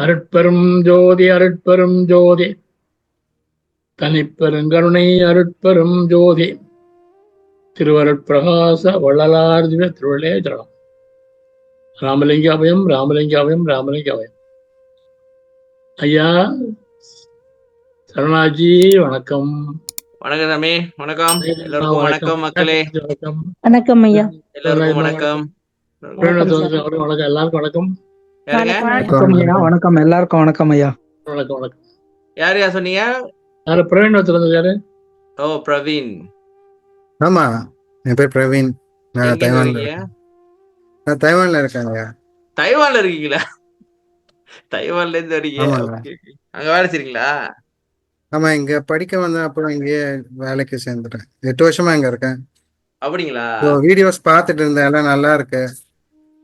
அருட்பெரும் ஜோதி அருட்பெரும் ஜோதி தனிப்பெருங்கருணை அருட்பெரும் ஜோதி திருவருட்பிரகாச வள்ளலார் திவ்ய திருவள்ளே சரணம். ராமலிங்காபயம் ராமலிங்காபயம் ராமலிங்காபயம். ஐயா சரணாஜி வணக்கம். வணக்கம் சாமி. வணக்கம் எல்லாருக்கும். வணக்கம் மக்களே. வணக்கம். வணக்கம் ஐயா. எல்லாருக்கும் வணக்கம். வணக்கம். எல்லாருக்கும் வணக்கம். வணக்கம் எல்லாருக்கும் வணக்கம் ஐயா. வணக்கம் வணக்கம். யார் யார் சொன்னீங்க? யாரு பிரவீன் வச்சிருந்தது யாரு? ஓ பிரவீன். ஆமா, என் பேர் பிரவீன். நான் தைவான்ல இருக்காங்க. தைவான்ல இருக்கீங்களா? தைவான்ல இருந்து வரீங்க. அங்க வேலை செய்றீங்களா? ஆமா, இங்க படிக்க வந்தேன், அப்புறம் இங்கேயே வேலைக்கு சேர்ந்துட்டேன். 8 வருஷமா இங்க இருக்கேன். அப்படிங்களா? வீடியோஸ் பார்த்துட்டு இருந்தேன், எல்லாம் நல்லா இருக்கு.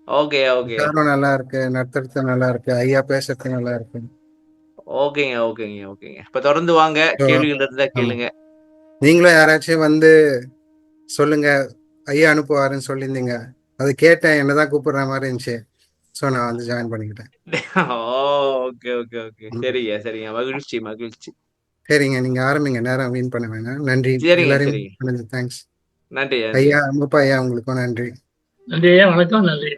Okay okay. நல்லா இருக்கு, நடத்துறது நல்லா இருக்கு, ஐயா பேசுறது நல்லா இருக்கு. ஓகேங்க ஓகேங்க ஓகேங்க. இப்ப தொடர்ந்து வாங்க, கேள்விகள் இருந்தா கேளுங்க. நீங்களும் யாராச்சும் வந்து சொல்லுங்க, ஐயா அனுப்புவாருன்னு சொல்லியிருந்தீங்க. அது கேட்டேன், என்னதான் கூப்பிடுற மாதிரி இருந்துச்சு. ஸோ நான் வந்து ஜாயின் பண்ணிக்கிட்டேன். Okay okay okay. சரிங்க சரிங்க. மகிழ்ச்சி மகிழ்ச்சி. சரிங்க, நீங்க ஆரம்பிங்க, நேரம் வீண் பண்ண வேணாம். நன்றி. தேங்க்ஸ். நன்றி ஐயா. அங்கப்பா ஐயா, உங்களுக்கும் நன்றி. நன்றி ஐயா. வணக்கம். நன்றி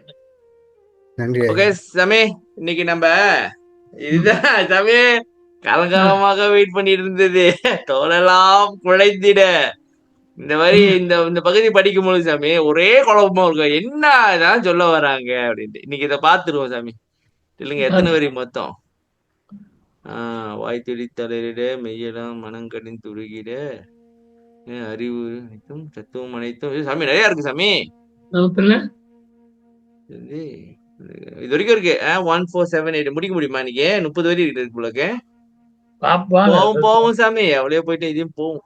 நன்றி. ஓகே சாமி, இன்னைக்கு நம்ம இதுதான் சாமி காலகாலமாக வெயிட் பண்ணிட்டு இருந்தது. தோலெல்லாம் குழைந்திட. இந்த மாதிரி இந்த பகுதி படிக்கும் பொழுது சாமி ஒரே குழப்பமா இருக்கும், என்னதான் சொல்ல வராங்க அப்படின்ட்டு. இன்னைக்கு இதை பார்த்துருவோம் சாமி. இல்லைங்க, எத்தனை வரி மொத்தம்? வாய் துடி தளரிட, மெய்யெல்லாம் மனங்கடின் துருகிட, அறிவு அனைத்தும் தத்துவம் அனைத்தும். சாமி நிறைய இருக்கு சாமி. இது வரைக்கும் இருக்கு. 1478 முடிக்க முடியுமா? இன்னைக்கு 30 வரி இருக்கு போலக்கு. போவோம் சாமி, எவ்வளோ போயிட்டு இதையும் போவோம்.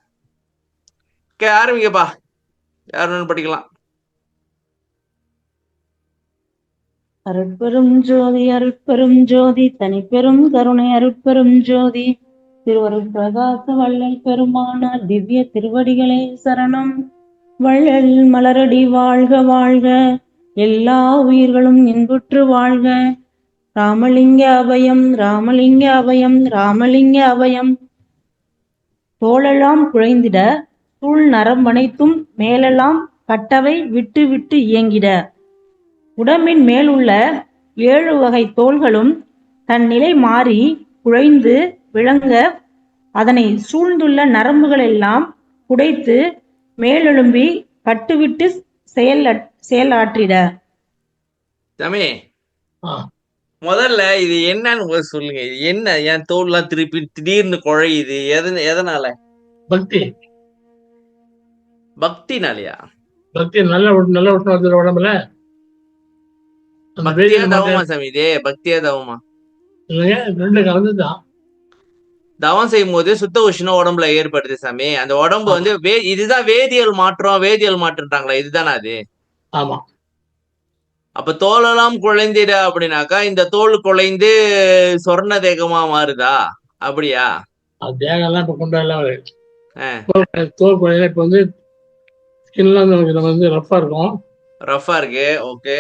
ஆரம்பிங்கப்பா, யாரும் படிக்கலாம். அருட்பெரும் ஜோதி அருட்பெரும் ஜோதி தனிப்பெரும் கருணை அருட்பெரும் ஜோதி திருவருட்பிரகாச வள்ளல் பெருமானார் திவ்ய திருவடிகளே சரணம். வள்ளல் மலரடி வாழ்க வாழ்க, எல்லா உயிர்களும் இன்புற்று வாழ்க. ராமலிங்க அபயம் ராமலிங்க அபயம் ராமலிங்க அபயம். தோளெல்லாம் குழைந்திட, சூழ் நரம்பனைத்தும் மேலெல்லாம் கட்டவை விட்டு விட்டு இயங்கிட. உடம்பின் மேலுள்ள 7 வகை தோள்களும் தன் நிலை மாறி குழைந்து விளங்க, அதனை சூழ்ந்துள்ள நரம்புகளெல்லாம் புடைத்து மேலெழும்பி கட்டுவிட்டு செயலாற்றிட. சாமி, முதல்ல இது என்னன்னு சொல்லுங்க. இது என்ன? என் தோல்லாம் திருப்பி திடீர்னு குழையுது, எதனால? பக்தி. பக்தினாலயா? பக்தி நல்ல வருது உடம்புல. பக்தியா தவமா சாமி? இதே பக்தியா தவமா? இல்லையா, 2 கலந்துதான். தவம் செய்யும் போது சுத்த உஷ்ணம் உடம்புல ஏற்படுது சாமி. அந்த உடம்பு வந்து இதுதான் வேதியியல் மாற்றம்ன்றாங்களா? இதுதானா அது? ஆமா. அப்ப தோலெல்லாம் குழைந்திட அப்படின்னாக்கா, இந்த தோல் குழைந்து சொர்ண தேகமா மாறுதா? அப்படியா? தேகம் எல்லாம் இப்ப கொண்டு வரலாம். தோல் குழையில இப்ப வந்து ஸ்கின்லாம் வந்து ரஃபா இருக்கும். ரஃபா இருக்கு. ஓகே.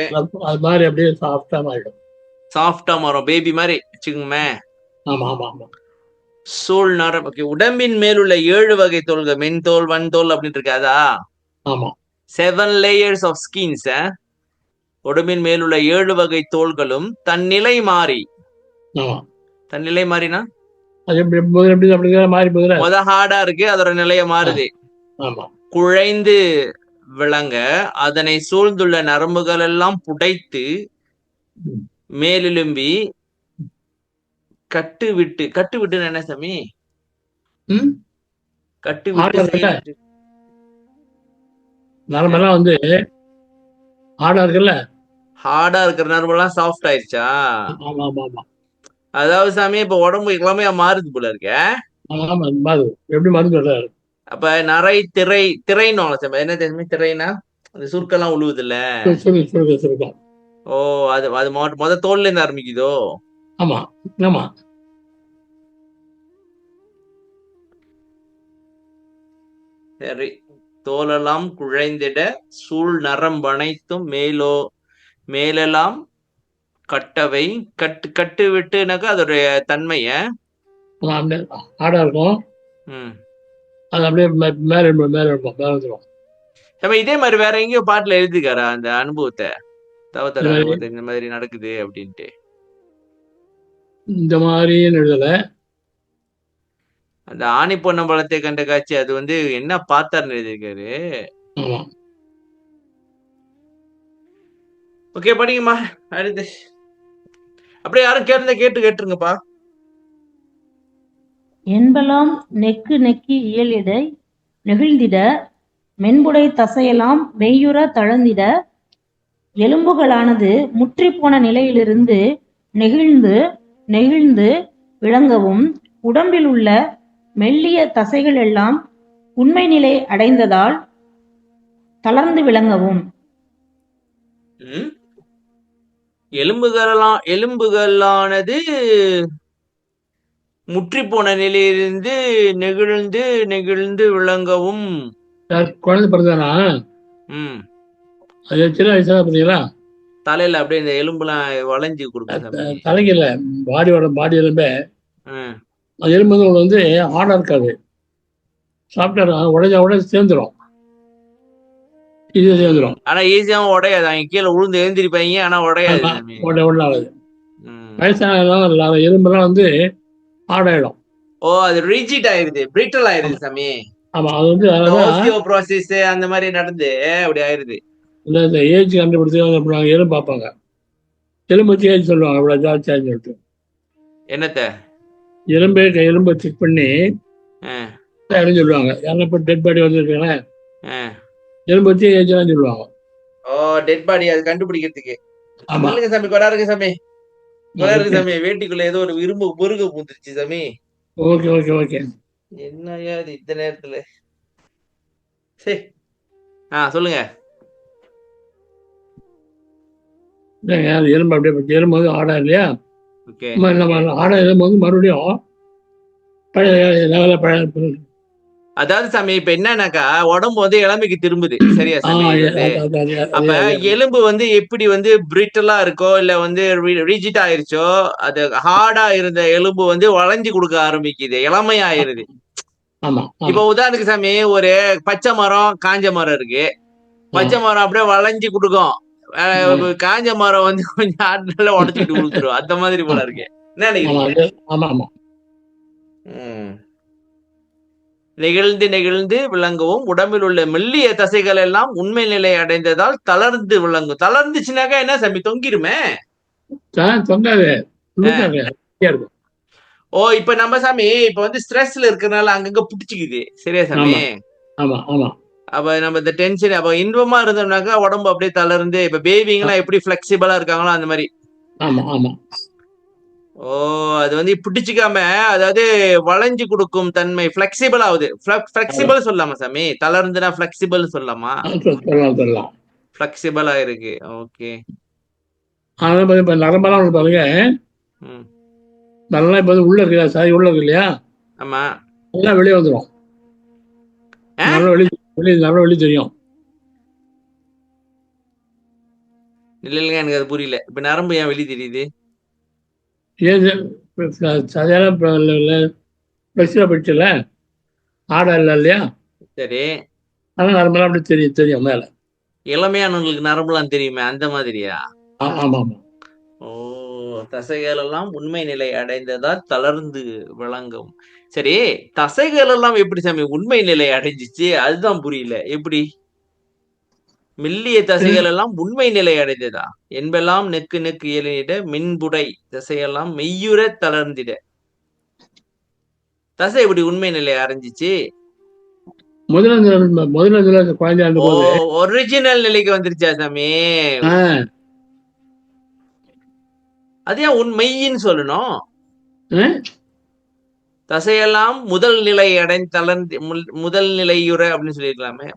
அது மாதிரி அப்படியே சாஃப்டா மாறிடும். சாஃப்டா மாறும், பேபி மாதிரி வச்சுக்கோமே. ஆமா ஆமா ஆமா. சூழ் நரம். ஓகே. உடம்பின் மேலுள்ள 7 வகை தோல்கள், மென்தோல் வன்தோல் அப்படின்னு இருக்காதா? ஆமா. 7 layers of skins. உடம்பின் மேலுள்ள 7 வகை தோள்களும் தன்னிலை மாறி. தன்னிலை மாறினா முத ஹார்டா இருக்கு, அதோட நிலைய மாறுது. குழைந்து விளங்க, அதனை சூழ்ந்துள்ள நரம்புகள் எல்லாம் புடைத்து மேலெலும்பி கட்டு விட்டு என்ன சாமி? கட்டு விட்டு நரம்பெல்லாம் வந்து ஹார்டா இருக்குல்ல, ஹார்டா இருக்கிற நரம்பெல்லாம் சாஃப்ட் ஆயிடுச்சா? அதாவது சாமி இப்ப உடம்பு எல்லாமே மாறுது போல இருக்க. எப்படி மாறுது? அப்ப நிறை திரைன்னு சாமி. என்ன தெரியுமே திரைனா? அந்த சுருக்கெல்லாம் உழுவுது இல்ல? ஓ, அது முத தோல்ல இருந்து ஆரம்பிக்குதோ? ஆமா ஆமா. சரி. தோலெல்லாம் குழைந்திட, சூழ் நரம்பனைத்தும் மேலெல்லாம் கட்டவை கட்டு விட்டுனாக்கா அதோடைய தன்மைய அப்படியே ஆடா இருக்கும். ம் அது அப்படியே மேல இருக்கும், மேல வந்துடும். நம்ம இதே மாதிரி வேற எங்கேயோ பாட்டுல எழுதிக்காரா அந்த அனுபவத்தை, தவத்தோட இந்த மாதிரி அனுபவத்தை இந்த மாதிரி நடக்குது அப்படின்ட்டு? இந்த மாதிரின்னு எழுதல. அந்த ஆணி பொன்னம்பலத்தை கண்ட காட்சி அது வந்து என்ன பார்த்தாருன்னு எழுதியிருக்காரு. ஆமா. ஓகே, படிங்கம்மா அடுத்து. அப்படியே யாரும் கேட்டுருங்கப்பா. என்பலாம் நெக்கு நெக்கி இயலிடை நெகிழ்ந்திட மென்புடை தசையெல்லாம் மெய்யுற தளர்ந்திட எலும்புகளானது முற்றிப்போன நிலையிலிருந்து நெகிழ்ந்து நெகிழ்ந்து விளங்கவும் உடம்பில் உள்ள மெல்லிய தசைகள் எல்லாம் உண்மை நிலை அடைந்ததால் தளர்ந்து விளங்கவும். எலும்புகளானது முற்றிப்போன நிலையிலிருந்து நெகிழ்ந்து நெகிழ்ந்து விளங்கவும். குழந்தை பிறந்தானா அது சின்ன வயசுல பார்த்தீங்களா, தலையில அப்படியே இந்த எலும்புலாம் வளைஞ்சு கொடுக்கும். தலைக்கு இல்லை, பாடி எலும்பே. அது எலும்பு வந்து ஆடா இருக்காது, சாப்பிட்டா உடஞ்சு சேர்ந்துடும். இது சேர்ந்துடும். ஆனா ஈஸியாவும் உடையாது, அவங்க கீழே உளுந்து எழுந்திருப்பாங்க, ஆனா உடையாது. உடலாது. வயசான எலும்பெல்லாம் வந்து ஆடாயிடும். ஓ, அது ரிஜிட் ஆயிருது, பிரிட்டல் ஆயிருது சாமி. ஆமா, அது வந்து ப்ராசஸ் அந்த மாதிரி நடந்து அப்படி ஆயிருது. இந்த ஏஜ் கண்டுபிடிச்சு எலும்பு பார்ப்பாங்க, எலும்பு வச்சு ஏஜ் சொல்லுவாங்க, அவ்வளோ ஜாஸ்தி சொல்லிட்டு. என்னத்த எலும்பை செக் பண்ணி சொல்லுவாங்க. யாரும் இப்போ டெட் பாடி வந்துருக்காங்க, எலும்பு வச்சு ஏஜ் எல்லாம் சொல்லுவாங்க. ஓ, டெட் பாடி அது கண்டுபிடிக்கிறதுக்கு. ஆமா சாமி, கொடாருங்க சாமி, கொடாருங்க சாமி. வேட்டிக்குள்ள ஏதோ ஒரு இரும்பு பொருக பூந்துருச்சு சாமி. Okay okay okay. என்னையா இது இந்த நேரத்துல? சரி, சொல்லுங்க. எலும்பு அப்படியே எலும்பு வந்து ஆடா இல்லையா, ஆடா எலும்பு வந்து மறுபடியும் பழைய. அதாவது சாமி இப்ப என்னன்னாக்கா உடம்பு வந்து இளமைக்கு திரும்புது, சரியா சாமி? அப்ப எலும்பு வந்து எப்படி வந்து பிரிட்டலா இருக்கோ இல்ல வந்து ரிஜிட் ஆயிருச்சோ, அது ஹார்டா இருந்த எலும்பு வந்து வளைஞ்சு கொடுக்க ஆரம்பிக்குது, இளமையாயிருது. இப்ப உதாரணத்துக்கு சாமி, ஒரு பச்சை மரம் காஞ்ச மரம் இருக்கு. பச்சை மரம் அப்படியே வளைஞ்சு கொடுக்கும், காஞ்ச மரம் வந்து கொஞ்சம் ஆட்டினால உடச்சுட்டு கொடுத்துரும். அந்த மாதிரி போல இருக்கு. என்ன நினைக்கிறீங்க? நெகிழ்ந்து நெகிழ்ந்து விளங்கவும் உடம்பில் உள்ள மெல்லிய தசைகள் எல்லாம் உண்மை நிலை அடைந்ததால் தளர்ந்து விளங்கும். தளர்ந்துச்சுனாக்கா என்ன சாமி, தொங்கிருமே? ஓ, இப்ப நம்ம சாமி இப்ப வந்து ஸ்ட்ரெஸ்ல இருக்கறனால அங்கங்க புடிச்சுக்குது, சரியா சாமி? அப்ப நம்ம இந்த டென்ஷன், அப்ப இன்பமா இருந்தோம்னாக்கா உடம்பு அப்படியே தளர்ந்து, இப்ப பேபிங்க எல்லாம் எப்படி பிளெக்சிபிளா இருக்காங்களோ அந்த மாதிரி. ஓ, அது வந்து பிடிச்சிக்காம, அதாவது வளைஞ்சு கொடுக்கும் தன்மை, பிளெக்சிபிள் ஆகுது. பிளெக்சிபிள் சொல்லலாமா சாமி? தளர்ந்துனா பிளெக்சிபிள் சொல்லலாமா? பிளெக்சிபிளா இருக்கு. ஓகே. நரம்பெல்லாம் பாருங்க, நல்லா இப்ப உள்ள இருக்கு, சாரி உள்ள இருக்கு இல்லையா? ஆமா, எல்லாம் வெளியே வந்துடும். நல்ல வெளியே தெரியும். இல்லைங்க, எனக்கு அது புரியல. இப்ப நரம்பு ஏன் வெளியே தெரியுது? சரியான படிச்சல ஆடா இல்ல இல்லையா? சரி, ஆனா நரம்பெல்லாம் அப்படி தெரியும் மேல. இளமையானவங்களுக்கு நரம்புலாம் தெரியுமே, அந்த மாதிரியா? ஆமா ஆமா. ஓ, தசைகள் எல்லாம் உண்மை நிலை அடைந்ததால் தளர்ந்து விளங்கும். சரி, தசைகள் எல்லாம் எப்படி சாமி உண்மை நிலை அடைஞ்சிச்சு? அதுதான் புரியல. எப்படி மெல்லிய தசைகள் எல்லாம் உண்மை நிலை அடைந்ததா? என்பெல்லாம் நெக்கு நெக்கு இயலிட மின்புடை தசையெல்லாம் மெய்யுற தளர்ந்திட. தசை எப்படி உண்மை நிலை அடைஞ்சிச்சு? முதல்ல குழந்தை ஒரிஜினல் நிலைக்கு வந்துருச்சா சாமி? அது ஏன் உண்மைன்னு சொல்லணும்? தசையெல்லாம் முதல் நிலை தளர்ந்து முதல் நிலையுற அப்படின்னு சொல்லிருக்கலாமே.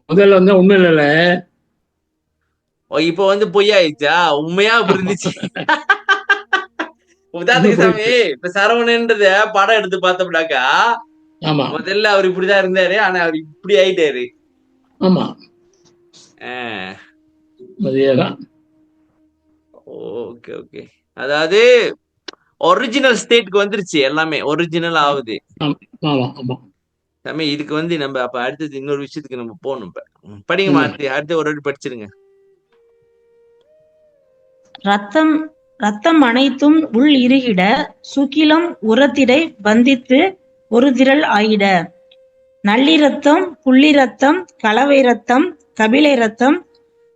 முதல்ல வந்து உண்மை இல்ல, இப்ப வந்து பொய்யாயிடுச்சா? உண்மையா இருந்துச்சு. உதாரணத்துக்கு சாமி, இப்ப சரவணன்றத படம் எடுத்து பார்த்தோம்னாக்கா, முதல்ல அவர் இப்படிதான் இருந்தாரு, ஆனா அவர் இப்படி ஆயிட்டாரு. ஆமா, அதேதான். Okay okay. அதாவது ஒரிஜினல் ஸ்டேட்க்கு வந்துருச்சு, எல்லாமே ஒரிஜினல் ஆகுது. ஆமா ஆமா. சாமி இதுக்கு வந்து நம்ம அப்ப அடுத்தது இன்னொரு விஷயத்துக்கு நம்ம போகணும். இப்ப படிங்கம்மா, அடுத்து ஒரு வாட்டி படிச்சிருங்க. ரத்தம் அனைத்தும் உள் இறுகிட சுக்கிலம் உரத்திடை பந்தித்து ஒரு திரள் ஆயிட. நல்லிரத்தம், புள்ளிரத்தம், கலவை ரத்தம், கபிலை ரத்தம்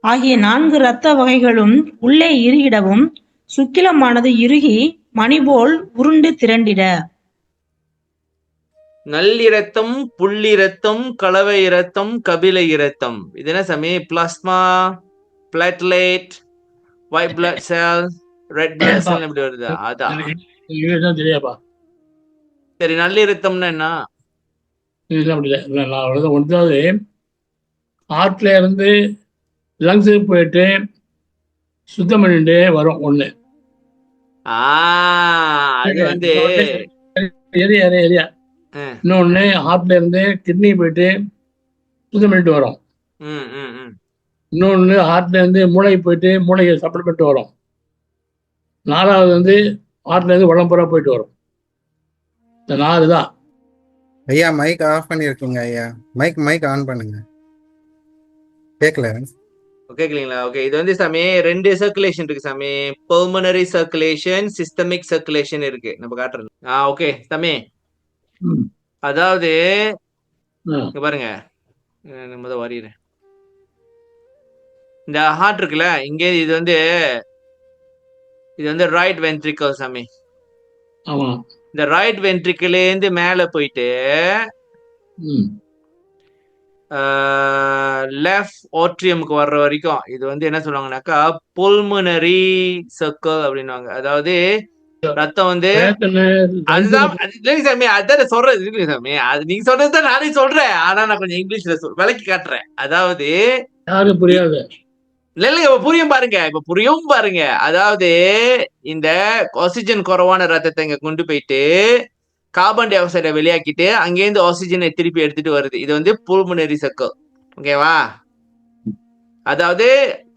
ஆகிய 4 இரத்த வகைகளும் உள்ளே இறுகிடவும் சுக்கிலமானது இறுகி மணிபோல் உருண்டு திரண்டிட. நல்லிரத்தம், புள்ளிரத்தம், கலவை இரத்தம், கபிலை இரத்தம். இது என்ன சாமி? Plasma, platelet, white blood cell, red blood cell எப்படி வருது? அதான். தெரியாப்பா. சரி, நல்லிரத்தம்னா என்ன? அவ்வளவுதான். ஒன்றாவது ஹார்ட்ல இருந்து லங்ஸுக்கு போயிட்டு சுத்தம் பண்ணிட்டு வரும் ஒண்ணு. அது வந்து ஏரியா. இன்னொன்னு ஹார்ட்ல இருந்து கிட்னி போயிட்டு சுத்தம் பண்ணிட்டு வரும். இன்னொன்னு ஹார்ட்ல இருந்து மூளை போயிட்டு மூளையை சப்ளை பண்ணிட்டு வரும். 4வது வந்து ஹார்ட்ல இருந்து உடம்புறா போயிட்டு வரும். இந்த 4 தான். ஐயா மைக் ஆஃப் பண்ணிருக்கீங்க ஐயா. மைக் ஆன் பண்ணுங்க. கேட்கல. கேட்கலீங்களா? ஓகே. இது வந்து சாமி 2 சர்க்குலேஷன் இருக்கு சாமி. பல்மனரி சர்க்குலேஷன், சிஸ்டமிக் சர்க்குலேஷன் இருக்கு. நம்ம காட்டுறது. ஓகே சாமி. அதாவது இங்க பாருங்க, நம்ம தான் வரையிறேன். இந்த ஹார்ட் இருக்குல்ல, இங்கே இது வந்து ரைட் வென்ட்ரிக்கல் சாமி. இந்த ரைட் வென்ட்ரிக்கிள்ல இருந்து மேல போயிட்டு லெஃப்ட் ஆட்ரியமுக்கு வர்ற வரைக்கும் இது வந்து என்ன சொல்லுவாங்கன்னாக்கா புல்மனரி சர்க்கிள் அப்படின்னுவாங்க. அதாவது ரத்தம் வந்து அதுதான் சாமி, அதான் சொல்றது இல்லைங்க சாமி. அது நீங்க சொல்றதுதான் நானே சொல்றேன். ஆனா நான் கொஞ்சம் இங்கிலீஷ்ல விளக்கி காட்டுறேன். அதாவது புரியாது இல்ல, இப்ப புரியும் பாருங்க, இப்ப புரியும் பாருங்க. அதாவது இந்த ஆக்சிஜன் குறைவான ரத்தத்தை இங்க கொண்டு போயிட்டு கார்பன் டை ஆக்சைடை வெளியாக்கிட்டு அங்கேருந்து ஆக்சிஜனை திருப்பி எடுத்துட்டு வருது. இது வந்து புல்மனரி சர்க்கிள். ஓகேவா? அதாவது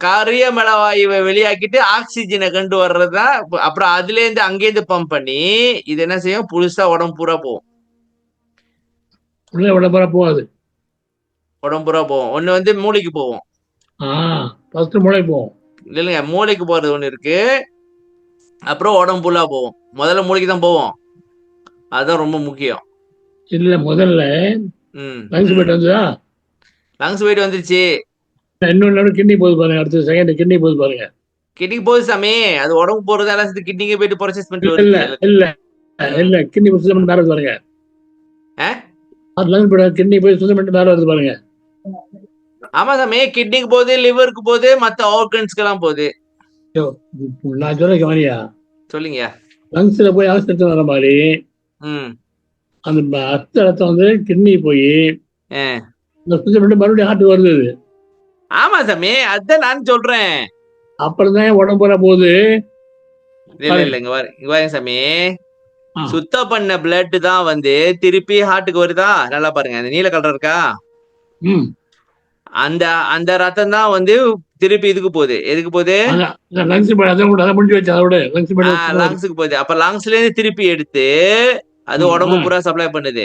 கரியமலவாயுவை வெளியாக்கிட்டு ஆக்சிஜனை கொண்டு வர்றதுதான். அப்புறம் அதுல இருந்து அங்கேருந்து பம்ப் பண்ணி இது என்ன செய்யும்? புதுசா உடம்பு பூரா போகும். போகாது, உடம்பு பூரா போகும். ஒண்ணு வந்து மூளைக்கு போகும். மூளை போகும். இல்லைங்க, மூளைக்கு போறது ஒண்ணு இருக்கு, அப்புறம் உடம்பு ஃபுல்லா போகும். முதல்ல மூளைக்கு தான் போவோம். அதுதான் ரொம்ப முக்கியம். இல்ல, முதல்ல லங்ஸ் போயிட்டு வந்துதா? லங்ஸ் போயிட்டு வந்துருச்சு. இன்னொன்னு கிட்னி போகுது பாருங்க. அடுத்த செகண்ட் கிட்னி போகுது பாருங்க. கிட்னிக்கு போகுது சாமி. அது உடம்பு போறது எல்லாம் கிட்னிக்கு போயிட்டு ப்ராசஸ் பண்ணிட்டு இல்ல இல்ல கிட்னி போய் சுத்தம் பண்ணி மேல வருது பாருங்க. கிட்னி போய் சுத்தம் பண்ணிட்டு மேல வருது பாருங்க. ஆமா சாமி, கிட்னிக்கு போகுது, லிவருக்கு போகுது, மத்த ஆர்கன்ஸ்க்கு எல்லாம் போகுது. நான் சொல்ல கவனியா? சொல்லுங்க. லங்ஸ்ல போய் ஆக்சிஜன் வர மாதிரி அந்த ரத்தம் வந்து கிட்னி போய் சுத்தம் பண்ணி மறுபடியும் ஹார்ட் வருது. ஆமா சாமி, அதுதான் நான் சொல்றேன். அப்புறம் தான் உடம்புல போகுது. இல்ல இங்க பாருங்க சாமி, சுத்தம் பண்ண பிளட் தான் வந்து திருப்பி ஹார்ட்டுக்கு வருதா? நல்லா பாருங்க, அந்த நீல கலர் இருக்கா? அந்த ரத்தம் தான் வந்து திருப்பி இதுக்கு போகுது. எதுக்கு போகுது? லங்ஸுக்கு போகுது. அப்ப லங்ஸ்ல இருந்து திருப்பி எடுத்து அது உடம்பு பூரா சப்ளை பண்ணுது.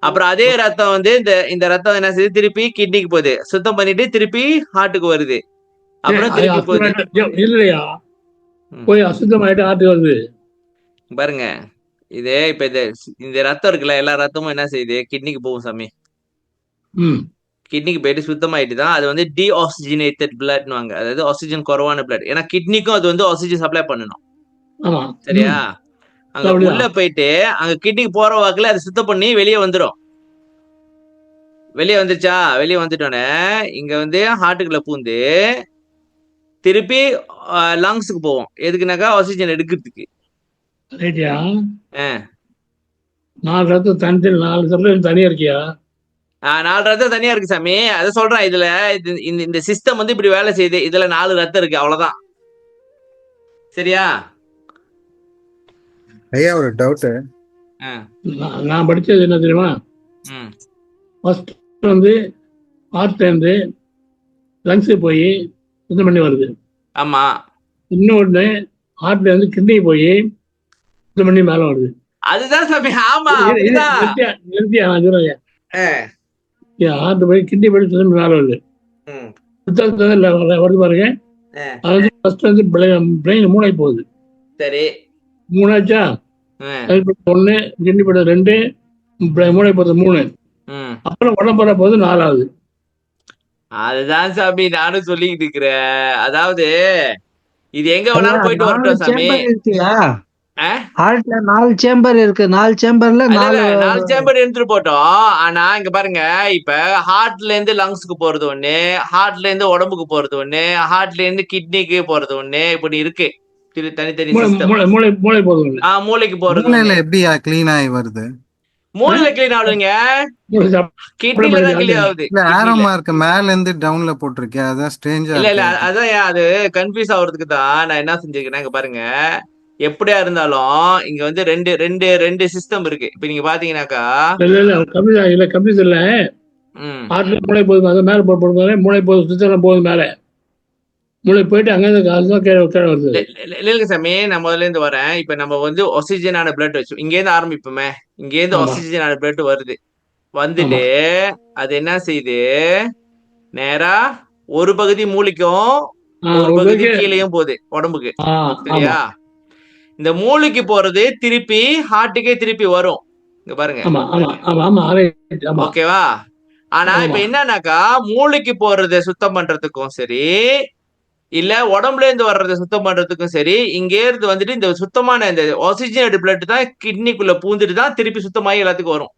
அப்புறம் அதே ரத்தம் வந்து இந்த ரத்தம் என்ன செய்யுது? திருப்பி கிட்னிக்கு போகுது, சுத்தம் பண்ணிட்டு திருப்பி ஹார்ட்டுக்கு வருது. அப்புறம் திருப்பி போகுது. இல்லையா? போய் அசுத்தமாயிட்டு ஹார்ட்டுக்கு வருது பாருங்க. இது இப்ப இந்த ரத்தம் இருக்குல்ல, எல்லா ரத்தமும் என்ன செய்யுது? கிட்னிக்கு போகும் சாமி. கிட்னிக்கு போயிட்டு சுத்தமாயிட்டு தான் அது வந்து டீஆக்சிஜனேட்டட் பிளட்னுவாங்க. அதாவது ஆக்சிஜன் குறைவான பிளட். ஏன்னா கிட்னிக்கும் அது வந்து ஆக்சிஜன் சப்ளை பண்ணணும். சரியா? அங்க உள்ள போயிட்டு அங்க கிட்னிக்கு போற வாக்குல அதை சுத்தம் பண்ணி வெளியே வந்துடும். வெளியே வந்துருச்சா? வெளியே வந்துட்டோன்னே இங்க வந்து ஹார்ட்டுக்குள்ள பூந்து திருப்பி லங்ஸுக்கு போவோம். எதுக்குனாக்கா ஆக்சிஜன் எடுக்கிறதுக்கு. 4 ரத்தம் தனியா இருக்கியா? 4 ரத்தம் தனியா இருக்கு சாமி. அதை சொல்றேன். இதுல இந்த சிஸ்டம் வந்து இப்படி வேலை செய்யுது. இதுல 4 ரத்தம் இருக்கு, அவ்வளவுதான். சரியா? ஐயா ஒரு டவுட். நான் படிச்சது என்ன தெரியுமா? ஃபர்ஸ்ட் வந்து ஹார்ட்ல இருந்து லங்ஸ் போய் சுத்தம் பண்ணி வருது. ஆமா. இன்னொன்னு ஹார்ட்ல வந்து கிட்னி போய் சுத்தம் பண்ணி மேல வருது. அதுதான் சாமி. ஆமா, அப்படிதான். நிறுத்தியா நான் சொல்றேன். ஹார்ட் போய் கிட்னி போய் சுத்தம் பண்ணி மேல வருது. சுத்தம் வருது பாருங்க. அது வந்து ஃபர்ஸ்ட் வந்து பிரெயின் மூளை போகுது. சரி. மூணாச்சா? ஒண்ணு, கிட்னி போட 2, மூளை போறது 3. அப்புறம் உடம்புற போது 4ஆவது. அதுதான் சாமி நானும் சொல்லிக்கிட்டு இருக்கிறேன். அதாவது இது எங்க வேணாலும் போயிட்டு வரட்டும் சாமி. ஹார்ட்ல 4 சேம்பர் இருக்கு. 4 சேம்பர்ல 4 சேம்பர் எடுத்துட்டு போட்டோம். ஆனா இங்க பாருங்க, இப்ப ஹார்ட்ல இருந்து லங்ஸ்க்கு போறது ஒண்ணு, ஹார்ட்ல இருந்து உடம்புக்கு போறது ஒண்ணு, ஹார்ட்ல இருந்து கிட்னிக்கு போறது ஒண்ணு, இப்படி இருக்கு தனித்தனி சிஸ்டம். மூளை போகுது. மூளைக்கு போறது மூளையில எப்படியா கிளீன் ஆகி வருது? மூளையில கிளீன் ஆகுதுங்க, கிட்னில தான் கிளீன் ஆகுது. ஆரோ மார்க் மேல இருந்து டவுன்ல போட்டிருக்கேன், அதான் ஸ்ட்ரேஞ்சா. இல்ல அதான் அது கன்ஃபியூஸ் ஆகுறதுக்கு தான் நான் என்ன செஞ்சிருக்கேன். இங்க பாருங்க, எப்படியா இருந்தாலும் இங்க வந்து ரெண்டு சிஸ்டம் இருக்கு. இப்ப நீங்க பாத்தீங்கன்னாக்கா கம்ப்யூட்டர்ல ஹார்ட்ல மூளை போகுது, அது மேல போடுவாங்க. மூளை போகுது, சுத்தம் போகுது மேல. மூளை போயிட்டு அங்கிருந்து கீழே வருது. இல்லைங்க சாமி, நான் முதல்ல இருந்து வரேன். இப்ப நம்ம வந்து ஆக்சிஜனான பிளட் வச்சு இங்க இருந்து ஆரம்பிப்போமே. இங்க இருந்து ஆக்சிஜனான பிளட் வருது. வந்துட்டு அது என்ன செய்யுது, நேரா ஒரு பகுதி மூளைக்கும் ஒரு பகுதி கீழையும் போகுது உடம்புக்கு. சரியா? இந்த மூளைக்கு போறது திருப்பி ஹார்ட்டுக்கே திருப்பி வரும். இங்க பாருங்க. ஓகேவா? ஆனா இப்ப என்னன்னாக்கா, மூளைக்கு போறதை சுத்தம் பண்றதுக்கும் சரி, இல்ல உடம்புல இருந்து வர்றதை சுத்தம் பண்றதுக்கும் சரி, இங்க இருந்து வந்துட்டு இந்த சுத்தமான இந்த ஆக்சிஜன் பிளட் தான் கிட்னிக்குள்ள பூந்துட்டு தான் திருப்பி சுத்தமாயி எல்லாத்துக்கும் வரும்.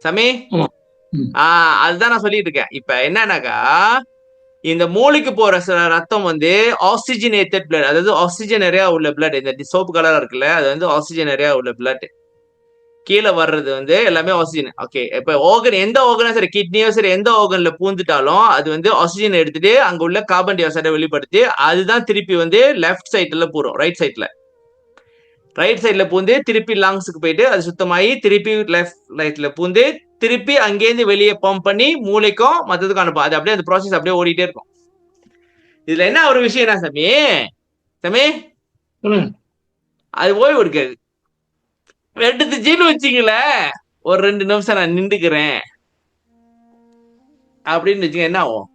சாமி, அதுதான் நான் சொல்லிட்டு இருக்கேன். இப்ப என்னன்னாக்கா, இந்த மூளைக்கு போற ரத்தம் வந்து ஆக்சிஜனேட்டட் பிளட், அதாவது ஆக்சிஜன் நிறைய உள்ள பிளட். இந்த சோப்பு கலரா இருக்குல்ல, அது வந்து ஆக்சிஜன் நிறைய உள்ள பிளட். கீழே வர்றது வந்து எல்லாமே ஆக்சிஜன். ஓகே, இப்ப ஆர்கன், எந்த ஆர்கனும் சரி, கிட்னியோ சரி, எந்த ஆர்கன்ல பூந்துட்டாலும் அது வந்து ஆக்சிஜன் எடுத்துட்டு அங்க உள்ள கார்பன் டை ஆக்சைடை வெளிப்படுத்தி அதுதான் திருப்பி வந்து லெஃப்ட் சைட்ல போறோம். ரைட் சைட்ல பூந்து திருப்பி லங்ஸுக்கு போயிட்டு அது சுத்தமாயி திருப்பி லெஃப்ட் ரைட்ல பூந்து திருப்பி அங்கேருந்து வெளியே பம்ப் பண்ணி மூளைக்கும் மற்றதுக்கும் அனுப்பும். அது அப்படியே அந்த ப்ராசஸ் அப்படியே ஓடிட்டே இருக்கும். இதுல என்ன ஒரு விஷயம் என்ன சாமி, அது ஓய்வு இருக்காது. 2 ஜீனு வச்சிங்களேன், ஒரு 2 நிமிஷம் நான் நின்றுக்கிறேன் அப்படின்னு வச்சுங்க, என்ன ஆகும்?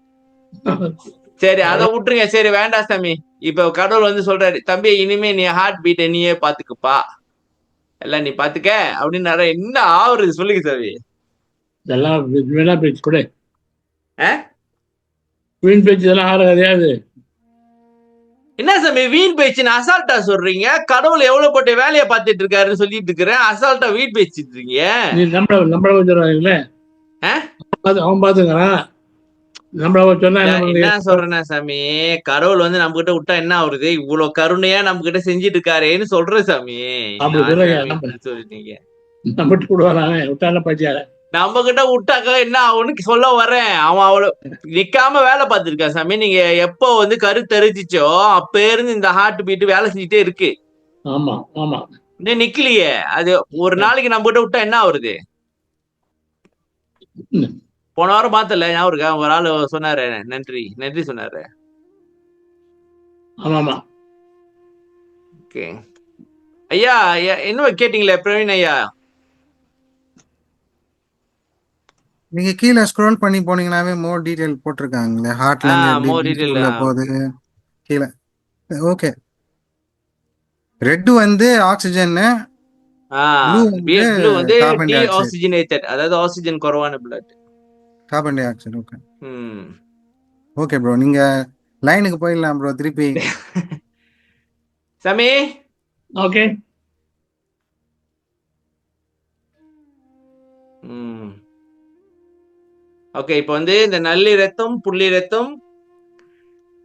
சரி, அதை விட்டுருங்க. சரி, வேண்டாம் சாமி. இப்ப கடவுள் வந்து சொல்றாரு, தம்பி இனிமே நீ ஹார்ட் பீட்டை நீயே பாத்துக்குப்பா, எல்லாம் நீ பாத்துக்க அப்படின்னு. என்ன ஆகுறது சொல்லுங்க சாமி. இதெல்லாம் வீணா பேச்சு கூட, வீண் பேச்சு இதெல்லாம் ஆறாது. என்ன சாமி வீண் பேச்சுன்னு அசால்ட்டா சொல்றீங்க? கடவுள் எவ்வளவு போட்ட வேலையை பார்த்துட்டு இருக்காருன்னு சொல்லிட்டு இருக்கிறேன், அசால்ட்டா வீண் பேசிட்டு இருக்கீங்க. நீ நம்மள சொல்றாங்கல்ல, அவன் பாத்துக்கிறான். என்ன சொல்றேன்னா சாமி, கடவுள் வந்து நம்ம கிட்ட விட்டா என்ன ஆகுறது? இவ்வளவு கருணையா நம்ம கிட்ட செஞ்சிட்டு இருக்காருன்னு சொல்றேன் சாமி. சொல்லிட்டீங்க நம்ம கிட்ட விட்டாக்கா என்ன ஆகும்னு சொல்ல வர்றேன். அவன் அவ்வளவு நிக்காம வேலை பார்த்திருக்கான் சாமி. நீங்க எப்போ வந்து கருத்தரிச்சிச்சோ அப்ப இருந்து இந்த ஹார்ட் பீட் வேலை செஞ்சுட்டே இருக்கு. இன்னும் நிக்கலையே. அது ஒரு நாளைக்கு நம்ம கிட்ட விட்டா என்ன ஆகுறது? போன வாரம் பார்த்தல, ஞாபகம் இருக்கா? ஒரு ஆளு சொன்னாரு, நன்றி சொன்னாரு. ஓகே ஐயா, இன்னும் கேட்டீங்களே பிரவீன் ஐயா? நீங்க கீழே ஸ்க்ரோல் பண்ணி போனீங்கன்னாவே மோர் டீடைல் போட்டிருக்காங்களே, ஹார்ட்ல இருந்து போகுது கீழே. ஓகே, ரெட் வந்து ஆக்சிஜன், ப்ளூ வந்து டீஆக்சிஜனேட்டட், அதாவது ஆக்சிஜன் குறைவான blood, carbon di oxide. Okay okay bro, நீங்க லைனுக்கு போயிடலாம் ப்ரோ திருப்பி. சாமி ஓகே. ஓகே, இப்போ வந்து இந்த நல்லி ரத்தம், புள்ளி ரத்தம்,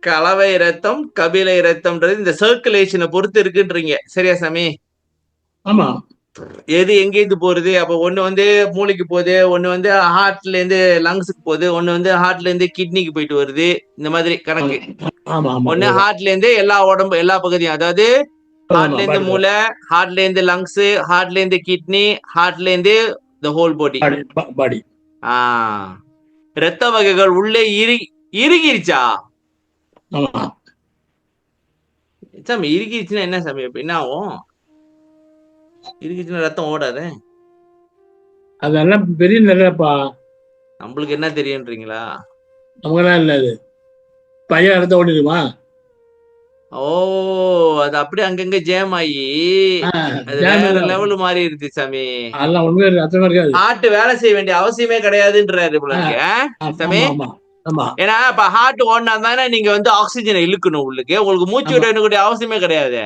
கலவை ரத்தம், கபிலை ரத்தம்ன்றது இந்த சர்க்குலேஷனை பொறுத்து இருக்குன்றீங்க, சரியா சாமி? ஆமா. எது எங்கேருந்து போறது? அப்ப ஒண்ணு வந்து மூளைக்கு போகுது, ஒண்ணு வந்து ஹார்ட்ல இருந்து லங்ஸுக்கு போகுது, ஒண்ணு வந்து ஹார்ட்ல இருந்து கிட்னிக்கு போயிட்டு வருது. இந்த மாதிரி கணக்கு. ஒண்ணு ஹார்ட்ல இருந்து எல்லா உடம்பு எல்லா பகுதியும், அதாவது ஹார்ட்ல இருந்து மூளை, ஹார்ட்ல இருந்து லங்ஸ், ஹார்ட்ல இருந்து கிட்னி, ஹார்ட்ல இருந்து தி ஹோல் பாடி. ரத்த வகைகள் உள்ளே இறுகிருச்சா? ஆமா. சாமி இறுகிருச்சுன்னா என்ன சாமி? அப்ப என்ன ஆகும்? இறுகிருச்சுன்னா ரத்தம் ஓடாது. அதெல்லாம் பெரிய நிறையப்பா. நம்மளுக்கு என்ன தெரியுன்றீங்களா? அவங்கலாம் இல்ல அது. பையன் ரத்தம் ஓடிடுமா? ஓ, அது அப்படியே அங்கங்க ஜேம் ஆகி அது ஜாம் வேற இல்ல. லெவல் மாறி இருக்கு சாமி. அதெல்லாம் ஒண்ணுமே ரத்தமே இருக்காது. ஹார்ட் வேலை செய்ய வேண்டிய அவசியமே கிடையாதுன்றாரு போல இருக்கு. சாமி, ஆமா ஆமா ஆமா. ஏன்னா இப்ப ஹார்ட் ஓடினா தானே நீங்க வந்து ஆக்சிஜனை இழுக்கணும் உள்ளுக்கு. உங்களுக்கு மூச்சு ஆமா. விட வேண்டிய அவசியமே கிடையாது.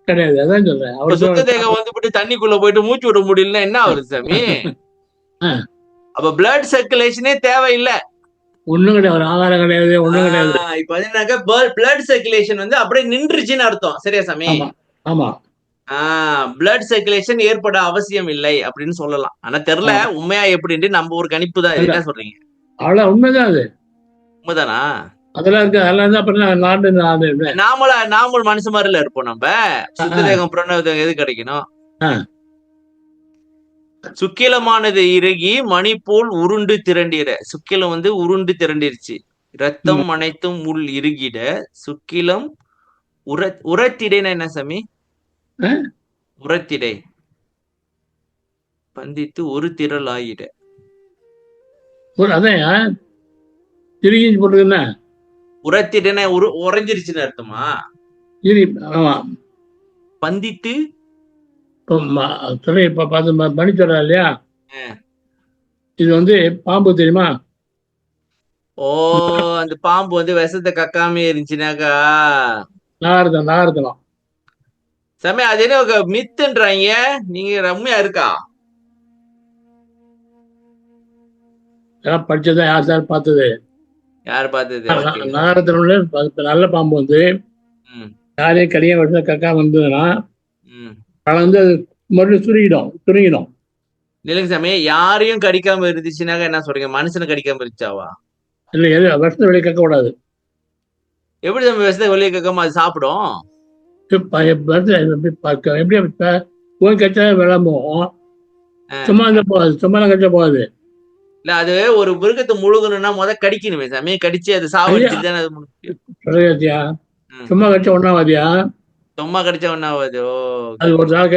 கிடையாது. அதான் சொல்றேன். இப்ப சுத்த தேகம் வந்துட்டு தண்ணிக்குள்ள போயிட்டு மூச்சு விட முடியலன்னா என்ன ஆகுது சாமி? அப்ப பிளட் சர்க்குலேஷனே தேவையில்லை. ஒண்ணும் கிடையாது. ஒரு ஆதாரம் கிடையாது. ஒண்ணும் கிடையாது. இப்ப என்னன்னாக்க பிளட் சர்க்குலேஷன் வந்து அப்படியே நின்றுச்சுன்னு அர்த்தம். சரியா சாமி? ஆமா ஆமா. பிளட் சர்க்குலேஷன் ஏற்பட அவசியம் இல்லை அப்படின்னு சொல்லலாம். ஆனா தெரியல உண்மையா எப்படின்ட்டு, நம்ம ஒரு கணிப்பு தான். என்ன சொல்றீங்க? அவ்வளவு உண்மைதான் அது. உண்மைதானா? அதெல்லாம் இருக்கு. அதெல்லாம் இருந்தா அப்புறம் நார்மல் மனுஷ மாதிரில இருப்போம் நம்ம. சுத்த தேகம் பிரணவ தேகம் எது கிடைக்கணும்? சுக்கிலமானது இறுகி மணி போல் உருண்டு திரண்டிட. சுக்கிலம் வந்து உருண்டு திரண்டிருச்சு. ரத்தம் அனைத்தும் உள் இறுகிட சுக்கிலம் உரத்திடைனா என்ன சாமி? உரத்திடை பந்தித்து ஒரு திரள் ஆயிட. அதான் திருகி போட்டுருக்குன்னா உரத்திடைனா உறைஞ்சிருச்சுன்னு அர்த்தமா? ஆமா. பந்தித்து இப்ப பார்த்து மணி சொல்றா இல்லையா? இது வந்து பாம்பு தெரியுமா? ஓ, அந்த பாம்பு வந்து விஷத்தை கக்காம இருந்துச்சுனாக்கா நாகரத்தனம். சாமி அது என்ன மித்துன்றாங்க, நீங்க ரம்மையா இருக்கா? படிச்சதான் யார் சார் பார்த்தது? யார் பார்த்தது? நகரத்தினுடைய நல்ல பாம்பு வந்து யாரையும் கடியா வெட்ட கக்காம இருந்ததுன்னா கலந்து அது மறுபடியும் சுருங்கிடும். இல்லைங்க சாமி, யாரையும் கடிக்காம இருந்துச்சுனாக்கா என்ன சொல்றீங்க? மனுஷனை கடிக்காம இருந்துச்சாவா? இல்ல, எது விஷத்தை வெளியே கக்க கூடாது. எப்படி நம்ம விஷத்தை வெளியே கக்காம அது சாப்பிடும்? எப்படி போய் கச்சா விளம்பும். சும்மா போகாது. சும்மா கச்சா போகாது. இல்ல, அது ஒரு மிருகத்தை முழுகணும்னா கடிக்கணுமே சாமி. கடிச்சு அது சாவடிச்சு தானே அது. சும்மா கடிச்சா ஒண்ணாவாதியா? சும்மா கடிச்சா ஒண்ணாவாது. அது ஒரு நாள்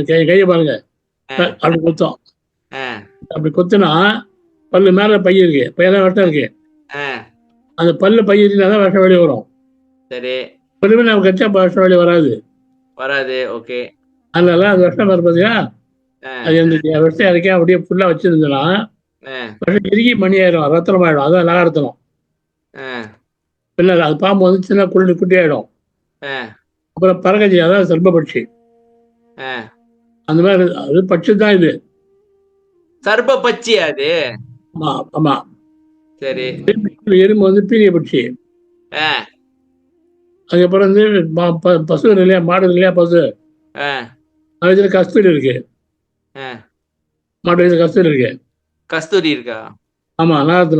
கையை பாருங்க, அப்படி குத்தம். அப்படி குத்துனா பல்லு மேல பைய இருக்கு, பையெல்லாம் விஷம் இருக்கு. அந்த பல்லு பைய இருந்தாதான் விஷம் வெளியே வரும். சரி, பொறுமை நம்ம கச்சா விஷம் வெளியே வராது. ஓகே. அதனால அந்த விஷம் வரும்போதுயா அது அந்த விஷம் இறக்கி அப்படியே ஃபுல்லா வச்சிருந்ததுன்னா விஷம் இறுகி மணி ஆயிடும், ரத்தனம் ஆயிடும். அதான் நகரத்தனம். பின்ன அது பாம்பு வந்து சின்ன குட்டி ஆயிடும். அப்புறம் பறக்கச்சி, அதான் சர்ப பட்சி. அந்த மாதிரி அது பட்சி தான் இது. சர்ப பட்சி அது? ஆமா ஆமா. சரி. எறும்பு வந்து பீரிய பட்சி. அதுக்கப்புறம் வந்து பசு இல்லையா, மாடு இல்லையா, பசு, அதுல கஸ்தூரி இருக்கு. மாட்டு வயசுல கஸ்தூரி இருக்கு. கஸ்தூரி இருக்கா? ஆமா, அதாவது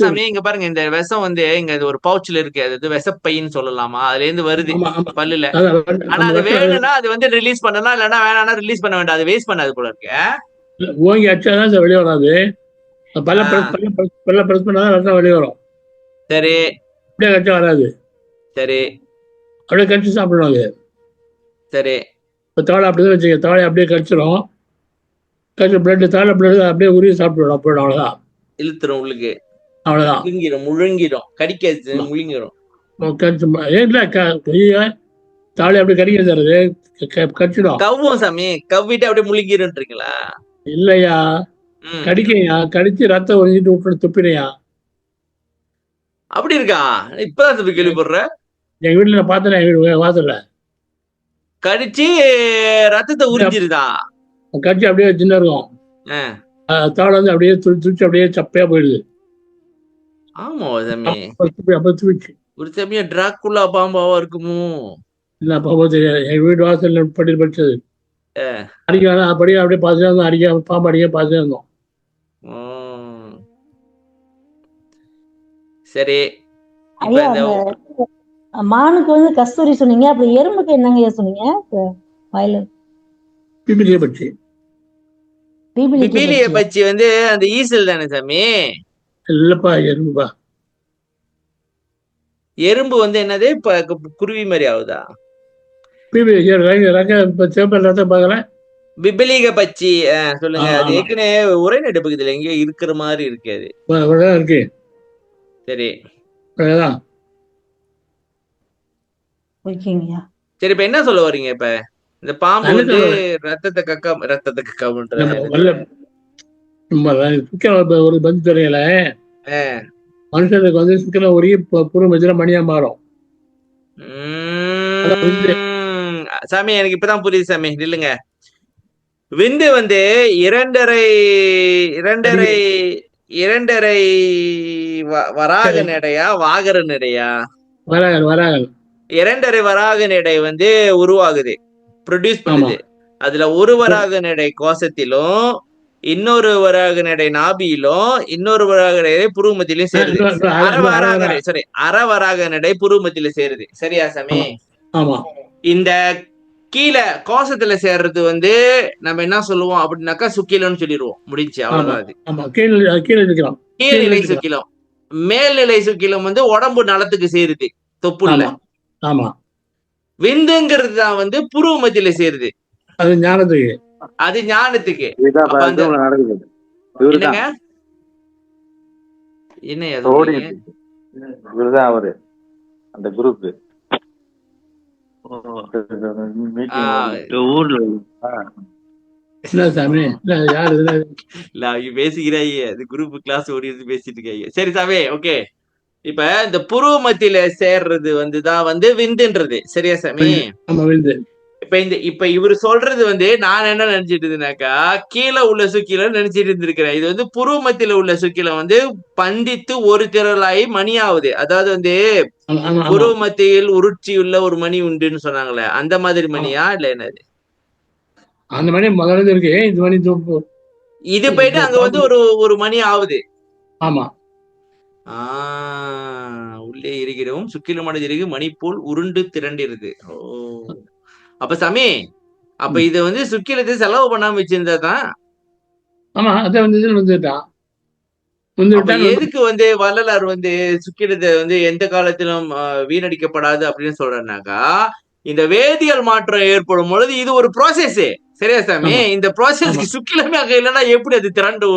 சாமி இங்க பாருங்க, இந்த விஷம் வந்து இங்க ஒரு பவுச்ல இருக்கு. அது விஷப்பைன்னு சொல்லலாமா? அதுல இருந்து வருது பல்லுல. ஆனா அது வேணும்னா அது வந்து ரிலீஸ் பண்ணலாம், இல்லன்னா வேணாம்னா ரிலீஸ் பண்ண வேண்டாம். அது வேஸ்ட் பண்ணாது போல இருக்கு. ஓங்கி அடிச்சாதான் சார் வெளியே வராது. பல்ல பிரஸ் பண்ணாதான் விஷம் வெளியே வரும். சரி. அப்படியே கடிச்சா வராது. சரி. அப்படியே கடிச்சு சாப்பிடணும் அது. சரி. இப்போ தவளை அப்படிதான் வச்சுக்க, தவளை அப்படியே கடிச்சிடும். கடிச்சு பிளட், தவளை பிளட் அப்படியே உருவி சாப்பிட்டுடும். போயிடும், அவ்வளவுதான். இழுத்துரும் உள்ளுக்கு, அவ்வளவுதான். முழுங்கிடும். கடிக்காது, முழுங்கிடும். தாலி அப்படி கடிக்க தருது, கடிச்சிடும். கவ்வும் சாமி, கவ்விட்டு அப்படியே முழுங்கிடும்ன்றீங்களா? இல்லையா, கடிக்கையா, கடிச்சு ரத்தம் உறிஞ்சிட்டு விட்டு துப்பினையா. அப்படி இருக்கா? இப்பதான் தம்பி கேள்விப்படுறேன். எங்க வீட்டுல நான் பார்த்தேன், எங்க வீடு வாசல்ல கடிச்சு ரத்தத்தை உறிஞ்சிருதா? கடிச்சு அப்படியே சின்ன இருக்கும். தாவளை வந்து அப்படியே துடிச்சு அப்படியே சப்பையா போயிடுது. ஆமா சாமி, அப்ப துடிச்சு ஒரு சமயம் டிராக்குலா பாம்பாவா இருக்குமோ? இல்ல, பாம்பு தெரியாது. எங்க வீட்டு வாசல்ல படிச்சது அடிக்க அப்படியே அப்படியே பார்த்துட்டே இருந்தோம். பாம்பு அடிக்க பார்த்துட்டே இருந்தோம். சரி. ஐயா, மானுக்கு வந்து கஸ்தூரி சொன்னீங்க, அப்படி எறும்புக்கு என்னங்க சொன்னீங்க? பிபிலிய பட்சி. பிபிலிய பட்சி வந்து அந்த ஈசல் தானே சாமி? இல்லப்பா, எறும்புப்பா. எறும்பு வந்து என்னது இப்ப குருவி மாதிரி ஆகுதா? சேம்பர் ரத்தம் பார்க்கல. பிபிலிக பச்சி. சொல்லுங்க. அது ஏற்கனவே ஒரே நடு பகுதியில் எங்கேயோ இருக்கிற மாதிரி இருக்கு அது. இருக்கு. சரி ஓகேங்கய்யா. சரி, இப்ப என்ன சொல்ல வரீங்க? இப்ப இந்த பாம்பு வந்து ரத்தத்தை கக்காமன்ற ஒரு பந்து தெரியல. மனுஷனுக்கு வந்து சிக்கனம் ஒரே புறு மதியில மணியா மாறும். சாமி எனக்கு இப்பதான் புரியுது சாமி. இல்லைங்க, விந்து வந்து இரண்டரை வராக நடையா வாகர நடையா? வராகல். இரண்டரை வராக நடை வந்து உருவாகுது, ப்ரொடியூஸ் பண்ணுது. அதுல ஒரு வராக நடை கோஷத்திலும் இன்னொரு வராக நடை நாபியிலும் இன்னொரு வராக நடை புருவமத்திலும் சேருது. அரை வராக நடை புருவமத்தில சேருது. சரியா சாமி? இந்த கீழே கோஷத்துல சேர்றது வந்து நம்ம என்ன சொல்லுவோம் அப்படின்னாக்கா சுக்கிலம்னு சொல்லிடுவோம். முடிஞ்சு, அவ்வளவுதான். கீழ்நிலை சுக்கிலம். மேல்நிலை சுக்கிலம் வந்து உடம்பு நலத்துக்கு சேருது, தொப்புள்ள. விந்துங்கிறது தான் வந்து புருவ மத்தியில சேருது, அது ஞானத்துக்கு. என்னங்க என்ன அவரு அந்த குரூப் ஊர்ல பேசிக்கிறாங்க. அது குரூப் கிளாஸ் ஓடி பேசிட்டு இருக்காங்க. சரி சாமி, ஓகே. இப்ப இந்த புருவ மத்தியில சேர்றது வந்துதான் வந்து விந்துன்றது. சரியா சாமி? இப்ப இவரு சொல்றது வந்து நான் என்ன நினைச்சிட்டு இருந்தேனாக்கா, கீழே உள்ள சுக்கிலம் நினைச்சிட்டு இருந்திருக்கிறேன். இது வந்து புருவ மத்தியில உள்ள சுக்கிலம் வந்து பந்தித்து ஒரு திரளாயி மணி ஆகுது. அதாவது வந்து புருவ மத்தியில் உருட்சியுள்ள ஒரு மணி உண்டுன்னு சொன்னாங்களே, அந்த மாதிரி மணியா இல்ல என்னது? அந்த மணி முதல்ல இருக்கு. இது போயிட்டு அங்க வந்து ஒரு மணி ஆகுது. ஆமா. உள்ளே இருக்கிறவும் சுக்கிலமடைஞ்சிருக்கு மணி போல் உருண்டு திரண்டிருது. ஓ, அப்ப சாமி, அப்ப இத வந்து சுக்கிலத்தை செலவு பண்ணாம வச்சிருந்தாதான். ஆமா, அத வந்துட்டான். எதுக்கு வந்து வள்ளலார் வந்து சுக்கிலத்தை வந்து எந்த காலத்திலும் வீணடிக்கப்படாது அப்படின்னு சொல்றேன்னாக்கா, இந்த வேதியியல் மாற்றம் ஏற்படும் பொழுது இது ஒரு ப்ராசஸ். சரியா சாமி? இந்த ப்ராசஸ்க்கு சுக்கிலமே அங்க இல்லைன்னா எப்படி அது திரண்டு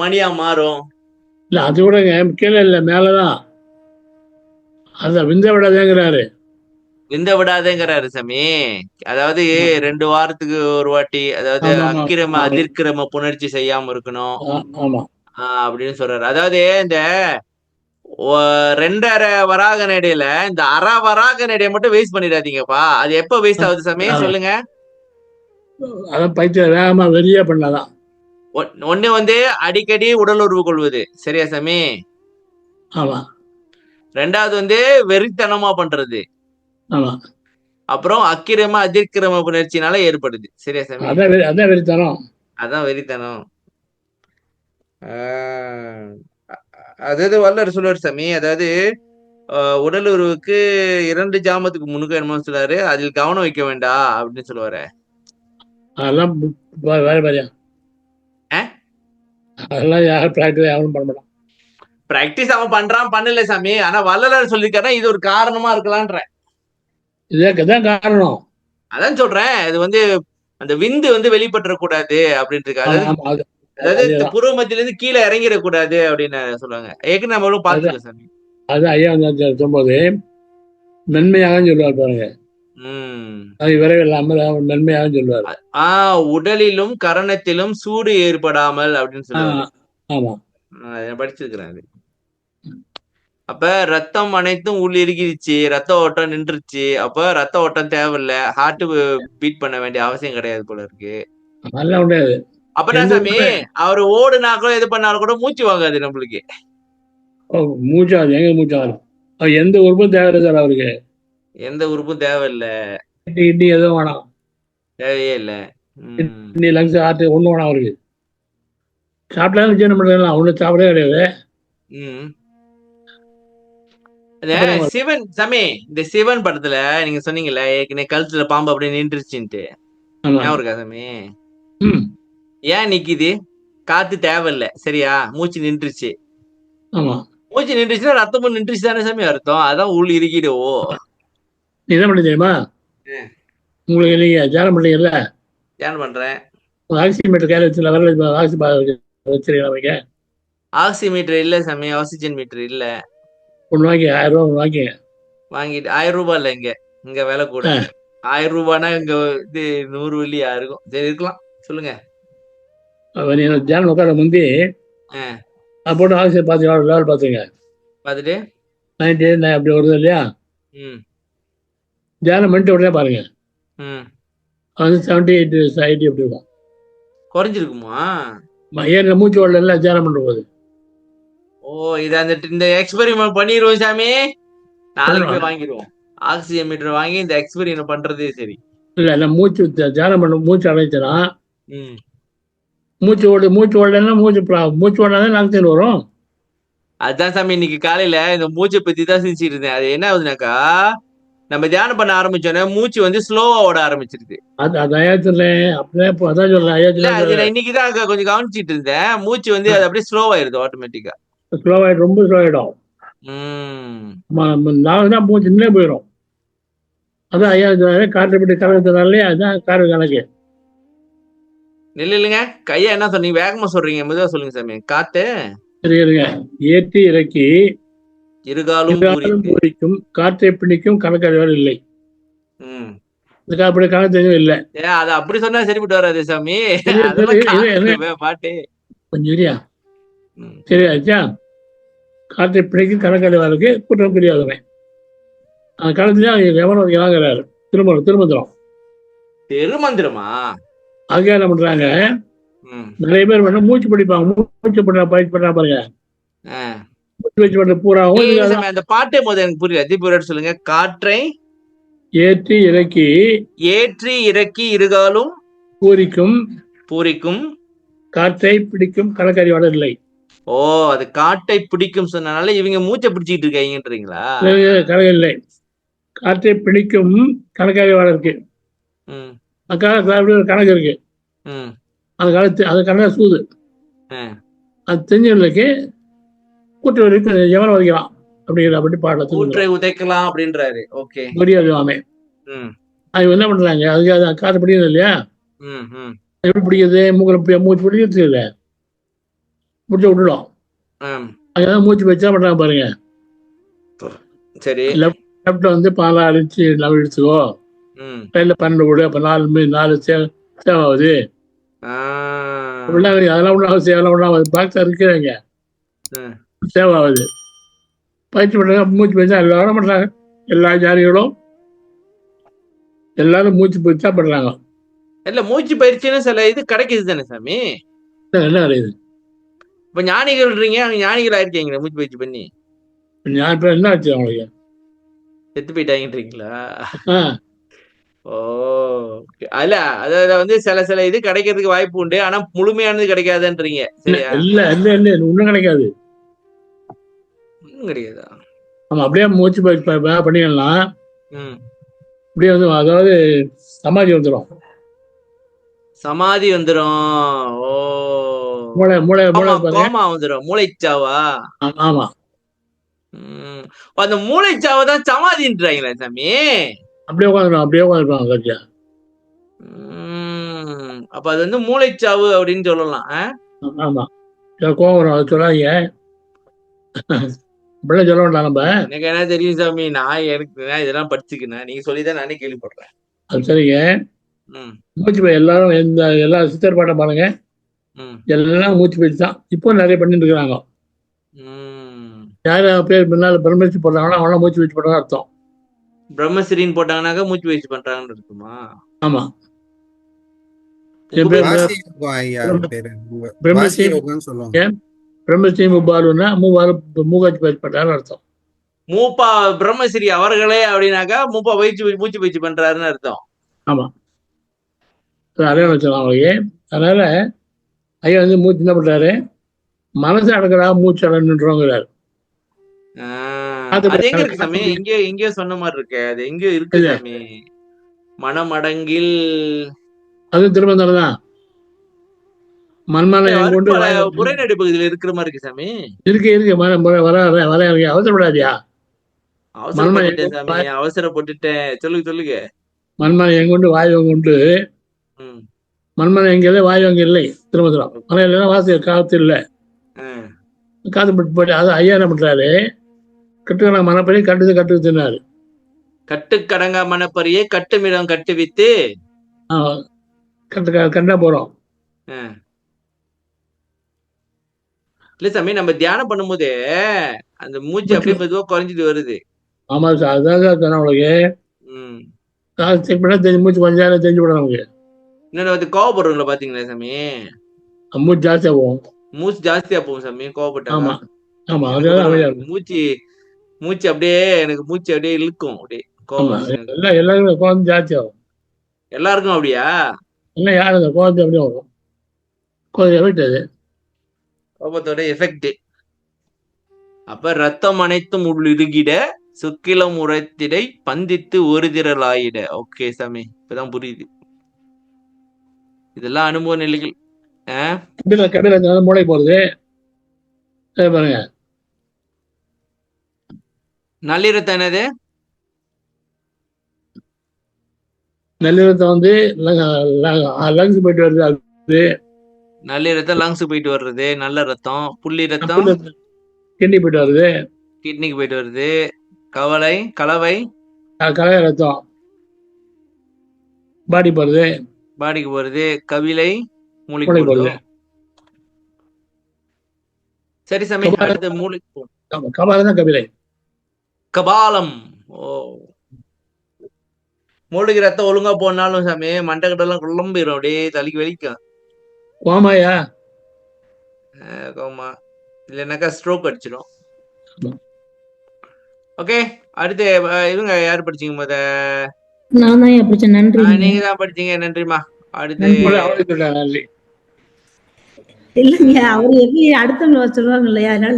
மணியா மாறும்? இல்ல, அது கூட கீழே இல்ல, மேலதான். அத விந்த விடாதேங்கிறாரு சாமி. அதாவது 2 வாரத்துக்கு ஒரு வாட்டி, அதாவது அக்கிரம அதிர்க்கிரம புணர்ச்சி செய்யாம இருக்கணும் அப்படின்னு சொல்றாரு. அதாவது இந்த 2.5 வராக நடையில இந்த அரை வராக நடையை மட்டும் வேஸ்ட் பண்ணிடாதீங்கப்பா. அது எப்ப வேஸ்ட் ஆகுது சாமி சொல்லுங்க? அதான் பைத்தியம் வேகமா வெளியே பண்ணாதான். ஒண்ணு வந்து அடிக்கடி உடல் உறவு கொள்வது. சரியா சாமி? ஆமா. 2வது வந்து வெறித்தனமா பண்றது. ஆமா. அப்புறம் அக்கிரம அதிர்க்கிரம புணர்ச்சினால ஏற்படுது. சரியா சாமி? அதான் வெறித்தனம். அதான் வெறித்தனம். அதாவது வள்ளலார் சொல்லுவார் சாமி, அதாவது உடல் உறவுக்கு 2 ஜாமத்துக்கு முன்னுக்கு என்னமோ சொல்றாரு, அதில் கவனம் வைக்க வேண்டாம் அப்படின்னு சொல்லுவாரு. அதெல்லாம் வேற மாதிரியா? அதெல்லாம் யாரும் பிராக்டிஸ் பண்ண மாட்டான். பிராக்டிஸ் அவன் பண்றான், பண்ணல சாமி. ஆனா வள்ளலார் சொல்லிருக்காருன்னா இது ஒரு காரணமா இருக்கலான்ற. இதுதான் காரணம். அதான் சொல்றேன், இது வந்து அந்த விந்து வந்து வெளிப்பட்டுற கூடாது அப்படின்னு இருக்காரு. அதாவது இந்த புருவ மத்தியில இருந்து கீழே இறங்கிடக்கூடாது அப்படின்னு சொல்லுவாங்க. ஏற்கனவே நம்மளும் பாத்துக்கோங்க சாமி. அது ஐயா சொல்லும்போது மென்மையாக சொல்லுவார் பாருங்க. அது விரைவில் இல்லாம மென்மையாக சொல்லுவார். உடலிலும் கரணத்திலும் சூடு ஏற்படாமல் அப்படின்னு சொல்லுவாங்க. ஆமா, படிச்சிருக்கிறேன். அப்ப ரத்தம் அனைத்தும் உள்ள இறுகிடுச்சு, ரத்த ஓட்டம் நின்றுச்சு. அப்ப ரத்த ஓட்டம் தேவையில்ல, ஹார்ட் பீட் பண்ண வேண்டிய அவசியம் கிடையாது போல இருக்கு. அதெல்லாம் கிடையாது. அப்ப என்ன சாமி, அவரு ஓடுனாக்கோ எது பண்ணாலும் கூட மூச்சு வாங்காது நம்மளுக்கு. மூச்சாது, எங்க மூச்சாது? எந்த உறுப்பும் தேவையில்லை சார் அவருக்கு. எந்த உறுப்பும் தேவையில்லை. கிட்னி எதுவும் வேணாம், தேவையே இல்லை. கிட்னி, லங்ஸ், ஹார்ட் ஒண்ணு வேணாம் அவருக்கு. சாப்பிட்டாலும் ஜீரணம் பண்ணலாம், ஒண்ணு சாப்பிடவே கிடையாது. சிவன் சாமி, இந்த சிவன் படத்துல நீங்க சொன்னீங்கல்ல ஏற்கனவே கழுத்துல பாம்பு அப்படியே நின்றுச்சுன்ட்டு, ஞாபகம் இருக்கா சாமி? ஏன் நிக்குது? காத்து தேவையில்ல, சரியா? மூச்சு நின்றுச்சு. மூச்சு நின்றுச்சுன்னா ரத்தமும் நின்றுச்சு தானே சாமி அர்த்தம். அதான் உள் இருக்கிடவோ. நீ என்ன பண்ணி தெரியுமா? உங்களுக்கு நீங்க தியானம் பண்ணீங்கல்ல, தியானம் பண்றேன். ஆக்சிமீட்டர் கையில வச்சு வரல, வச்சிருக்கீங்க. ஆக்சிமீட்டர் இல்ல சாமி, ஆக்சிஜன் மீட்டர் இல்ல. ஒன்று வாங்கி 1000 ரூபா ஒன்று வாங்கிங்க. வாங்கிட்டு 1000 ரூபாய் இல்ல, இங்க விலை கூட. 1000 ரூபாய்னா இங்க இது 100 வெள்ளியா இருக்கும். சரி இருக்கலாம், சொல்லுங்க. நீ தியானம் உட்கார முந்தி அது போட்டு ஆக்சிஜன் பார்த்து லெவல் பார்த்துங்க. பார்த்துட்டு 99 அப்படி வருது இல்லையா? தியானம் பண்ணிட்டு உடனே பாருங்க, அது வந்து 78 80 அப்படி இருக்கும். குறைஞ்சிருக்குமா? ஏன் மூச்சு ஓடல தியானம் பண்ற போது. ஓ, இது அந்த இந்த எக்ஸ்பெரிமெண்ட் பண்ணிடுவோம் சாமி, நாளைக்கு போய் வாங்கிடுவோம். ஆக்சிஜன் மீட்டர் வாங்கி இந்த எக்ஸ்பெரிமெண்ட் பண்றதே சரி. இல்ல மூச்சு தியானம் பண்ண மூச்சு அடைச்சுனா மூச்சு ஓடலன்னா மூச்சு ஓடாதான் நாக்கு வரும். அதுதான் சாமி இன்னைக்கு காலையில இந்த மூச்சை பத்தி தான் சிரிச்சிட்டு இருந்தேன். அது என்ன ஆகுதுனாக்கா, நம்ம தியானம் பண்ண ஆரம்பிச்சோன்னே மூச்சு வந்து ஸ்லோவா ஓட ஆரம்பிச்சிருது. இன்னைக்குதான் கொஞ்சம் கவனிச்சிட்டு இருந்தேன். மூச்சு வந்து அது அப்படியே ஸ்லோ ஆயிருது ஆட்டோமேட்டிக்கா. ரொம்ப ஸ்லோ ஆயிடும். மூச்சு இன்னே போயிடும். அதான் ஐயா காற்று பற்றி கலக்கிறதுனாலே அதுதான் காற்று கணக்கு. இல்லைங்க, கையா என்ன சொன்னீங்க? வேகமா சொல்றீங்க, மெதுவா சொல்லுங்க சாமி. காத்து ஏற்றி இறக்கி இருகாலும் பூரிக்கும், காற்றை பிடிக்கும் கணக்கறிவால் இல்லை. அப்படி கணக்கு தெரியும் இல்லை. அது அப்படி சொன்னா சரிப்பட்டு வராது சாமி. பாட்டு கொஞ்சம் சரி ஆச்சா. காற்றை பிடிக்கும் கணக்கறிவாளுக்கு குற்றம் புரியாதவன் அந்த காலத்துல எவனோ வாங்குறாரு திருமந்திரம். திருமந்திரமா? அதுக்காக என்ன பண்றாங்க, நிறைய பேர் வந்து மூச்சு பிடிப்பாங்க. மூச்சு பயிற்சி பண்றா பாருங்க. மூச்சு பயிற்சி பண்ற பூராவும் அந்த பாட்டே போது எனக்கு புரியல. திருப்பி சொல்லுங்க. காற்றை ஏற்றி இறக்கி இருகாலும் பூரிக்கும் காற்றை பிடிக்கும் கணக்கறிவாளர் இல்லை. ஓ, அது காட்டை பிடிக்கும் சொன்னனால இவங்க மூச்சை பிடிச்சிட்டு இருக்காங்கன்றீங்களா? கணக்கு இல்லை, காற்றை பிடிக்கும் கணக்கறிவாளருக்கு ஒரு கணக்கு இருக்கு. அந்த காலத்து அது கணக்கு சூது. அது தெரிஞ்சவர்களுக்கு கூட்டு வரைக்கும் எவனை வைக்கலாம் அப்படிங்கிற அப்படி பாடலை உதைக்கலாம் அப்படின்றாரு. ஓகே, முடியாது. அது என்ன பண்றாங்க, அதுக்கு காற்று பிடிக்கிறது இல்லையா? எப்படி பிடிக்கிறது? மூச்சு பிடிக்கிறது இல்லை, முடிச்ச விட்டுடும். அதுதான் மூச்சு வச்சா பண்றாங்க பாருங்க. சரி, லெப்ட்ல வந்து 14 இன்ச்சு லெவல் எடுத்துக்கோ, கையில 12 கூட, அப்ப 4 சேவாகுது. அதெல்லாம் ஒன்றும் அவசியம், அதெல்லாம் ஒன்றும் ஆகுது. பாக்ஸா இருக்கிறாங்க சேவாகுது. பயிற்சி பண்றாங்க, மூச்சு பயிற்சி எல்லாரும் பண்றாங்க. எல்லா ஜாதிகளும் எல்லாரும் மூச்சு பயிற்சியா பண்றாங்க. இல்ல மூச்சு பயிற்சின்னு சில இது கிடைக்குது தானே சாமி? என்ன கிடையாது? இப்ப ஞானிகள்ன்றீங்க, ஞானிகள் ஆயிருக்கீங்களா மூச்சு பயிற்சி பண்ணி? என்ன ஆச்சு அவங்களுக்கு? செத்து போயிட்டாங்கன்றீங்களா? ஓ, அல்ல அத வந்து சில இது கிடைக்கிறதுக்கு வாய்ப்பு உண்டு, ஆனா முழுமையானது கிடைக்காதுன்றீங்க. சரியா? இல்ல ஒண்ணும் கிடைக்காது. கிடையாதா? ஆமா, அப்படியே மூச்சு பயிற்சி பண்ணிக்கலாம். அப்படியே வந்து அதாவது சமாதி வந்துடும். ஓ, மூளை கோமா வந்துடும். மூளைச்சாவா? ஆமா, அந்த மூளைச்சாவை தான் சமாதின்றாங்களா சாமி? அப்படியே உட்காந்துருப்பாங்க கட்சியா. அப்ப அது வந்து மூளைச்சாவு அப்படின்னு சொல்லலாம். ஆமா, கோவம் வரும், அது சொல்லாதீங்க. இப்படிலாம் சொல்ல வேண்டாம். நம்ம எனக்கு என்ன தெரியும் சாமி, எனக்கு இதெல்லாம் படிச்சுக்கினேன், நீங்க சொல்லிதான் நானே கேள்விப்படுறேன். அது சரிங்க. மூச்சு பயிற்சி எல்லாரும் எல்லா சித்தர் பாட்டம் பாருங்க, எல்லாம் மூச்சு பயிற்சி தான். இப்போ நிறைய பண்ணிட்டு இருக்கிறாங்க. யாரு பேர் பின்னால பிரம்மச்சி போட்டாங்கன்னா அவங்களாம் மூச்சு பயிற்சி பண்றதா அர்த்தம். பிரம்மஸ்ரீன்னு போட்டாங்கன்னாக்கா மூச்சு பயிற்சி பண்றாங்கன்னு இருக்குமா? ஆமா, பிரம்மஸ்ரீ முப்பாலுன்னா மூகாட்சி பயிற்சி பண்றாருன்னு அர்த்தம். மூப்பா பிரம்மஸ்ரீ அவர்களே அப்படின்னாக்கா மூச்சு பயிற்சி பண்றாருன்னு அர்த்தம். ஆமா, அதே வச்சலாம் அவங்களுக்கு. அதனால ஐயா வந்து மூச்சு என்ன பண்றாரு, மனசு அடக்கிறா மூச்சு அடங்குறாரு. அது எங்க இருக்கு சாமி? எங்கேயோ சொன்ன மாதிரி இருக்கு. அது எங்கேயோ இருக்கு சாமி. மனமடங்கில் அது திருமந்திரம் தான். மண்மனை எங்க கொண்டு பல வாய் உரைநடை பகுதியில இருக்கிற மாதிரி இருக்கு சாமி. இருக்கு வர அவசரப்படாதியா. மண்மனை எங்க அவசரப்பட்டுட்டேன் சாமி, அவசரப்பட்டுட்டேன். சொல்லுங்க. மண்மனை எங்க கொண்டு வாய் கொண்டு ம். மண்மனை எங்க இல்லை வாய் அங்க இல்லை. திருமணம் மனை இல்லைன்னா வாசி காத்து இல்லை. காத்து போட்டு அது ஐயா என்ன பண்றாரு, கட்டுக்கடா மனப்படி கட்டு தின்னாரு. கட்டுக்கடங்கா மனப்பரியே கட்டுமிடம் கட்டுவித்து கண்டா போறோம். இல்ல சாமி, நம்ம தியானம் பண்ணும்போது அந்த மூச்சு அப்படியே மெதுவா குறைஞ்சிட்டு வருது. ஆமா சார், அதான் சொன்ன உங்களுக்கு. செக் பண்ணா தெரிஞ்சு மூச்சு கொஞ்ச நேரம் தெரிஞ்சு விட நமக்கு. இன்னொன்னு வந்து கோவப்படுறவங்கள பாத்தீங்களா சாமி, மூச்சு ஜாஸ்தியா போகும். மூச்சு ஜாஸ்தியா போகும் சாமி கோவப்பட்டா. ஆமா ஆமா, அதான் மூச்சு அப்படியே எனக்கு மூச்சு அப்படியே இழுக்கும் அப்படியே கோவம். எல்லாருக்கும் கோவம் ஜாஸ்தி ஆகும். எல்லாருக்கும் அப்படியா? இல்லை யாருக்கு கோவத்தை அப்படியே வரும். கோவம் எஃபெக்ட் அது, கோபத்தோட எஃபெக்ட். அப்ப ரத்தம் அனைத்தும் உள்ளிருகிட சுக்கிலம் உரத்திடை பந்தித்து ஒரு திரளாயிட. ஓகே சாமி, இப்பதான் புரியுது. இதெல்லாம் அனுபவ நிலைகள். கபில மூளை போறது பாருங்க. நல்லிரத்தம் என்னது? நல்லிரத்தம் வந்து லங்ஸ் போயிட்டு வருது. அது நல்லிரத்தம் லங்ஸ் போயிட்டு வர்றது நல்ல ரத்தம். புள்ளி ரத்தம் கிட்னி போயிட்டு வருது, கிட்னிக்கு போயிட்டு வருது. கலவை ரத்தம் பாடி போறது, பாடிக்கு போறது. கவிலை மூளைக்கு போறது. சரி சாமி, அடுத்த மூளைக்கு கபாலம் தான் கபிலை. கபாலம். ஓ, மூளைக்கு ரத்தம் ஒழுங்கா போனாலும் சாமி மண்டை எல்லாம் குழம்பிடும், அப்படியே தலைக்கு வெளிக்கும். கோமாயா? கோமா இல்லைன்னாக்கா ஸ்ட்ரோக் அடிச்சிடும். ஓகே, அடுத்து இவங்க யாரு படிச்சீங்க? முத நான் தான் படிச்சேன். நன்றி. நீங்க தான் படிச்சீங்க, நன்றிமா. அடுத்து நன்றி. இல்லைங்க, அவரு எப்படி அடுத்தவங்க சொல்லுவாங்க இல்லையா, அதனால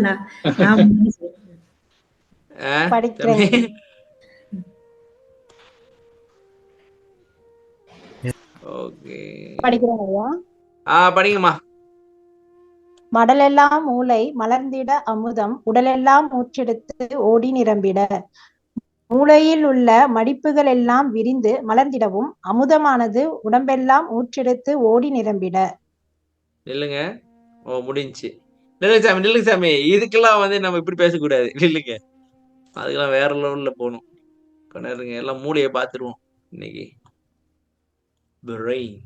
நான் படிக்கிறேன். ஓகே, படிக்கிறேன் ஐயா. படிங்கம்மா. மடலெல்லாம் மூளை மலர்ந்திட அமுதம் உடலெல்லாம் மூச்செடுத்து ஓடி நிரம்பிட. மூளையில் உள்ள மடிப்புகள் எல்லாம் விரிந்து மலர்ந்திடவும் அமுதமானது உடம்பெல்லாம் ஊற்றெடுத்து ஓடி நிரம்பிட. இல்லைங்க, ஓ முடிஞ்சு. நில்லுங்க சாமி, இதுக்கெல்லாம் வந்து நம்ம இப்படி பேசக்கூடாது. இல்லைங்க, அதுக்கெல்லாம் வேற லெவல்ல போகணும். கொண்டாருங்க, எல்லாம் மூளையை பார்த்துருவோம் இன்னைக்கு. பிரெயின்.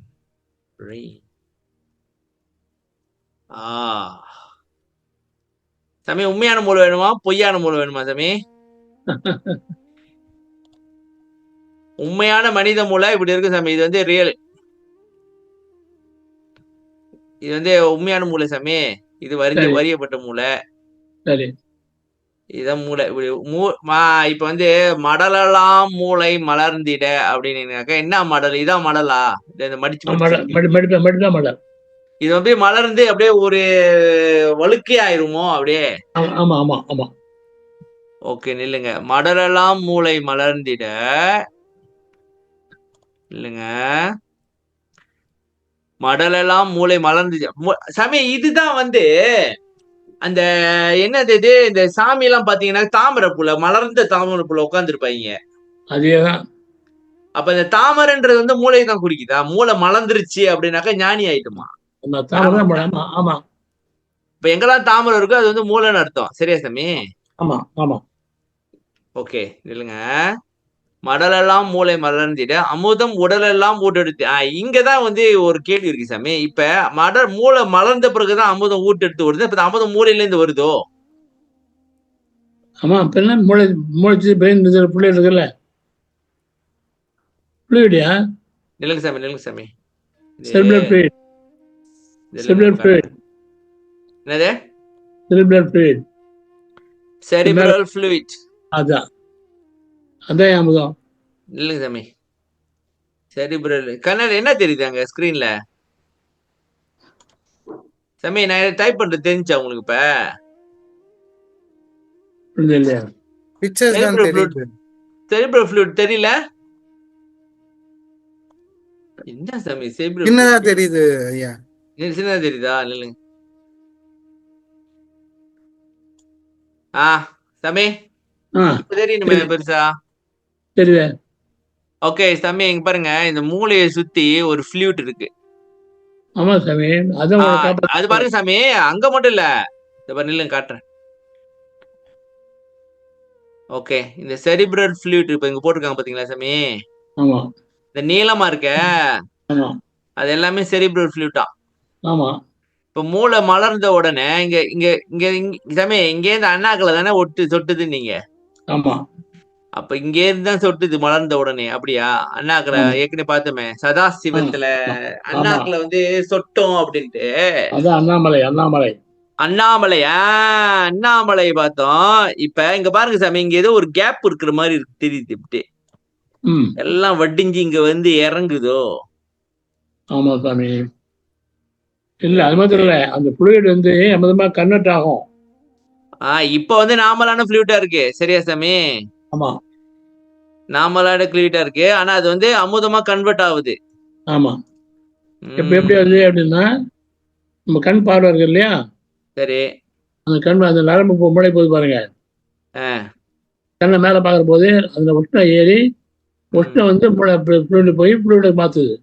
சாமி, உண்மையான மூளை வேணுமா பொய்யான மூளை வேணுமா சாமி? உண்மையான மனித மூளை இப்படி இருக்கு சாமி. இது வந்து ரியல், இது வந்து உண்மையான மூளை சாமி. இது வரியப்பட்ட மூளை. இதான் மூளை. இப்ப வந்து மடலெல்லாம் மூளை மலர்ந்திட அப்படின்னு என்ன மடல்? இதான் மடலா? மடிச்சு இது அப்படியே மலர்ந்து அப்படியே ஒரு வழுக்கே ஆயிருமோ அப்படியே? ஆமா ஆமா ஆமா. ஓகே, நில்லுங்க. மடலெல்லாம் மூளை மலர்ந்திட. இல்லைங்க, மடலெல்லாம் மூளை மலர்ந்துச்சு சாமி. இதுதான் வந்து அந்த என்னது இது, இந்த சாமி எல்லாம் பாத்தீங்கன்னா தாமரைப்பூல மலர்ந்த தாமரைப்பூல உட்காந்துருப்பாங்க. அதேதான். அப்ப இந்த தாமரைன்றது வந்து மூளை தான் குடிக்குதா? மூளை மலர்ந்துருச்சு அப்படின்னாக்கா ஞானி ஆயிட்டுமா? ஆமா. இப்ப எங்கெல்லாம் தாமரை இருக்கோ அது வந்து மூளைன்னு அர்த்தம். சரியா சாமி? ஆமா ஆமா. ஓகே, இல்லைங்க. மடலெல்லாம் மூளை மலர்ந்திட அமுதம் உடலெல்லாம் ஊட்டெடுத்து. இங்கதான் வந்து ஒரு கேள்வி இருக்கு சாமி. இப்ப மூளை மலர்ந்த பிறகுதான் அமுதம் ஊட்டெடுத்து வருது. இப்ப அமுதம் மூளையில இருந்து வருதோ? ஆமா, இப்பெல்லாம் மூளைச்சு பிரெயின் பிள்ளை இருக்குல்ல, பிள்ளையா? நில்லுங்க சாமி. Cerebral fluid. என்னது? Cerebral fluid. அதான் அமுதம். இல்லைங்க சாமி, செரிப்ரல். கண்ணாடி என்ன தெரியுது அங்க ஸ்கிரீன்ல சாமி? நான் டைப் பண்றது தெரிஞ்சா உங்களுக்கு? இப்ப செரிப்ரல் ஃப்ளூயிட் தெரியல? என்ன சாமி செரிப்ரல் தெரியுது ஐயா? சின்னதா தெரியுதா? இல்லைங்க. சாமி ஆ இப்ப தெரியணுமே சரி பெருசா. தெரியுதே. ஓகே சாமி, இங்க பாருங்க, இந்த மூளையை சுத்தி ஒரு ஃப்ளூட் இருக்கு. ஆமா சாமி, அதான் உங்களை அது காப்பாற்ற. பாருங்க சாமி, அங்க மட்டும் இல்ல. இந்த பாரு நில்லுங்க காட்டுறேன். ஓகே, இந்த செரிப்ரல் ஃப்ளூட் இப்ப இங்க போட்டிருக்காங்க பாத்தீங்களா சாமி? ஆமா இந்த நீளமா இருக்க ஆமா அது எல்லாமே செரிப்ரல் ஃப்ளூட்டா. ஆமா இப்ப மூளை மலர்ந்த உடனே இங்க இங்க இங்க சாமி இங்கே இருந்து அண்ணாக்குல தானே சொட்டுது நீங்க. ஆமா அப்ப இங்கே இருந்து தான் சொட்டுது மலர்ந்த உடனே, அப்படியா? அண்ணாக்குல ஆமா ஏற்கனவே பார்த்தோமே ஆ, சதாசிவத்துல ஆ. ஆமா அண்ணாக்குல வந்து சொட்டும் அப்படின்ட்டு. அதான் அண்ணாமலை அண்ணாமலை. அண்ணாமலையா? அண்ணாமலை பார்த்தோம். இப்ப இங்க பாருங்க சாமி, இங்க ஏதோ ஒரு கேப் இருக்கிற மாதிரி இருக்கு, தெரியுது இப்படி. ம் எல்லாம் வடிஞ்சு இங்க வந்து இறங்குதோ. ஆமா சாமி. இல்ல அது மாத்திரம் இல்ல, அந்த புளுயிட் வந்து அமிதமா கன்வெர்ட் ஆகும். இப்ப வந்து நார்மலான ஃப்ளூட்டா இருக்கு, சரியா சாமி? ஆமா நார்மலான ஃப்ளூட்டா இருக்கு, ஆனா அது வந்து அமுதமா கன்வெர்ட் ஆகுது. ஆமா. இப்ப எப்படி ம், வருது அப்படின்னா, நம்ம கண் பார்வை இருக்கு இல்லையா, சரி. அந்த கண் அந்த நரம்பு மூளை போது பாருங்க, ஆ, கண்ணை மேல பார்க்குற போது அதுல உஷ்ணம் ஏறி ம், உஷ்ணம் வந்து புளுயிட் போய் புளுயிட மாத்துது.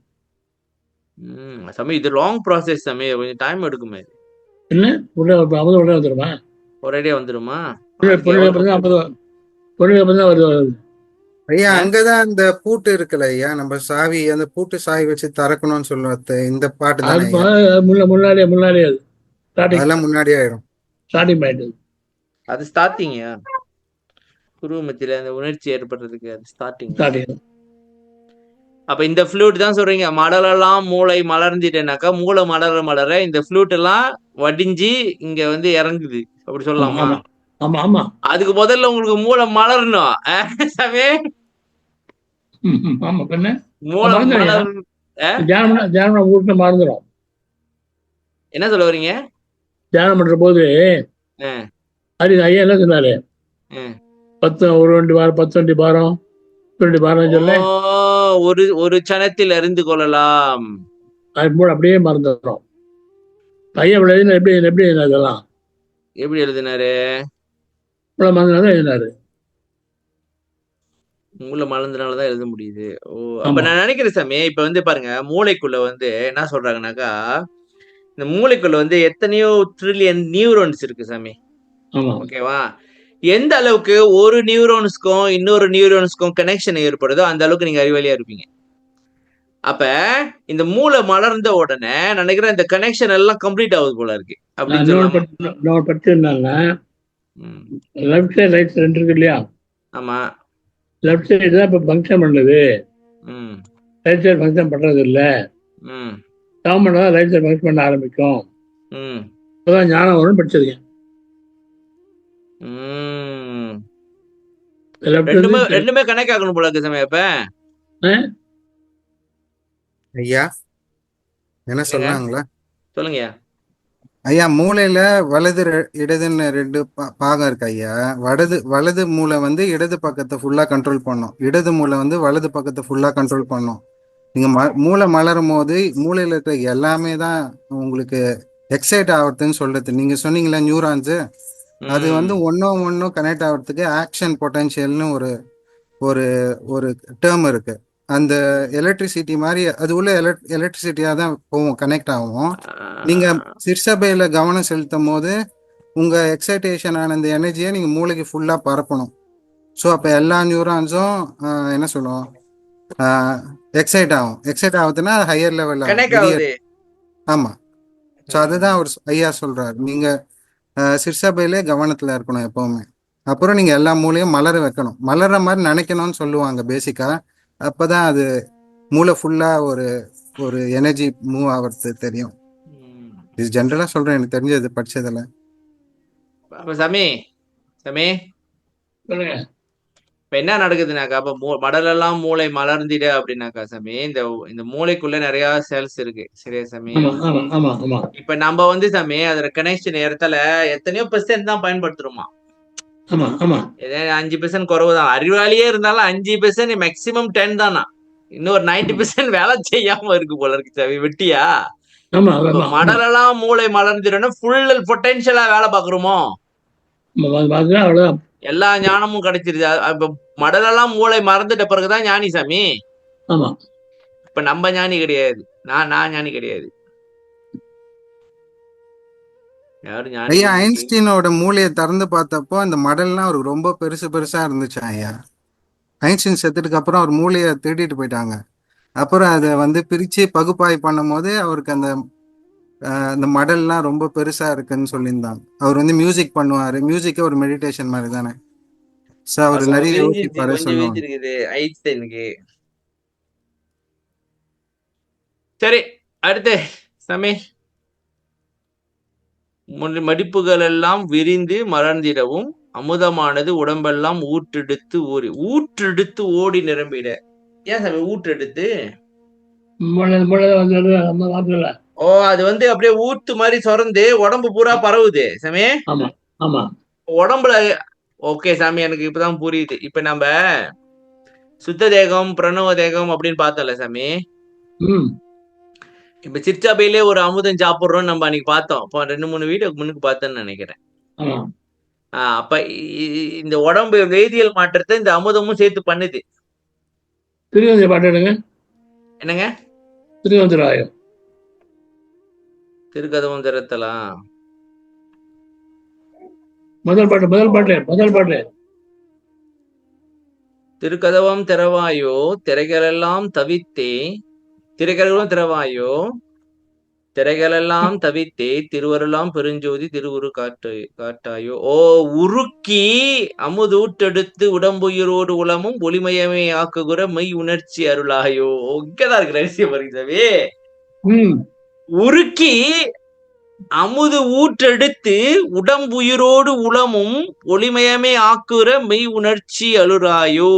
சாமி இது லாங் ப்ராசஸ் சாமி, கொஞ்சம் டைம் எடுக்குமே. என்ன உள்ள அமுதம் உடனே வந்துருமா? ஒரேடியா வந்துருமா? புளுயிட் அதுக்கு புளுயிட் எவ்வளவு? அப்புறம் தான் அமுதம், புளுயிட் அப்புறம் தான் வருது. ஐயா ஆ? அங்கதான் அந்த பூட்டு இருக்குல்ல ஐயா, நம்ம சாவி அந்த பூட்டு சாவி வச்சு திறக்கணும்னு சொல்லுவது இந்த பாட்டு அது தானே ஐயா? முன்னாடியே அது ஸ்டார்டிங் அதெல்லாம் முன்னாடியே ஆயிடும். Starting point. அது ஸ்டார்டிங்கா? குருவ மத்தியில அந்த உணர்ச்சி ஏற்படுறதுக்கு அது ஸ்டார்டிங்கா? ஸ்டார்டிங். அப்ப இந்த ஃப்ளூட் தான் சொல்றீங்க, மடலெல்லாம் மூளை மலர்ந்துட்டேனாக்கா, மூளை மலர மலர இந்த ஃப்ளூட் எல்லாம் வடிஞ்சு இங்க வந்து இறங்குது, அப்படி ஆமா சொல்லலாமா? ஆமா ஆமா ஆமா. அதுக்கு முதல்ல உங்களுக்கு மூளை மலரணும். சாமி ஆமா பண்ண மூளை மறந்துடுங்க. மலர். தியானம் ஊட்டின மறந்துடும். என்ன சொல்ல வரீங்க? தியானம் பண்ற போது ஆ, ஐயா என்ன சொன்னாரு, ஆ. 10 ஒரு வண்டி வாரம் 10 வண்டி பாரம் 20 பாரம் சொல்ல, ஒரு ஒரு சனத்தில் அறிந்து கொள்ளலாம். அது மூணு அப்படியே மறந்துடும். ஐயா விளையாடு எப்படி எப்படி இதெல்லாம் எப்படி எழுதினாரு? இவ்வளவு மறந்துதான் எழுதினாரு. மூளை மலர்ந்தனாலதான் எழுத முடியுது. ஓ, அப்ப ஆமா நான் நினைக்கிறேன் சாமி, இப்ப வந்து பாருங்க, மூளைக்குள்ள வந்து என்ன சொல்றாங்கன்னாக்கா, இந்த மூளைக்குள்ள வந்து எத்தனையோ ட்ரில்லியன் நியூரான்ஸ் இருக்கு சாமி. ஆமா ஓகேவா? எந்த அளவுக்கு ஒரு நியூரான்ஸ்க்கும் இன்னொரு நியூரான்ஸ்க்கும் கனெக்ஷன் ஏற்படுதோ அந்த அளவுக்கு நீங்க அறிவாளியா இருப்பீங்க. அப்ப இந்த மூளை மலர்ந்த உடனே நினைக்கிறேன் இந்த கனெக்ஷன் எல்லாம் கம்ப்ளீட் ஆகுது போல இருக்கு, நான் அப்படின்னு சொல்லலாமா? இன்னொரு பட்டு என்னன்னா, ம், லெஃப்ட் சைடு ரைட் சைடு ரெண்டு இருக்கு இல்லையா, ஆமா. லெஃப்ட் சைடு தான் இப்போ ஃபங்க்ஷன் பண்ணுது, ம், ரைட் சைடு ஃபங்க்ஷன் பண்றது இல்லை. ம், கவர்மெண்ட் தான் ரைட் சைடு ஃபங்க்ஷன் பண்ண ஆரம்பிக்கும். ம், இப்போதான் ஞானம் வரும்னு படிச்சிருக்கேன். ம். லெஃப்ட் ரெண்டுமே வந்து ரெண்டுமே கனெக்ட் ஆகணும் போல இருக்கு சாமி. அப்ப ஐயா என்ன என்னங்க? சொல்றாங்களா? சொல்லுங்கய்யா. ஐயா மூளையில வலது இடதுன்னு ரெண்டு பாகம் இருக்கு ஐயா. வலது மூளை வந்து இடது பக்கத்தை ஃபுல்லா கண்ட்ரோல் பண்ணும், இடது மூளை வந்து வலது பக்கத்தை ஃபுல்லா கண்ட்ரோல் பண்ணும். நீங்க மூளை மலரும் போது மூளையில இருக்க எல்லாமே தான் உங்களுக்கு எக்ஸைட் ஆகுறதுன்னு சொல்றது. நீங்க சொன்னீங்களா நியூரான்ஸ், அது வந்து ஒன்னும் கனெக்ட் ஆகிறதுக்கு ஆக்ஷன் பொட்டன்ஷியல்னு ஒரு ஒரு ஒரு டேர்ம் இருக்கு. அந்த எலக்ட்ரிசிட்டி மாதிரி அது உள்ள எலக்ட்ரிசிட்டியா தான் போகும், கனெக்ட் ஆகும். நீங்க சிற்சபையில கவனம் செலுத்தும் போது உங்க எக்ஸைட்டேஷன் ஆன அந்த எனர்ஜியை நீங்க மூளைக்கு ஃபுல்லா பரப்பணும். ஸோ அப்ப எல்லா நியூரான்ஸும் என்ன சொல்லுவோம், எக்ஸைட் ஆகும். எக்ஸைட் ஆகுதுன்னா ஹையர் லெவல்ல கனெக்ட் ஆகுது. ஆமா. ஸோ அதுதான் அவர் ஐயா சொல்றாரு, நீங்க சிற்சபையிலே கவனத்துல இருக்கணும் எப்பவுமே. அப்புறம் நீங்க எல்லா மூளையும் மலர வைக்கணும், மலர்ற மாதிரி நினைக்கணும்னு சொல்லுவாங்க பேசிக்கா. அப்பதான் அது மூளை ஃபுல்லா ஒரு ஒரு எனர்ஜி மூவ் ஆகிறது தெரியும். இது ஜென்ரலா சொல்றேன், எனக்கு தெரிஞ்சது படிச்சதுல. அப்ப சாமி சாமி சொல்லுங்க. இப்ப என்ன நடக்குதுனாக்கா, அப்ப மடலெல்லாம் மூளை மலர்ந்திட அப்படின்னாக்கா சாமி, இந்த இந்த மூளைக்குள்ள நிறைய செல்ஸ் இருக்கு, சரியா சாமி? ஆமா ஆமா ஆமா ஆமா இப்ப நம்ம வந்து சாமி அதோட கனெக்ஷன் இடத்துல எத்தனையோ பெர்சென்ட் தான் பயன்படுத்துறோமா. ஆமா ஆமா 5% குறைவு தான். அறிவாளியே இருந்தாலும் 5%, மேக்சிமம் 10 தானா. இன்னொரு 90% வேலை செய்யாம இருக்கு போல இருக்கு சாமி, வெட்டியா. ஆமா இப்ப ஆமா ஆமா மடலெல்லாம் மூளை மலர்ந்திடணும் ஃபுல் பொட்டென்ஷியலா வேலை பாக்குறோமோ, அதுதான் அவ்வளவுதான். எல்லா ஞானமும் கிடைச்சிருது. இப்ப மடலெல்லாம் மூளை மறந்துட்ட பிறகுதான் ஞானி சாமி. ஆமா இப்ப நம்ம ஞானி கிடையாது. நான் ஞானி கிடையாது. யாரு ஞானி ஐயா இன்னைக்கு? ஐன்ஸ்டீனோட மூளையை திறந்து பார்த்தப்போ அந்த மடல்லாம் அவருக்கு ரொம்ப பெருசு பெருசா இருந்துச்சு ஐயா. ஐன்ஸ்டீன் செத்துட்டுக்கு அப்புறம் அவர் மூளையை திருடிட்டு போயிட்டாங்க. அப்புறம் அதை வந்து பிரிச்சு பகுப்பாய்வு பண்ணும் போது அவருக்கு அந்த மடல்லாம் ரொம்ப பெருசா இருக்குன்னு சொல்லியிருந்தாங்க. அவர் வந்து மியூசிக் பண்ணுவாரு. மியூசிக்கே ஒரு மெடிடேஷன் மாதிரி தானே. ஸோ அவர் அப்ப நிறைய விரிஞ்சிருச்சு, யோசிப்பாரு கொஞ்சம் சொல்லுவாங்க. விரிஞ்சிருக்குது ஐன்ஸ்டைனுக்கு. சரி, அடுத்து சாமி. மடிப்புகள் எல்லாம் விரிந்து மலர்ந்திடவும் அமுதமானது உடம்பெல்லாம் ஊற்றெடுத்து ஓடி நிரம்பிட. ஏன் சாமி ஊற்றெடுத்து? மூளை வந்தது நம்ம வாங்கல. ஓ, அது வந்து அப்படியே ஊத்து மாதிரி சொரந்து உடம்பு பூரா பரவுது சாமி. ஆமா ஆமா உடம்புல. ஓகே சாமி, எனக்கு இப்பதான் புரியுது. இப்ப நம்ம சுத்த தேகம் பிரணவ தேகம் அப்படின்னு பார்த்தோம்ல சாமி. ம் இப்ப சிற்சாபையிலே ஒரு அமுதம் சாப்பிடுறோம் நம்ம அன்னைக்கு பார்த்தோம். இப்போ 2-3 வீடியோக்கு முன்னுக்கு பார்த்தேன்னு நினைக்கிறேன். ஆமா அப்ப இந்த உடம்பு வேதியியல் மாற்றத்தை இந்த அமுதமும் சேர்த்து பண்ணுது. திருவந்திர பாட்டு எடுங்க. என்னங்க? திருவந்திராயம் திருக்கதவம் திறத்தலாம். முதல் பாட்டு திருக்கதவம் திறவாயோ திரைகளெல்லாம் தவித்தே, திரைகளும் திறவாயோ திரைகளெல்லாம் தவித்தே, திருவருளாம் பெருஞ்சோதி திருவுரு காட்டாயோ. ஓ, உருக்கி அமுதூட்டெடுத்து உடம்புயிரோடு உளமும் ஒளிமயமே ஆக்குகிற மெய் உணர்ச்சி அருளாயோ. இங்கதான் இருக்கு ரகசியம் வருகிறது. உருக்கி அமுது ஊற்றெடுத்து உடம்புயிரோடு உளமும் ஒளிமயமே ஆக்குற மெய் உணர்ச்சி அருளாயோ.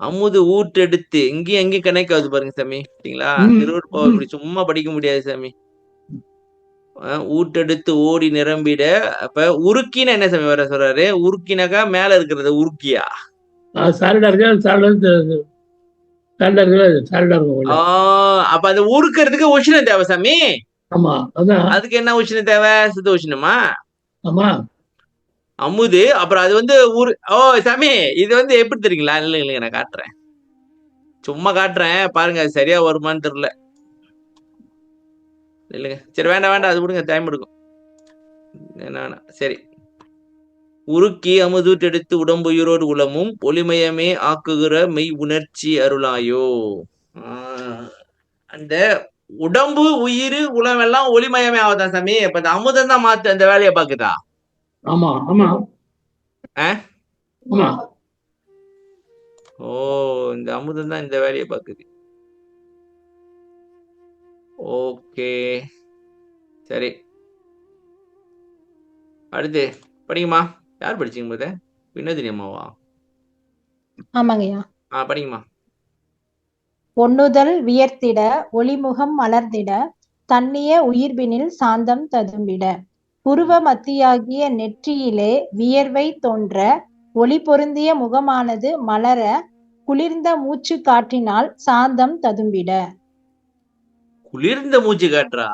அமுது ஊற்றெடுத்து இங்கேயும் எங்கேயும் கணக்கு ஆகுது பாருங்க சாமி. சரிங்களா? திருவருட்பாவை இப்படி சும்மா படிக்க முடியாது சாமி. ஊற்றெடுத்து ஓடி நிரம்பிட. அப்ப உருக்கின்னு என்ன சாமி வர சொல்றாரு? உருக்கினாக்கா மேல இருக்கிறது உருக்கியா? அப்ப அது உருக்கிறதுக்கு உஷ்ணம் தேவை சாமி. ஆமா, அதுக்கு என்ன உஷ்ணம் தேவை? சுத்த உஷ்ணமா? ஆமா. அமுது. அப்புறம் அது வந்து சாமி, இது வந்து எப்படி தெரியுங்களா? இல்லைங்க, நான் காட்டுறேன், சும்மா காட்டுறேன் பாருங்க. அது சரியா வருமானு தெரியல. இல்லைங்க, சரி வேண்டாம், அது விடுங்க, டைம் எடுக்கும். என்ன சரி. உருக்கி அமுதூட்டெடுத்து உடம்புயிரோடு உளமும் ஒளிமயமே ஆக்குகிற மெய் உணர்ச்சி அருளாயோ. அந்த உடம்பு உயிர் உளம் எல்லாம் ஒளிமயமே ஆகுதா சாமி? இப்ப இந்த அமுதம் தான் மாத்து அந்த வேலையை பாக்குதா? ஆமா ஆமா ஆமா. ஓ, இந்த அமுதம் தான் இந்த வேலையை பாக்குது. ஓகே, சரி. அடுத்து படிங்கம்மா. யார் படிச்சீங்க போத? வினோதினி அம்மாவா? ஆமாங்கய்யா. படிங்கம்மா. ஒண்ணுதல் வியர்த்திட ஒளிமுகம் மலர்ந்திட தன்னிய உயிர்பினில் சாந்தம் ததும்பிட புருவ மத்தியாகிய நெற்றியிலே வியர்வை தோன்ற ஒளி பொருந்திய முகமானது மலர குளிர்ந்த மூச்சு காற்றினால் சாந்தம் ததும்பிட. குளிர்ந்த மூச்சு காற்றா?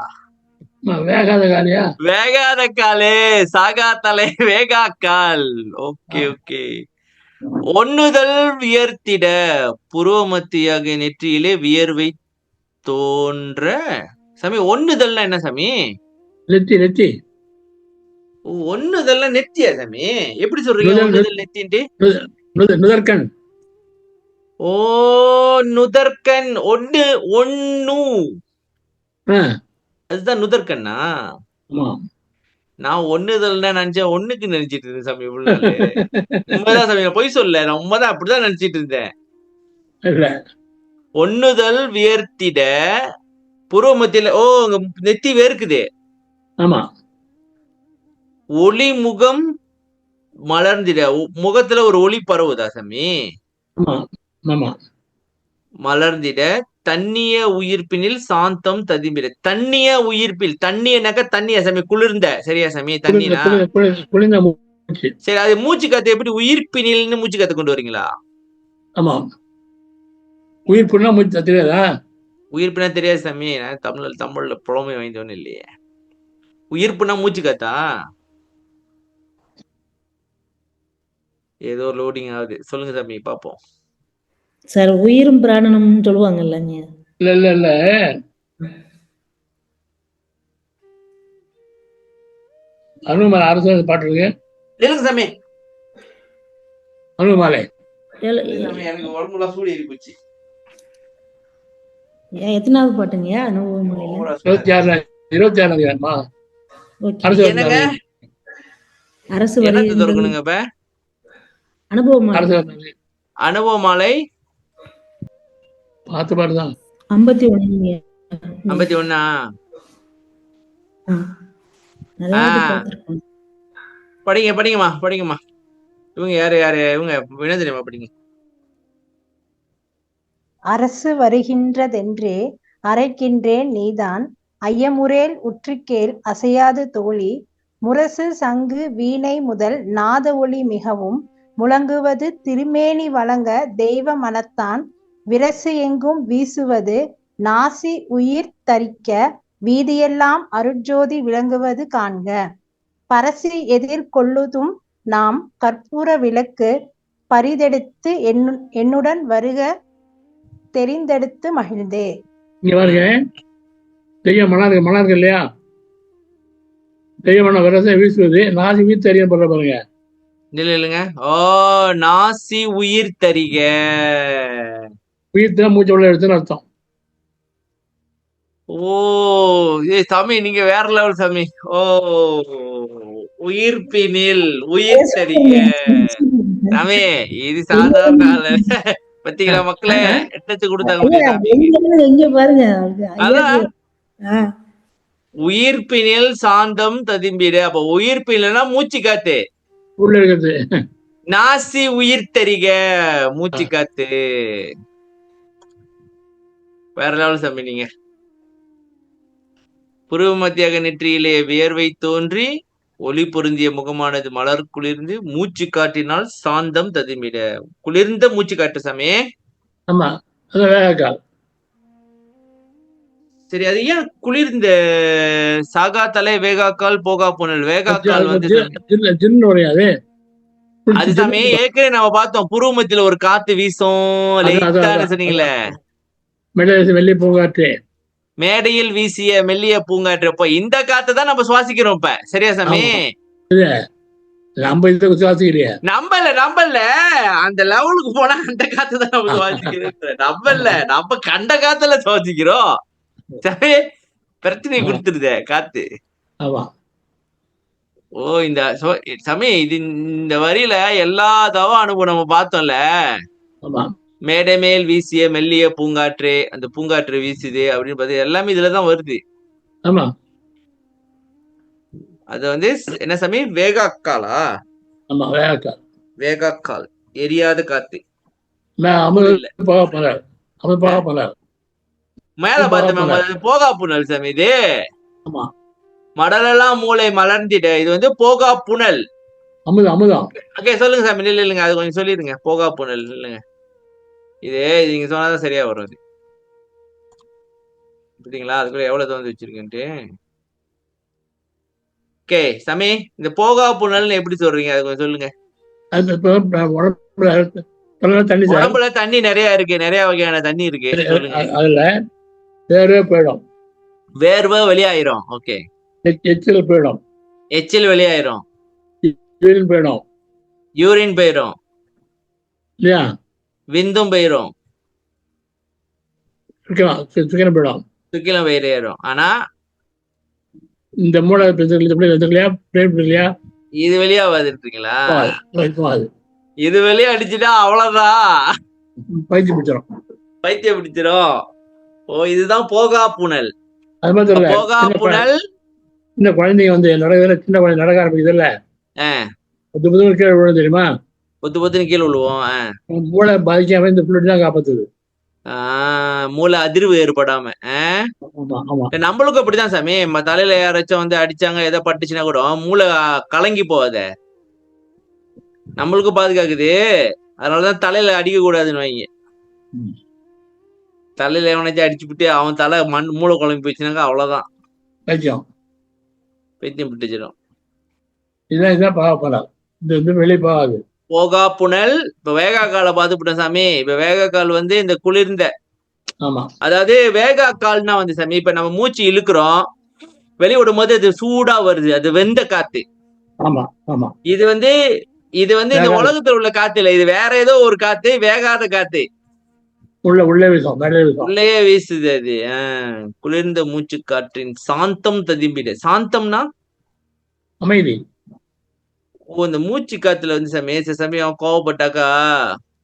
வேகாத காலியா? வேகாத காலே சாகா தலை வேகாக்கால். Okay okay. ஒண்ணுதல் வியர்த்திட புருவ மத்தியாகிய நெற்றியிலே வியர்வை தோன்ற. சாமி, ஒண்ணுதல்னா என்ன சாமி? நெத்தி. ஒண்ணுதல்ல நெத்தியா சாமி? எப்படி சொல்றீங்க ஒண்ணுதல் நெத்தின்ட்டு? நுதற்கண். ஓ, நுதற்கண். ஒண்ணு அதுதான் நுதற்கண்ணா? நான் ஒண்ணுதல்னா நினைச்சேன், ஒண்ணுக்கு நினைச்சிட்டு இருந்தேன் சாமி. உண்மைதான் சாமி, பொய் சொல்ல, நான் உண்மைதான் அப்படிதான் நினைச்சிட்டு இருந்தேன். ஒண்ணுதல் வியர்த்திட புருவ மத்தியில. ஓ, உங்க நெத்தி வேர்க்குது. ஆமா. ஒளி முகம் மலர்ந்திட, முகத்துல ஒரு ஒளி பரவுதா சாமி? மலர்ந்திட தண்ணிய உயிர்ப்பினில் சாந்தம் ததும்பிட. தண்ணிய உயிர்ப்பில். தண்ணியனாக்க தண்ணியா சாமி? குளிர்ந்த. சரியா சாமி? தண்ணினா சரி. அது மூச்சு காத்து எப்படி உயிர்ப்பினில்னு மூச்சு காத்து கொண்டு வரீங்களா? ஆமா. உயிர்ப்புனா மூச்சு தெரியாதா? உயிர்ப்புனா தெரியாது சாமி. நான் தமிழ்ல புலமை வாய்ந்தவன் இல்லையே. உயிர்ப்புனா மூச்சு காத்தா? ஏதோ லோடிங் ஆகுது. சொல்லுங்க சாமி பாப்போம். சார் உயிரும் பிராணனும் சொல்லுவாங்கல்ல. இல்ல அனுமாலை அரசு பாட்டு இருக்கு. இல்லைங்க சாமி. அனுமாலை சாமி எனக்கு உடம்புல சூடு ஏறி போச்சு. எத்தனாவது பாட்டுங்க அனுபவமலையில? 26 என்னங்க அரசு என்னது திறக்கணுங்க இப்ப? அனுபவமாலை பார்த்து பாட்டுதான். 51. 51. படிங்கம்மா. இவங்க யாரு இவங்க என்ன தெரியுமா? படிங்க. அரசு வருகின்றதென்றே அரைக்கின்றேன் நீதான், ஐயமுறேல் உற்றுக்கேள் அசையாது தோழி, முரசு சங்கு வீணை முதல் நாத ஒலி மிகவும் முழங்குவது திருமேனி வழங்க தெய்வ மனத்தான், விரசு எங்கும் வீசுவது நாசி உயிர் தரிக்க, வீதியெல்லாம் அருட்ஜோதி விளங்குவது காண்க, பரசி எதிர்கொள்ளுதும் நாம் கற்பூர விளக்கு, பரிதெடுத்து என்னுடன் வருக தெரிந்தெடுத்து மகிழ்ந்தே. இங்க பாருங்க, தெய்வ மனம் இருக்கு இல்லையா? தெய்வ மனம் விரசம் வீசுவது நாசி உயிர் தெரியும் போடுற பாருங்க. இல்லைங்க. ஓ, நாசி உயிர் தரிக. உயிர் தான் மூச்சு உள்ள எடுத்துன்னு அர்த்தம். ஓ சாமி நீங்க வேற லெவல் சாமி. ஓ, உயிர்ப்பினில் உயிர் தரிக சாமி. இது சாதாரண பத்திகளா மக்களே? எட்டச்சு கொடுத்தாங்க. அதான் உயிர்ப்பினில் சாந்தம் ததும்பிடு. அப்ப உயிர்ப்பினா மூச்சு காத்து உள்ள இருக்குது. நாசி உயிர் தரிக மூச்சு காத்து. வேற லெவல் சாமி நீங்க. புருவ மத்தியாக நெற்றியிலே வியர்வை தோன்றி ஒளி பொருந்திய முகமானது மலர் குளிர்ந்து மூச்சு காட்டினால் சாந்தம் ததும்பிட. குளிர்ந்த மூச்சு காட்டு சாமி. ஆமா, அது வேகாக்கால். சரி, அது ஏன் குளிர்ந்த? சாகா தலை வேகாக்கால் போகா புனல். வேகாக்கால் வந்து அது சாமி ஏற்கனவே நம்ம பார்த்தோம். புருவமத்தில ஒரு காத்து வீசும் லைட்டான சொன்னீங்களே, வெள்ளி பூங்காற்று, மேடையில் வீசிய மெல்லிய பூங்காற்றப்போ இந்த காத்து தான் நம்ம சுவாசிக்கிறோம் இப்ப. சரியா சாமி? நம்ம இதுக்கு சுவாசிக்கலையே. நம்பல அந்த லெவலுக்கு போனா அந்த காத்து தான் நம்ம சுவாசிக்கிறோம். நம்ம கண்ட காத்துல சுவாசிக்கிறோம். சரி, பிரச்சனை கொடுத்துருதே காத்து. ஓ, இந்த சாமி இது இந்த வரியில எல்லா தவ அனுபவம் நம்ம பார்த்தோம்ல. மேடை மேல் வீசிய மெல்லிய பூங்காற்று, அந்த பூங்காற்று வீசுது அப்படின்னு பார்த்து எல்லாமே இதுலதான் வருது. ஆமா, அது வந்து என்ன சாமி? வேகாக்காலா? ஆமா, வேகாக்கால். வேகாக்கால் எரியாத காத்து. மேல பார்த்து போகா புனல் சாமி இது. மடலெல்லாம் மூளை மலர்ந்திட. இது வந்து போகா புனல். அமுதம். ஓகே, சொல்லுங்க சாமி. இல்லைங்க, அது கொஞ்சம் சொல்லிடுங்க. போகா புனல் இல்லைங்க, இது நீங்க சொன்னாதான் சரியா வரும். அது பார்த்தீங்களா? அதுக்குள்ள எவ்வளவு தோந்து வச்சிருக்கேன்ட்டு. ஓகே சாமி, இந்த போகா புனல்னு எப்படி சொல்றீங்க? அது கொஞ்சம் சொல்லுங்க. உடம்புல தண்ணி நிறைய இருக்கு, நிறைய வகையான தண்ணி இருக்கு. அதுல வேர்வை போயிடும், வேர்வை வெளியாயிரும். ஓகே, எச்சில் போயிடும், எச்சில் வெளியாயிரும், யூரின் போயிடும், யூரின் போயிரும் இல்லையா? விந்தும் போயிரும், போயிடும், சுக்கிலம் வெளியேறும். ஆனா இந்த மூளை இல்லையா, இது வெளியாவாது இருக்கீங்களா? இது வெளியே அடிச்சுட்டா அவ்வளவுதான், பைத்தியம் பிடிச்சிரும். ஓ, இதுதான் போகா புனல். அது மாதிரி போகா புனல். சின்ன குழந்தைங்க வந்து சின்ன குழந்தை நடக்க ஆரம்பிக்குதுல்ல, கீழே விழும் தெரியுமா? பொத்துன்னு கீழே விழுவோம். மூளை பாதிக்காம இந்த புள்ளி தான் காப்பாத்துது. மூளை அதிர்வு ஏற்படாம. நம்மளுக்கும் அப்படிதான் சாமி. தலையில யாராச்சும் வந்து அடிச்சாங்க, எதை பட்டுச்சுன்னா கூட மூளை கலங்கி போகாத, நம்மளுக்கும் பாதுகாக்குது. அதனாலதான் தலையில அடிக்க கூடாதுன்னு வைங்க. தலையில எவனாச்சும் அடிச்சுப்புட்டு அவன் தலை மூளை குழம்பு போயிடுச்சுனாக்கா அவ்வளவுதான், பைத்தியம். பைத்தியம் பிடிச்சிடும். இதான் பாவப்படாது. இது வெளியே போகாது. போகா புனல். இப்ப வேகா காலை பார்த்துப்பிட்டோம் சாமி. இப்ப வேகா கால் வந்து இந்த குளிர்ந்த, ஆமா அதாவது வேகா கால்னா வந்து சாமி, இப்ப நம்ம மூச்சு இழுக்கிறோம், வெளிய விடும் போது அது சூடா வருது, அது வெந்த காத்து. ஆமா ஆமா. இது வந்து இந்த உலகத்துல உள்ள காத்து இல்ல, இது வேற ஏதோ ஒரு காத்து, வேகாத காத்து, உள்ளே வீசும், வெளியே வீசும். உள்ளேயே வீசுது அது. குளிர்ந்த மூச்சு காற்றின் சாந்தம் ததும்பிட. சாந்தம்னா அமைதி. இந்த மூச்சு காத்துல வந்து சாமி சில சமயம் கோவப்பட்டாக்கா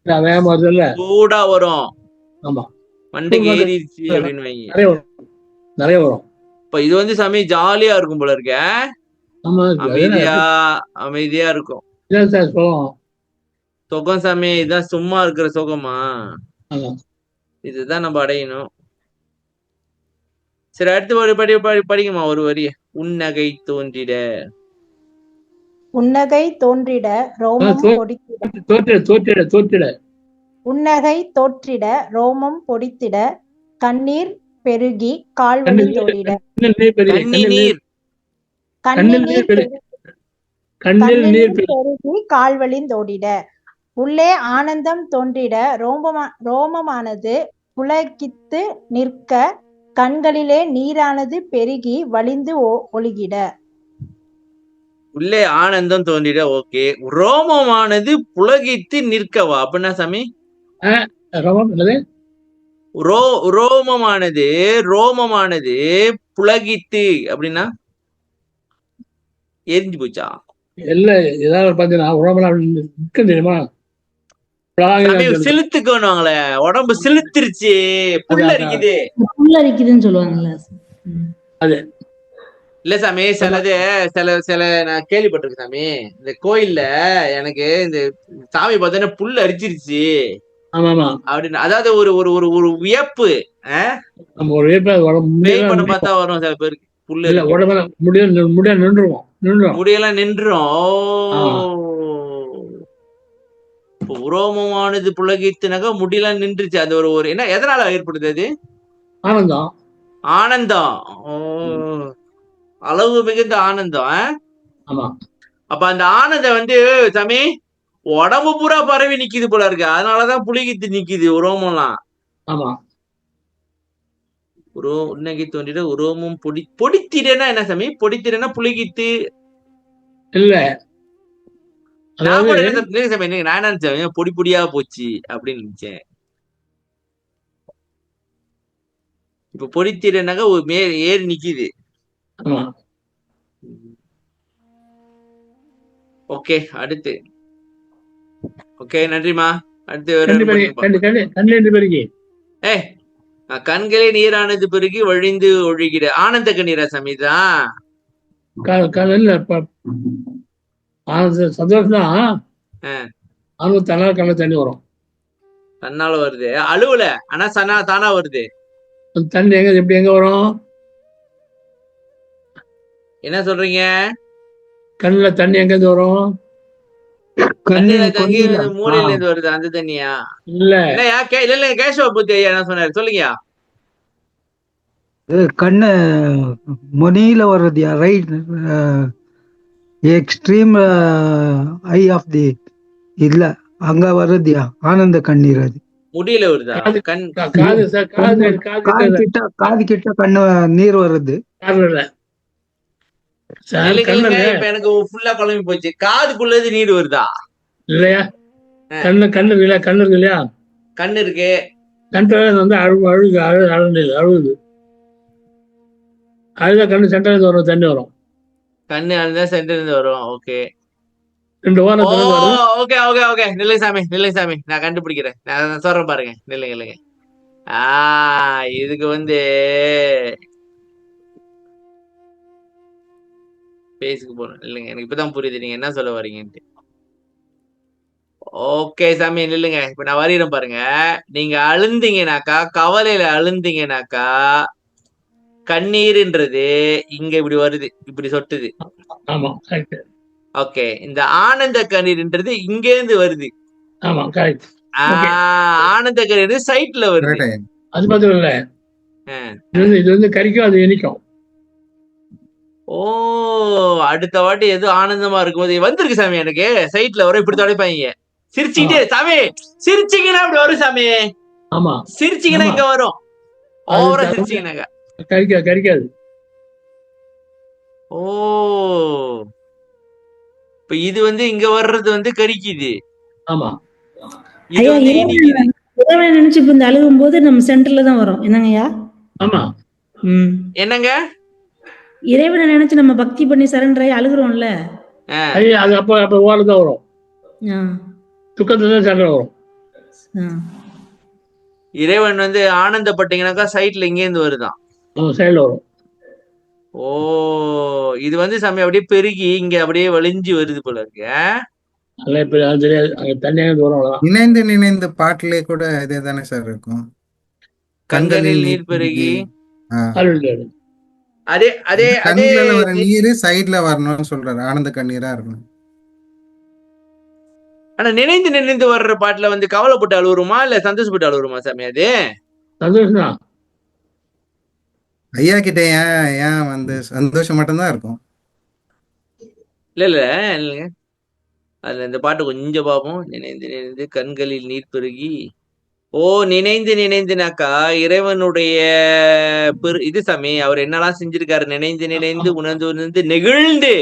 வேகமா வருது இல்ல, சூடா வரும், ஆமா மண்டைக்கு ஏறிடுச்சு அப்படின்னு வைங்க. நிறைய வரும். இப்ப இது வந்து சாமி ஜாலியா இருக்கும் போல இருக்க, ஆமா அமைதியா இருக்கும். இதான் சார் சொல்லுவோம். சுகம் சாமி, இதான் சும்மா இருக்கிற சுகமா? ஆமா. இதுதான் நம்ம அடையணும். சரி, அடுத்து ஒரு படிக்குமா ஒரு வரிய. உன்னகை தோன்றிட. உன்னகை தோன்றிட ரோமம் பொடித்திட. தோற்றிட தோற்றிட. உன்னகை தோற்றிட ரோமம் பொடித்திட கண்ணீர் பெருகி கால்வழிந்தோடிட. கண்ணீர் பெருகி கால்வழிந்தோடிட. உள்ளே ஆனந்தம் தோன்றிட ரோமமானது புலகித்து நிற்க கண்களிலே நீரானது பெருகி வழிந்து ஒழுகிட. உள்ளே ஆனந்தம் தோன்றிட. ஓகே, ரோமமானது புலகித்து நிற்கவா அப்படின்னா சாமி? ரோமமானது புலகித்து அப்படின்னா எரிஞ்சு போச்சா? இல்ல, ஏதாவது பாத்தீங்கன்னா தெரியுமா, சிலுத்துக்கோனுவாங்களே, உடம்பு சிலுத்துருச்சு, புல்லரிக்குது, புல்லரிக்குதுன்னு சொல்லுவாங்கல்ல அது இல்ல சாமி. சில நான் கேள்விப்பட்டிருக்கேன் சாமி, இந்த கோயில்ல எனக்கு இந்த சாமி பார்த்தோன்னா புல்லு அரிச்சிருச்சு அப்படின்னு, அதாவது ஒரு ஒரு ஒரு ஒரு வியப்பு பார்த்தா வரும் சில பேருக்கு. புல்லு முடியெல்லாம் நின்றும். உரோமமானது புலகித்துனாக்கா முடியெல்லாம் நின்றுச்சு. அது ஒரு என்ன, எதனால ஏற்படுது அது? ஆனந்தம், அளவு மிகுந்த ஆனந்தம். அப்ப அந்த ஆனந்தம் வந்து சாமி உடம்பு பூரா பரவி நிக்குது போல இருக்கு, அதனாலதான் புலிகித்து நிக்குது உரோமம்லாம். உன்னகை தோன்றிட உரோமம் பொடித்திடனா என்ன சாமி? பொடித்திடனா புலிகித்து இல்ல, நான் நினைச்சேன் பொடி பொடியா போச்சு அப்படின்னு நினைச்சேன். இப்ப பொடித்திடனாக்க ஒரு ஏறி நிக்குது. ஓகே, அடுத்து. ஓகே, நன்றிமா. அடுத்து கண்களே நீரானது பெருகி வழிந்து ஒழுகிட. ஆனந்த கண்ணீரா சமீதான்? சந்தோஷம் தான், தன்னால கண்ண தண்ணி வரும். தன்னால வருது, அழுவல, ஆனா தானா வருது. தண்ணி எப்படி எங்க வரும்? என்ன சொல்றீங்க? கண்ணுல தண்ணி எங்க இருந்து வரும்? மூலையில இருந்து வருது அந்த தண்ணியா? இல்ல இல்ல, கேசவ புத்தி ஐயா என்ன சொன்னாரு சொல்லுங்க. கண்ணு முனியில வருதுயா, right extreme eye of the இல்ல அங்க வருதுயா ஆனந்த கண்ணீர். அது முடியல வருதா? காது கிட்ட கண்ணு நீர் வருது. இப்ப எனக்கு ஃபுல்லா குழம்பு போச்சு. காதுக்குள்ளது நீர் வருதா? இல்லையா, கண்ணு இருக்கு இல்லையா, கண்ணு இருக்கு, கண்ணு வந்து அழுகுது, அழுதா கண்ணு சென்டர்ல இருந்து வரும், தண்ணி வரும். கண்ணு அழுதா சென்டர்ல இருந்து வரும். ஓகே, ஓகே ஓகே ஓகே, நில்லுங்க சாமி, நான் கண்டுபிடிக்கிறேன், நான் சொல்றேன் பாருங்க. நில்லுங்க. இதுக்கு வந்து பேஸுக்கு போகணும். இல்லைங்க, எனக்கு இப்பதான் புரியுது நீங்க என்ன சொல்ல வரீங்கன்ட்டு. ஓகே சாமி, நில்லுங்க. இப்ப நான் வரையிறேன் பாருங்க. நீங்க அழுந்தீங்கனாக்கா, கவலையில அழுந்தீங்கனாக்கா, கண்ணீர்ன்றது இங்க இப்படி வருது, இப்படி சொட்டுது. ஓகே, இந்த ஆனந்த கண்ணீர்ன்றது இங்க இருந்து வருது. ஆமா, கரெக்ட். ஆனந்த கண்ணீர் சைட்ல வருது. அது மாத்திரம் இல்ல, இது வந்து கறிக்கும், அது இனிக்கும். ஓ, அடுத்த வாட்டி எது ஆனந்தமா இருக்கும்போது வந்திருக்கு சாமி. எனக்கு சைட்ல வர இப்படி தொடைப்பாங்க. சிரிச்சுக்கிட்டே சாமி, சிரிச்சீங்கன்னா அப்படி வரும் சாமி. ஆமா, சிரிச்சீங்கன்னா இங்க வரும். ஓவரா சிரிச்சீங்கன்னாங்க கறிக்காது. ஓ, இப்ப இது வந்து இங்க வர்றது வந்து கறிக்குது. ஆமா, இது வந்து இனிக்குது. இறைவனை நினைச்சு இப்ப இந்த அழுகும் போது நம்ம சென்டர்ல தான் வரும். என்னங்கய்யா? ஆமா. என்னங்க? இறைவனை நினைச்சு நம்ம பக்தி பண்ணி சரண்டர் ஆகி அழுகுறோம்ல, அது அப்ப ஓரதான் வரும். துக்கத்துல தான் சண்டை வரும். இறைவன் வந்து ஆனந்தப்பட்டீங்கன்னாக்கா சைட்ல இங்க இருந்து வருதான். சைடுல வரும். ஓ, இது வந்து சாமி அப்படியே பெருகி இங்க அப்படியே வலிஞ்சு வருது போல இருக்கு. நினைந்து நினைந்து பாட்டிலே கூட இதே தானே சார் இருக்கும். கண்களில் நீர் பெருகி அதே அதே கண்ணுல வர நீர் சைடுல வரணும்னு சொல்றாரு. ஆனந்த கண்ணீரா இருக்கணும். ஆனா நினைந்து நினைந்து வர்ற பாட்டுல வந்து கவலைப்பட்டு அழுவுருமா இல்ல சந்தோஷப்பட்டு அழுவுருமா சாமி? அது சந்தோஷம். ஐயா கிட்ட ஏன் வந்து சந்தோஷம் மட்டும்தான் இருக்கும். இல்ல இல்லைங்க, அதுல இந்த பாட்டு கொஞ்சம் பார்ப்போம். நினைந்து நினைந்து கண்களில் நீர் பெருகி. ஓ, நினைந்து நினைந்துனாக்கா இறைவனுடைய இது சாமி, அவர் என்னெல்லாம் செஞ்சிருக்காரு. நினைந்து நினைந்து உணர்ந்து உணர்ந்து நெகிழ்ந்து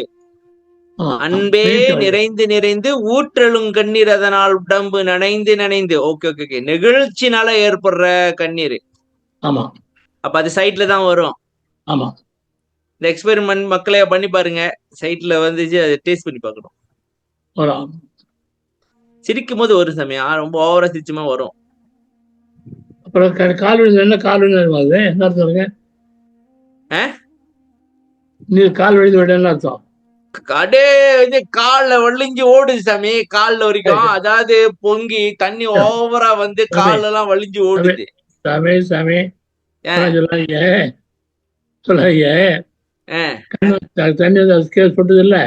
அன்பே நிறைந்து நிறைந்து ஊற்றலும் கண்ணீர் அதனால் உடம்பு நனைந்து நனைந்து. ஓகே, நெகிழ்ச்சினால ஏற்படுற கண்ணீர். ஆமா, அப்ப அது சைட்ல தான் வரும். ஆமா, இந்த எக்ஸ்பெரிமெண்ட் மக்களே பண்ணி பாருங்க. சைட்ல வந்துச்சு, அதை டேஸ்ட் பண்ணி பார்க்கணும். சிரிக்கும் போது வரும் சாமி, ரொம்ப ஓவரா சிரிச்சுமா வரும். அப்புறம் கால் விழுந்து கால் விழுந்து என்ன அர்த்தம் இருக்கு? நீ கால் விழுந்து விட என்ன அர்த்தம்? கடே வந்து கால்ல வலிஞ்சு ஓடுது சாமி, கால்ல வரைக்கும். அதாவது பொங்கி தண்ணி ஓவரா வந்து கால்ல எல்லாம் வலிஞ்சு ஓடுது. சாமி சாமி சொல்லாங்க, தண்ணி சொட்டது இல்ல,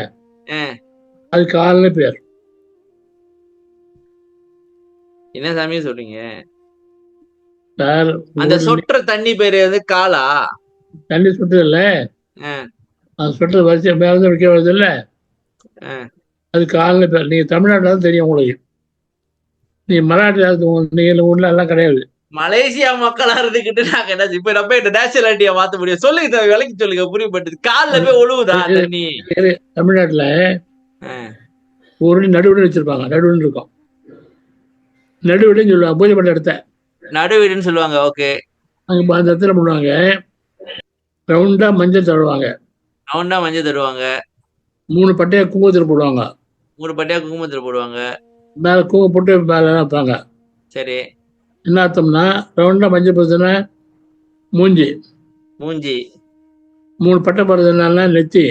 அது கால்ல பேர். என்ன சாமி சொல்றீங்க? அந்த சொட்டுற தண்ணி பேரு வந்து காலா? தண்ணி சொட்டது இல்ல, அது சொட்டது வரிசை மேல வைக்க வருது இல்ல, அது கால்ல பேர். நீங்க தமிழ்நாட்டுல தான் தெரியும் உங்களுக்கு. நீ மராட்டி நீங்க ஊர்ல எல்லாம் கிடையாது. மலேசியா மக்களா இருந்துகிட்டு நாங்க என்ன இப்ப நம்ம இந்த நேஷனாலிட்டியா மாத்த முடியும்? சொல்லுங்க, விலைக்கு சொல்லுங்க, புரியப்பட்டது. கால்ல போய் ஒழுகுதா தண்ணி? தமிழ்நாட்டுல ஒரு நடுவுன்னு வச்சிருப்பாங்க. நடுவுன்னு இருக்கும், நடுவீடுன்னு சொல்லுவாங்க. பூஜை பண்ண இடத்த நடுவீடுன்னு சொல்லுவாங்க. ஓகே, அங்க அந்த இடத்துல பண்ணுவாங்க. ரவுண்டா மஞ்சள் தருவாங்க. ரவுண்டா மஞ்சள் தருவாங்க. 3 பட்டையா குங்குமத்தில் போடுவாங்க. 3 பட்டையா குங்குமத்தில் போடுவாங்க. மேல குங்குமம் போட்டு மேல வைப்பாங்க. சரி, என்ன அர்த்தம்னா ரவுண்டா மஞ்சள் போடுறதுன்னா மூஞ்சி, 3 பட்டை போடுறதுனால நெத்தி,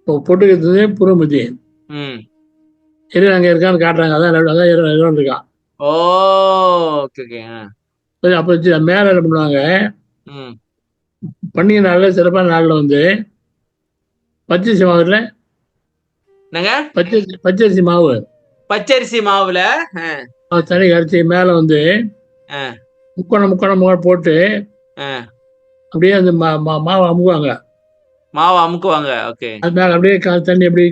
பொட்டுக்கிறது புறமுதி. அங்க இருக்கான்னு காட்டுறாங்க. அதான் இருக்கான். அப்ப மேல என்ன பண்ணுவாங்க, பண்டிகை நாள்ல சிறப்பான நாள்ல வந்து பச்சரிசி மாவுல பச்சரிசி மாவுல தனி கரைச்சி மேல வந்து முக்கோணம் போட்டு அப்படியே அந்த மாவை அமுக்குவாங்க. அது மேல அப்படியே தண்ணி அப்படியே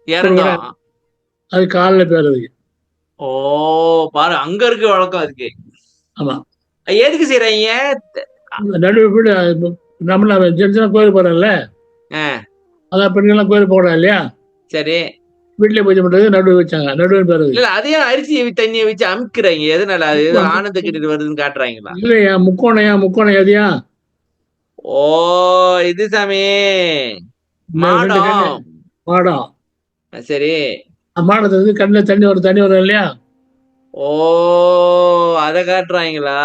இறங்கும். அது காலில் பேருது. ஓ, பாரு, அங்க இருக்கு வழக்கம் இருக்கு. ஆமா, எதுக்கு செய்யறீங்க? நடுவு நம்மள ஜென்ஸா கோயில் போறோம்ல, அதான் பெண்கள்லாம் கோயில் போகலாம் இல்லையா? சரி, வீட்டுல பூஜை பண்றது நடுவு வச்சாங்க. நடுவு பேருது. இல்ல, அதையும் அரிசி தண்ணியை வச்சு அமுக்குறாங்க. எதனால? அது ஆனந்த கிட்ட வருதுன்னு காட்டுறாங்களா? இல்லையா, முக்கோணம் எதையா? ஓ, இது சாமி மாடம். சரி, மாடத்துல இருந்து கண்ணுல தண்ணி வரும் இல்லையா? ஓ, அத காட்டுறாங்களா?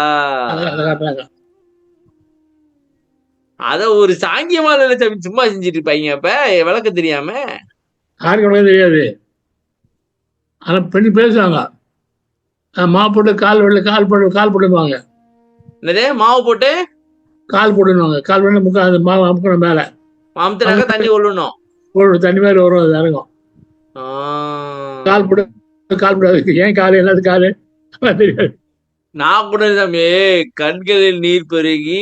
அத ஒரு சாங்கியமான சும்மா செஞ்சுட்டு இருப்பாங்க. அப்ப விளக்க தெரியாம யாருக்கு விளக்க தெரியாது. ஆனா பெண்ணு பேசுவாங்க. மாவு போட்டு கால் போட்டுவாங்க. என்னது? மாவு போட்டு கால் போட்டுவாங்க. கால் போட்டு மாவு அமுக்கணும். மேல அமுத்தினாக்க தண்ணி ஒழுணும். தண்ணி மாதிரி வரும். அது இறங்கும். கால் போடாது. ஏன் காலு? என்னது காலு? தெரியாது. நான் கூட சாமி கண்களில் நீர் பெருகி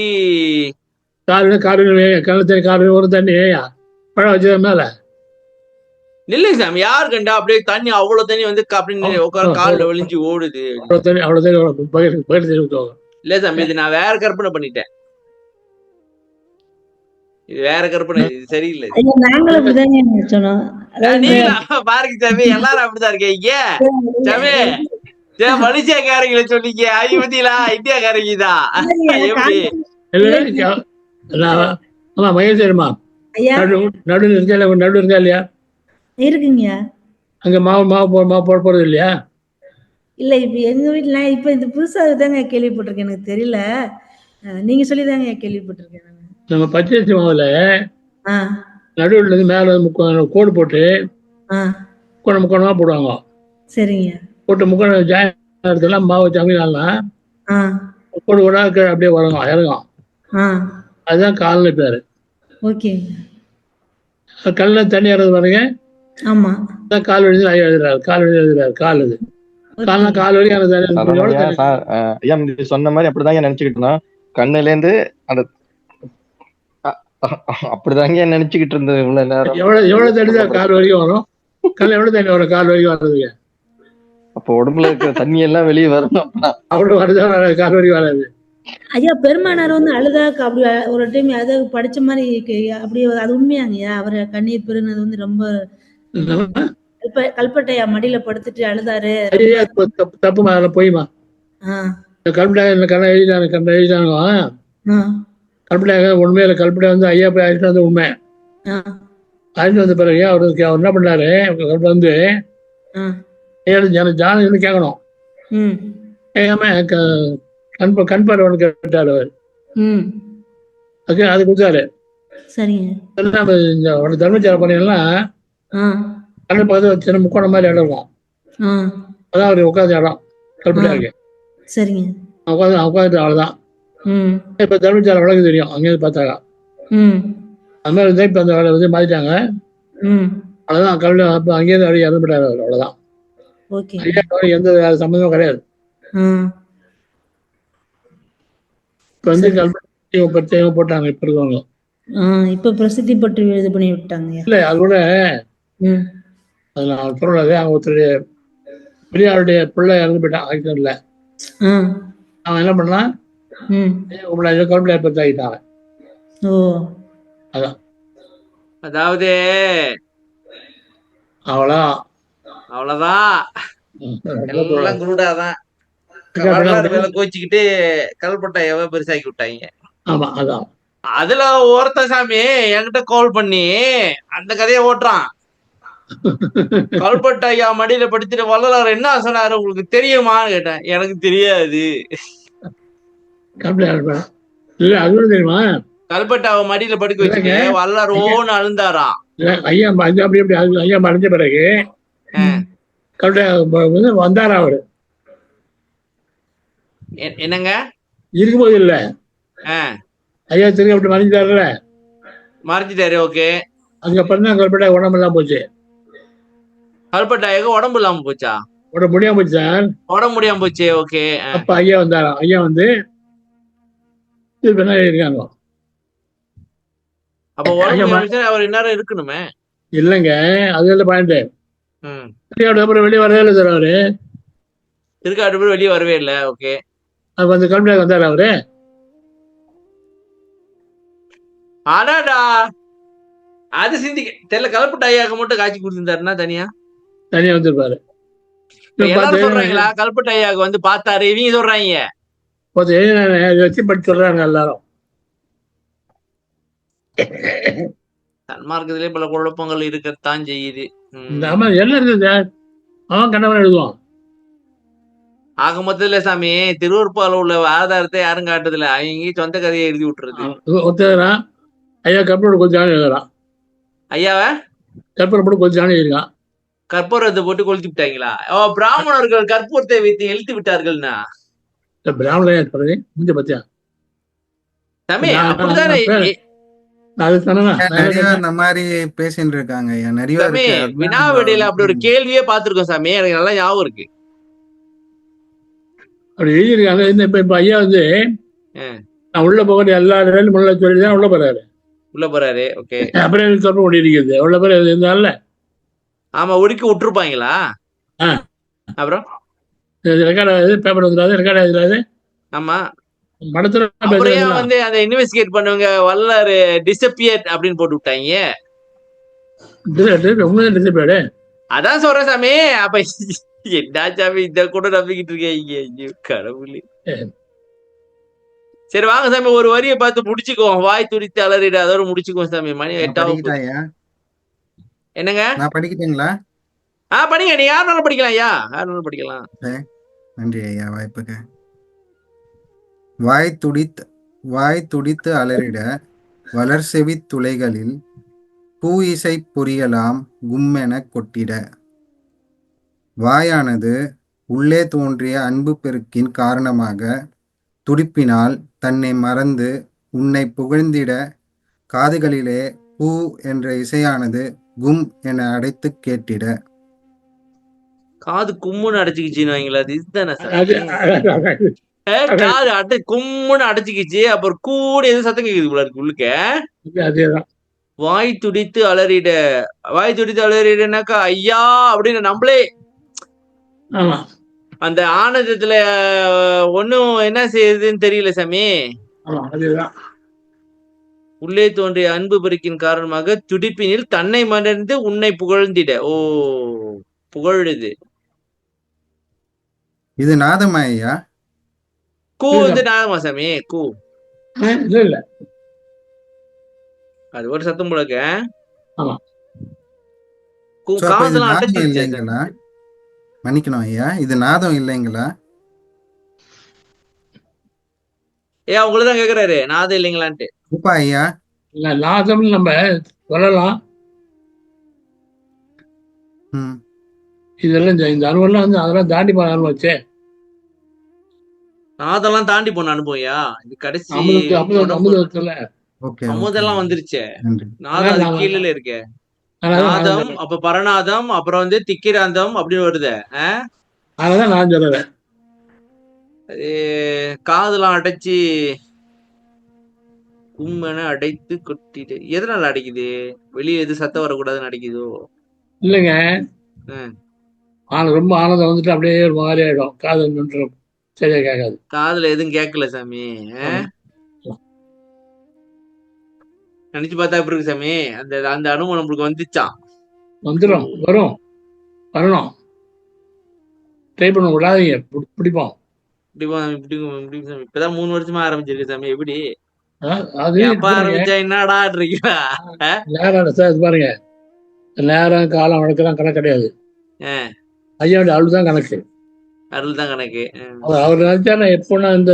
காடு ஒரு தண்ணி பழம் வச்சது மேல இல்லை சாமி, யாரு கண்டா அப்படியே தண்ணி அவ்வளவு தண்ணி வந்து அப்படின்னு உட்கார கால்ல விழிஞ்சு ஓடுது. அவ்வளவு தண்ணி பயிர் தெரிவித்துவாங்க. இல்ல சாமி, இது நான் வேற கற்பனை பண்ணிட்டேன். இது வேற கற்பனை, இது சரியில்லை. நாங்களும் அப்படிதாங்க சொன்னோம். நீங்க பாருங்க சாமி, எல்லாரும் அப்படிதான் இருக்கீங்க சாமி. மலேசியாக்காரங்களை சொன்னீங்க, அது பத்தியா இந்தியாக்காரங்க தான் எப்படி? ஆமா மகேஸ்வரமா நடுவில் இருக்கா இல்லையா? நடுவில் இருக்கா இல்லையா? இருக்குங்க. அங்க மாவு போடுறது இல்லையா? இல்ல இப்ப எங்க வீட்டுல இப்ப இந்த புதுசா தாங்க கேள்விப்பட்டிருக்கேன், எனக்கு தெரியல. நீங்க சொல்லிதாங்க கேள்விப்பட்டிருக்கேன். நம்ம பச்சரிசி மாவுல நடுவில் இருந்து மேல கோடு போட்டு முக்கோணமா போடுவாங்க. சரிங்க. போட்டு முக்கோண ஜாயின் மாவு ஜாமினா கோடு கூட அப்படியே வரணும், இறங்கும். அதுதான் கால்னு பேரு. கல்ல தண்ணி இறங்குது பாருங்க. ஆமா, கால் வழி எழுதுறாரு. கால் வழி எழுதுறாரு. கால் இது கால் வழி ஐயா சொன்ன மாதிரி அப்படிதான் நினைச்சுக்கிட்டு இருந்தோம். கண்ணுல இருந்து அந்த அப்படிதாங்க நினைச்சுக்கிட்டு இருந்தது இவ்வளவு நேரம். எவ்வளவு தண்ணி தான் கால் வரைக்கும் வரும்? கல்ல எவ்வளவு தண்ணி வரும் கால் வரைக்கும் வர்றதுக்கு? அப்போ உடம்புல இருக்கிற தண்ணி எல்லாம் வெளியே வரணும். அவ்வளவு வருதான் கால் வரைக்கும் வராது. ஐயா பெருமானார் வந்து அழுதாக்கு அப்படி ஒரு டைம் அதை படிச்ச மாதிரி அப்படி அது உண்மையாங்கய்யா? அவர் கண்ணீர் பெருனது வந்து ரொம்ப கல்பட்டையா மடியில படுத்துட்டு அழுதாரு. தப்பு போயுமா? கல்பட்டை எழுதினாங்க. கல்பட்டை உண்மையில கல்பட்டை வந்து ஐயா போய் அழைச்சிட்டு வந்து உண்மை அழைச்சிட்டு வந்த பிறகு அவருக்கு அவர் என்ன பண்ணாரு? கல்பட்டை வந்து ஜானகி கேட்கணும். கேட்காம கண் பார்வை கேட்டாரு அவர். அது கொடுத்தாரு. தர்மச்சார பண்ணியெல்லாம் கண்ணு பார்த்து சின்ன முக்கோண மாதிரி இடம் இருக்கும். அதான் அவரு உட்காந்து இடம் கல்பட்டா இருக்கு. உட்காந்துட்டு அவ்வளவுதான். இப்ப தர்மச்சார வழக்கு தெரியும் அங்கேயிருந்து பார்த்தாங்க. அது மாதிரி இருந்தா இப்ப அந்த வேலை வந்து மாத்திட்டாங்க. அவ்வளவுதான். கல்வி அங்கேயிருந்து அப்படியே இறந்துட்டாரு அவர். அவ்வளவுதான். எந்த சம்மந்தமும் கிடையாது. இப்ப வந்து கல்வி போட்டாங்க இப்ப இருக்கவங்க. இப்ப பிரசித்தி பட்டு இது பண்ணி விட்டாங்க. இல்ல அது கூட அது நான் சொல்றது, அவங்க ஒருத்தருடைய பெரியாருடைய பிள்ளை இறந்து போயிட்டான் ஆக்சிடென்ட்ல. அவன் என்ன பண்ணான்? கல்வி ஏற்படுத்தாக்கிட்டாங்க. அதான். அதாவது அவ்வளவுதான் எல்லாம் குருடாதான் கோச்சிக்கிட்டு கல்பட்டையவ பெருசாக்கி விட்டாங்க. ஆமா அதான். அதுல ஒருத்த சாமி என்கிட்ட கால் பண்ணி அந்த கதையை ஓட்டுறான். கல்பட்டை ஐயா மடியில படிச்சுட்டு வள்ளலார் என்ன சொன்னாரு உங்களுக்கு தெரியுமான்னு கேட்டேன். எனக்கு தெரியாது. தெரியுமா? கல்பட்டாவை மடியில படுக்க வச்சுட்டு வள்ளலார் ஓன்னு அழுந்தாராம். ஐயா ஐயா மறைஞ்ச பிறகு வந்தாரா அவரு? என்னங்க இருக்கும்போது இல்ல ஐயா திரும்ப அப்படி மறைஞ்சிட்டாருல. மறைஞ்சிட்டாரு. ஓகே. அதுக்கப்புறம் தான் கல்பட்டா உடம்பு இல்லாம போச்சு. கல்பட்டாவுக்கு உடம்பு இல்லாம போச்சா? உடம்பு முடியாம போச்சு சார். உடம்பு முடியாம போச்சு. ஓகே. அப்ப ஐயா வந்தாராம். ஐயா வந்து இருக்காங்க. அப்ப உடம்பு அவர் இந்நேரம் இருக்கணுமே. இல்லைங்க, அது பாயிண்ட். அப்புறம் வெளியே வரவே இல்லை சார் அவரு. திருக்காடு வெளியே வரவே இல்லை. ஓகே. அப்ப அந்த கல்பட்டா வந்தாரு அவரு. ஆனாடா அது சிந்திக்க தெரியல. கல்பட்டை ஐயாக்கு மட்டும் காட்சி கொடுத்திருந்தாருன்னா தனியா வந்திருப்பாரு. எல்லாரும் சொல்றாங்களா கல்பட்டை ஐயாக்கு வந்து பார்த்தாரு? இவங்க சொல்றாங்க வச்சு படி சொல்றாங்க எல்லாரும். தன்மார்க்கத்திலே பல குழப்பங்கள் இருக்கத்தான் செய்யுது. என்ன இருக்குது சார்? அவன் கண்டவன் எழுதுவான். ஆக மொத்தத்துல சாமி திருவருப்பால உள்ள ஆதாரத்தை யாரும் காட்டுறதுல அவங்க சொந்த கதையை எழுதி விட்டுறது. ஒருத்தரான் ஐயா கற்பூரம் கொஞ்சம் ஜானி எழுதுறான். ஐயாவ கற்பூரம் போட்டு கொஞ்சம் ஜானி எழுதுறான். கற்பூரத்தை போட்டு கொளுத்தி விட்டாங்களா? பிராமணர்கள் கற்பூரத்தை வைத்து எழுத்து விட்டார்கள்னா பிராமணர் சொல்றது முடிஞ்ச பத்தியா சாமி? அப்படித்தானே இந்த மாதிரி பேசிட்டு இருக்காங்க. நிறைய வினாவிடையில அப்படி ஒரு கேள்வியே பார்த்திருக்கோம் சாமி. எனக்கு நல்லா ஞாபகம் இருக்கு. அப்படி எழுதியிருக்காங்க. இப்ப ஐயா வந்து நான் உள்ள போகிற எல்லா இடங்களும் உள்ள சொல்லிதான் உள்ள போறாரு. உள்ள போறாரு. ஓகே. அப்புறம் எனக்கு தொடர்பு ஓடி இருக்குது. உள்ள போற இருந்தால ஆமா, ஒடுக்கி விட்டுருப்பாங்களா? அப்புறம் ரெக்கார்ட் ஆகுது, பேப்பர் வந்துடாது, ரெக்கார்ட் ஆகுது. ஆமா, படத்துல அப்புறம் வந்து அதை இன்வெஸ்டிகேட் பண்ணுவாங்க, வல்லாரு டிசப்பியர் அப்படின்னு போட்டு விட்டாங்க. டிசப்பியர்டு. அதான் சொல்றேன் சாமி. அப்ப என்ன சாமி இத கூட நம்பிக்கிட்டு இருக்கீங்க? ஐயோ கடவுளே. சரி வாங்க சாமி, ஒரு வரியை பார்த்து முடிச்சுக்குவோம். வாய் துடித்து அலறிட, அதோட முடிச்சுக்குவோம் சாமி. மணி 8 என்னங்க? நான் படிக்கிட்டீங்களா? படிங்க. நீ யாருனாலும் படிக்கலாம் ஐயா, யாருனாலும் படிக்கலாம். நன்றி ஐயா வாய்ப்புக்கு. வாய் துடித்து அலறிட வளர்செவி துளைகளில் பூ இசை பொரியலாம் கும்மென கொட்டிட. வாயானது உள்ளே தோன்றிய அன்பு பெருக்கின் காரணமாக துடிப்பினால் தன்னை மறந்து உன்னை புகழ்ந்திட காதுகளிலே பூ என்ற இசையானது கும் என அடைத்து கேட்டிட. காது கும்முன்னு அடைச்சிக்கிச்சுன்னு வைங்களா? அது இதுதானே காது கும்முன்னு அடைச்சிக்கிச்சு. அப்புறம் கூட எது சத்தம் கேக்குது போல இருக்கு உள்ளுக்க. அதேதான். வாய் துடித்து அலறிட. வாய் துடித்து அலறிடனாக்கா ஐயா அப்படின்னு நம்மளே அந்த ஆனந்தத்துல ஒன்னும் என்ன செய்யுதுன்னு தெரியல சாமி. உள்ளே தோன்றிய அன்பு பெருக்கின் காரணமாக துடிப்பினில் தன்னை மறந்து உன்னை புகழ்ந்திட. ஓ, புகழுது. இது நாதமா ஐயா? கூ வந்து நாதமா சாமி? கூ இல்ல, அது ஒரு சத்தம் போலக்க. இல்லைங்களா? மன்னிக்கணும் ஐயா, இது நாதம் இல்லைங்களா? உங்களதான் கேக்குறாரு, நாதம் இல்லைங்களான்ட்டு. ஐயா நாதம் நம்ம சொல்லலாம். இதெல்லாம் இந்த அனுபவம் வந்து அதெல்லாம் தாண்டி போன அனுபவம் வச்சே. நாதெல்லாம் தாண்டி போன அனுபவம்யா. இது கடைசி அமுதெல்லாம் வந்துருச்சே. நாதம் கீழே இருக்கே. நாதம், அப்ப பரநாதம், அப்புறம் வந்து திக்கிராந்தம் அப்படின்னு வருது. அததான் நான் சொல்றேன். காதெல்லாம் அடைச்சு கும்மன அடைத்து கொட்டிட்டு. எதனால அடைக்குது? வெளியே எது சத்தம் வரக்கூடாதுன்னு அடைக்குதோ? இல்லைங்க, ரொம்ப ஆனந்தம் வந்துட்டு அப்படியே ஒரு மாதிரி ஆயிடும். காதல் நின்று சரியா கேட்காது. காதுல எதுவும் கேட்கல சாமி. நினைச்சு பார்த்தா எப்படி இருக்கு சாமி? அந்த அந்த அனுபவம் நம்மளுக்கு வந்துச்சான். வந்துடும், வரணும். ட்ரை பண்ண விடாதீங்க, பிடிப்போம். இப்பதான் 3 வருஷமா ஆரம்பிச்சிருக்கு சாமி. எப்படி ஆரம்பிச்சா என்னடா இருக்கீங்களா? பாருங்க, நேரம் காலம் வழக்கெல்லாம் கணக்கு கிடையாது. ஐயாவுடைய அருள் கணக்கு. அருள் தான் கணக்கு. அவர் நினைச்சா நான் எப்போனா இந்த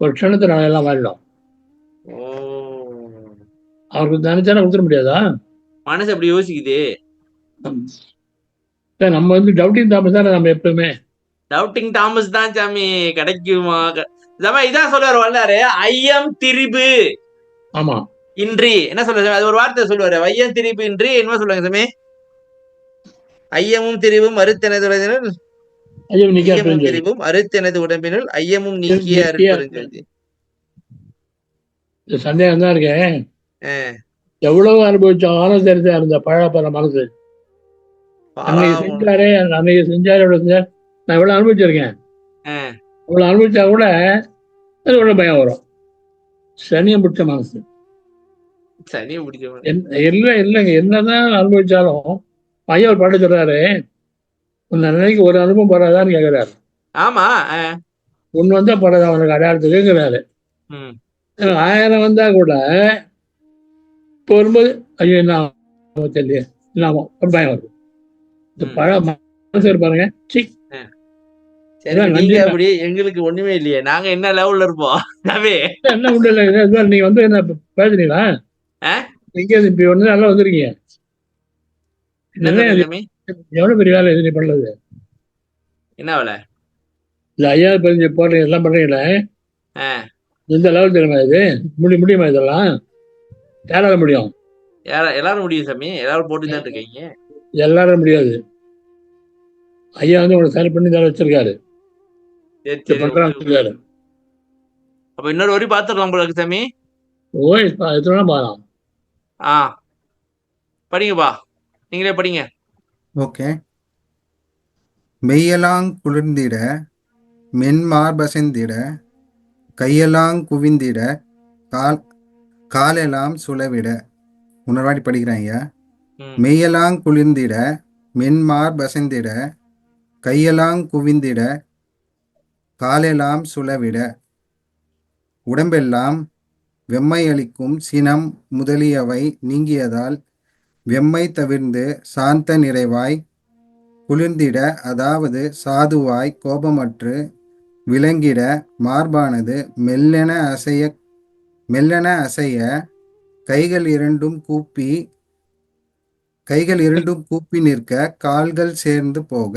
ஒரு க்ஷணத்தை நான் எல்லாம் மாறிடும். அவருக்கு நினைச்சா கொடுத்துட முடியாதா? மனசு அப்படி யோசிக்குது. நம்ம வந்து டவுட்டிங் தாமஸ் தானே. நம்ம எப்பவுமே டவுட்டிங் தாமஸ் தான் சாமி. கிடைக்குமா சாமி? இதான் சொல்லுவாரு வல்லாரு, ஐயம் திரிபு. ஆமா, இன்றி என்ன சொல்லுவாரு? அது ஒரு வார்த்தை சொல்லுவாரு, ஐயம் திரிபு இன்றி. என்ன சொல்லுவாங்க சாமி? ஐயமும் திரிவும் அறுத்தெனது உடம்பினுள் ஐயமும் திரிவும் அறுத்தெனது உடம்பினுள் ஐயமும் நீக்கிய அருட்பெருஞ்சோதி. சந்தேகம் தான் இருக்கேன். எவ்வளவு அனுபவிச்சோம் ஆனந்தரிசா இருந்த பழப்பற மனசு. அன்னைக்கு செஞ்சாரு எவ்வளவு செஞ்சார். நான் எவ்வளவு அனுபவிச்சிருக்கேன். இவ்வளவு அனுபவிச்சா கூட அது எவ்வளவு பயம் வரும். சனியம் பிடிச்ச மனசு. சனியம் பிடிச்ச இல்லைங்க, என்னதான் அனுபவிச்சாலும் ஐயா ஒரு பாட்டு சொல்றாரு, உன்னை நினைக்க ஒரு அனுபவம் போறாதான்னு கேக்குறாரு. ஆமா, ஒண்ணு வந்தா போறாதா அவனுக்கு அடையாளத்துக்குங்கிறாரு. 1000 வந்தா கூட இப்போ வரும்போது ஐயோ என்ன தெரியல இல்லாம ஒரு பயம் வருது. இந்த பழ மனசு பாருங்க. அப்படி எங்களுக்கு ஒண்ணுமே இல்லையே. நாங்க என்ன லெவல்ல இருப்போம்? என்ன உண்டு இல்லை. நீங்க வந்து என்ன பேசுறீங்களா? எங்க இப்ப ஒண்ணு நல்லா வந்துருக்கீங்க. எவ்வளவு பெரிய வேலை இது நீ பண்ணது? என்ன வேலை? இல்ல ஐயா பதினஞ்சு போடுறீங்க, எல்லாம் பண்றீங்களே, எந்த லெவல் தெரியுமா இது? முடியுமா? இதெல்லாம் யாரால முடியும்? எல்லாரும் முடியும் சாமி. எல்லாரும் போட்டுதான் இருக்கீங்க. எல்லாரும் முடியாது. ஐயா வந்து உங்களை சரி பண்ணி தான் வச்சிருக்காரு. சரி சரி ஓகே பண்றான்னு ஓகே. இருக்காரு. அப்ப இன்னொரு வரி பாத்துடலாம் போல இருக்கு சாமி. ஓய் எத்தனை பாக்கலாம். ஆ படிங்கப்பா, நீங்களே படிங்க. ஓகே. மெய்யலாங் குளிர்ந்திட மென்மார்பசைந்திட கையெல்லாங் குவிந்திட கால் காலெல்லாம் சுழவிட. இன்னொரு வாட்டி படிக்கிறேன் ஐயா. ம். மெய்யெல்லாங் குளிர்ந்திட மென்மார்பசைந்திட கையெல்லாங் குவிந்திட காலெல்லாம் சுழவிட உடம்பெல்லாம் வெம்மையளிக்கும் சினம் முதலியவை நீங்கியதால் வெம்மை தவிர்ந்து சாந்த நிறைவாய் குளிர்ந்திட, அதாவது சாதுவாய் கோபமற்று விளங்கிட மார்பானது மெல்லென அசைய கைகள் இரண்டும் கூப்பி நிற்க கால்கள் சேர்ந்து போக.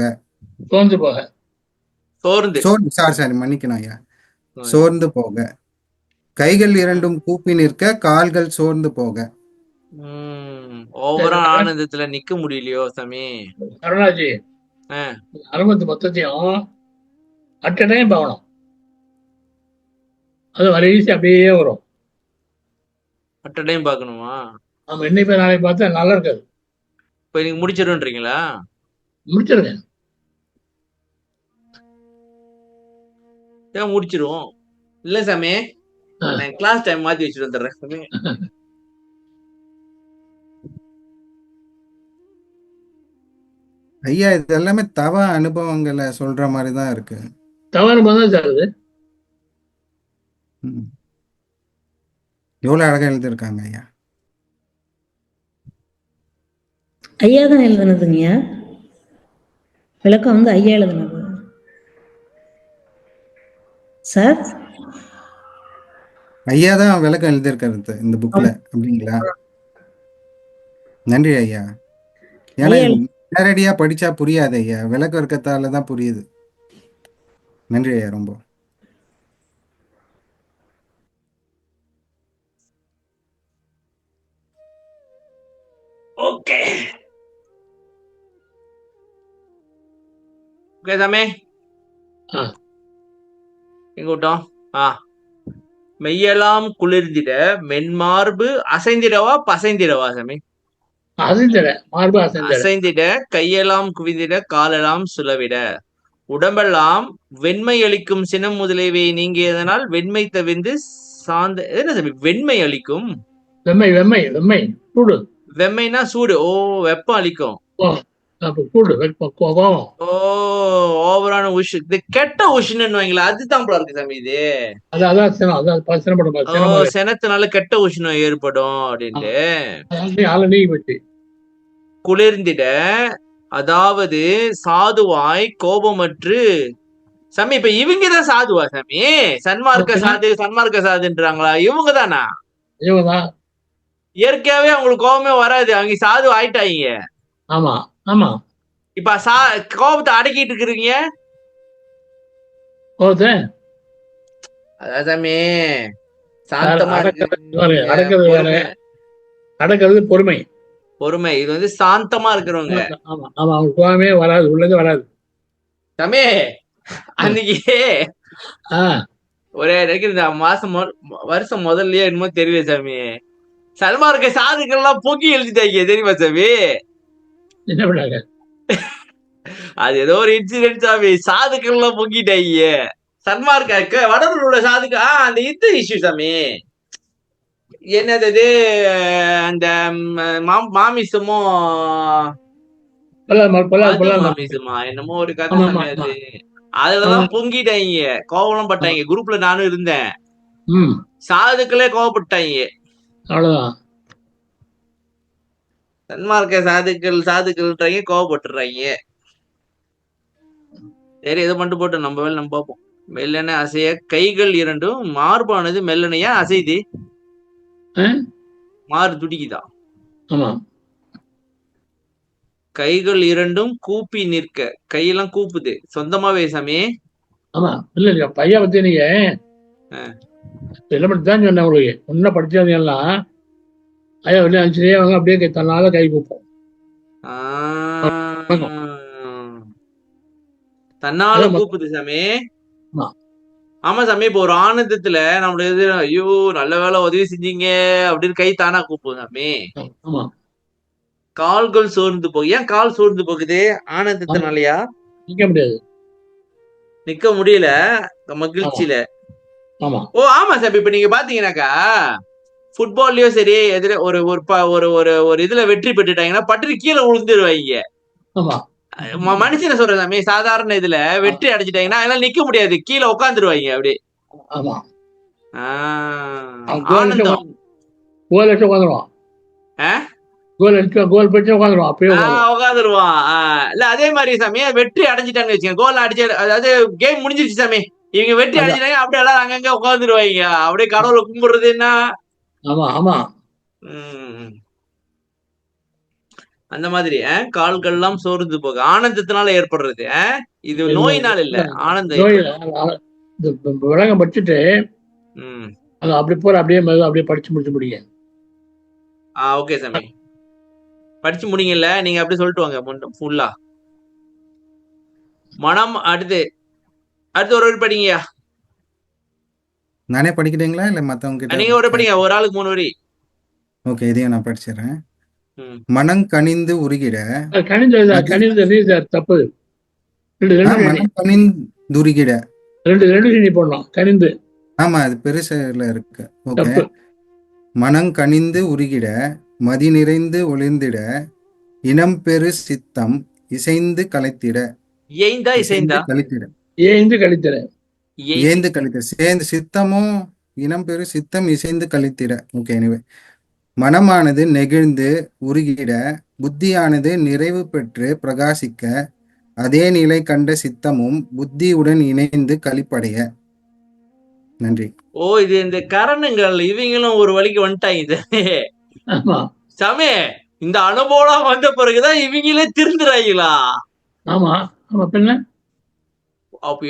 சோர்ந்து போக. சாரி மன்னிக்கணும் ஐயா. சோர்ந்து போக. கைகள் இரண்டும் கூப்பி நிற்க கால்கள் சோர்ந்து போக. ஓவரா ஆனந்தத்துல நிக்க முடியலையோ சாமி. அருணாஜி அனுபவத்து மொத்தத்தையும் அட்டனையும் பார்க்கணும். அது வரைசி அப்படியே வரும். அட்டனையும் பார்க்கணுமா? நம்ம இன்னைக்கு போய் நாளைக்கு பார்த்தா நல்லா இருக்காது. இப்ப நீங்க முடிச்சிருன்றீங்களா? முடிச்சிருங்க. ஏன் முடிச்சிருவோம்? இல்ல சாமி, நான் கிளாஸ் டைம் மாத்தி வச்சுட்டு வந்துடுறேன் சாமி. ஐயா இது எல்லாமே தவ அனுபவங்களை சொல்ற மாதிரி தான் இருக்கு. தவ அனுபவம் தான் சார் அது. எவ்வளவு அழகா எழுதியிருக்காங்க ஐயா. ஐயா தான் எழுதுனதுங்கய்யா. விளக்கம் வந்து ஐயா எழுதுனது சார். ஐயா தான் விளக்கம் எழுதியிருக்கிறது இந்த புக்ல. அப்படிங்களா? நன்றி ஐயா. ஏன்னா நேரடியா படிச்சா புரியாது ஐயா, விளக்கம் இருக்கத்தால தான் புரியுது. நன்றி ஐயா ரொம்ப. ஓகே ஓகே சாமி, எங்க விட்டோம்? மெய்யெல்லாம் குளிர்ந்திட மென்மார்பு அசைந்திடவா பசைந்திடவா சாமி? அசைந்திட கையெல்லாம் குவிந்திட காலெல்லாம் சுழவிட உடம்பெல்லாம் வெண்மை அளிக்கும் சினம் முதலியவை நீங்கியதனால் வெண்மை தவிர்ந்து சாந்த. என்ன சாமி வெண்மை அளிக்கும்? வெம்மை வெம்மை வெம்மை சூடு. வெம்மைனா சூடு. ஓ, வெப்பம் அளிக்கும். ஓவரான உஷ், இது கெட்ட உஷ்ணன்னு வைங்களா, அதுதான் போல இருக்கு சாமி இது. செனத்தினால கெட்ட உஷ்ணம் ஏற்படும் அப்படின்ட்டு. குளிர்ந்திட, அதாவது சாதுவாய் கோபமற்று. சாமி இப்ப இவங்கதான் சாதுவா சாமி? சன்மார்க்க சாதுன்றாங்களா? இவங்க தானா? இயற்கையாவே அவங்களுக்கு கோபமே வராது, அவங்க சாது ஆயிட்டாங்க. ஆமா ஆமா. இப்ப கோபத்தை அடக்கிட்டு இருக்கிறீங்க. அதான் சாமி சாந்தமா அடக்கிறது பொறுமை. பொறுமை இது வந்து சாந்தமா இருக்கிறவங்க. ஆமா ஆமா, அவங்க கோபமே வராது, உள்ளது வராது சாமி. அன்னைக்கு ஒரே இந்த வருஷம் முதல்லயே என்னமோ தெரியல சாமி, சன்மார்க்க சாதுக்கள்லாம் பொங்கி எழுதிட்டாங்க தெரியுமா சாமி? என்ன பண்ணாங்க? அது ஏதோ ஒரு இன்சிடென்ட் சாமி, சாதுக்கள்லாம் பொங்கிட்டாங்க. சன்மார்க்க வடலூரோட சாதுக்கு அந்த இது இஷ்யூ சாமி. என்னது அந்த மாமிசமும் மாமிசமா என்னமோ ஒரு கதை சாமி. அது அதுலதான் பொங்கிட்டாங்க, கோவலம் பட்டாங்க. குரூப்ல நானும் இருந்தேன். சாதுக்களே கோவப்பட்டாங்க. அவ்வளவுதான். சன்மார்க்க சாதுக்கள்ன்றாங்க, கோவப்பட்டுறாங்க. சரி எதை பண்ணிட்டு போட்டு நம்ம வேலை நம்ம பார்ப்போம். மெல்லென அசைய கைகள் இரண்டும் மார்பானது மெல்லனையா அசைது மாறு துடிக்குதா? கைகள் இரண்டும் கூப்பி நிற்க, கையெல்லாம் கூப்புது சொந்தமாவே சாமி. ஆமா இல்ல இல்ல பையன் பத்தி நீங்க எல்லாம் தான் சொன்னேன் உங்களுக்கு. ஒன்னும் படிச்சவங்கலாம் ஐயா வெளியே அனுப்பிச்சிட்டே வாங்க, அப்படியே தன்னால கை கூப்போம். தன்னால கூப்புது சாமி. ஆமா. ஆமா சாமி. இப்ப ஒரு ஆனந்தத்துல நம்மளுடைய இது, ஐயோ நல்ல வேலை உதவி செஞ்சீங்க அப்படின்னு கை தானா கூப்பிடும் சாமி. ஆமா. கால்கள் சோர்ந்து போகுது. ஏன் கால் சோர்ந்து போகுது? ஆமா. ஆனந்தத்தினாலயா? நிக்க முடியாது. நிக்க முடியல ஆமா. மகிழ்ச்சியில. ஆமா. ஓ ஆமா சாமி. இப்ப நீங்க பாத்தீங்கன்னாக்கா ஃபுட்பால்லயும் சரி, எதிர ஒரு ஒரு ஒரு ஒரு ஒரு இதுல வெற்றி பெற்றுட்டாங்கன்னா பட்டு கீழே விழுந்துருவாங்க. ஆமா. மனுஷனை சொல்றேன் சாமி. சாதாரண இதுல வெற்றி அடைஞ்சிட்டாங்கன்னா அதெல்லாம் நிக்க முடியாது, கீழே உட்காந்துருவாங்க அப்படியே. ஆமா. ஆனந்தம். கோல் அடிச்சு உட்காந்துருவான். ஆஹ் கோல் போயிட்டு உட்காந்துருவான். அப்பயே உட்காந்துருவான். இல்ல அதே மாதிரி சாமி வெற்றி அடைஞ்சிட்டாங்க வச்சுக்கோங்க, கோல் அடிச்சு, அதாவது கேம் முடிஞ்சிருச்சு சாமி, இவங்க வெற்றி அடைஞ்சிட்டாங்க, அப்படியே எல்லாம் அங்கங்க உட்காந்துருவாங்க, அப்படியே கடவுளை கும்பிடுறது என்ன. ஆமா. ஆமா. அந்த மாதிரி கால்கள் எல்லாம் சோர்ந்து போக ஆனந்தத்தினால ஏற்படுறது. இது நோயினால் இல்ல, ஆனந்தம். விலகம் படிச்சுட்டு அது அப்படி போற, அப்படியே அப்படியே படிச்சு முடிச்சு முடியுங்க. ஓகே சாமி, படிச்சு முடிங்கல்ல நீங்க, அப்படி சொல்லிட்டு வாங்க ஃபுல்லா. மனம். அடுத்து ஒரு வரி படிங்கயா. நானே படிக்கிட்டீங்களா இல்ல மத்தவங்க கிட்ட? நீங்க ஒரு படிங்க, ஒரு ஆளுக்கு 3 வரி. ஓகே, இதையும் நான் படிச்சிடறேன். மனம் கனிந்து உருகிட. தப்பு. மனம் கனிந்து உருகிட. ரெண்டு போடணும். கனிந்து. ஆமா, அது பெருசுல இருக்கு. ஓகே. மனம் கனிந்து உருகிட, மதி நிறைந்து ஒளிர்ந்திட, இனம் பெரு சித்தம் இசைந்து கலைத்திட. சேர்ந்து சித்தமும் இனம் பெரு சித்தம் இசைந்து கழித்திட. ஓகே. எனிவே, மனமானது நெகிழ்ந்து உருகிட, புத்தியானது நிறைவு பெற்று பிரகாசிக்க, அதே நிலை கண்ட சித்தமும் புத்தியுடன் இணைந்து கழிப்படைய. நன்றி. இது இந்த கரணங்கள் இவங்களும் ஒரு வழிக்கு வந்துட்டாங்க சாமி. இந்த அனுபவம் வந்த பிறகுதான் இவங்களே திருந்துறாங்களா? ஆமா. ஆமா. பின்ன அப்ப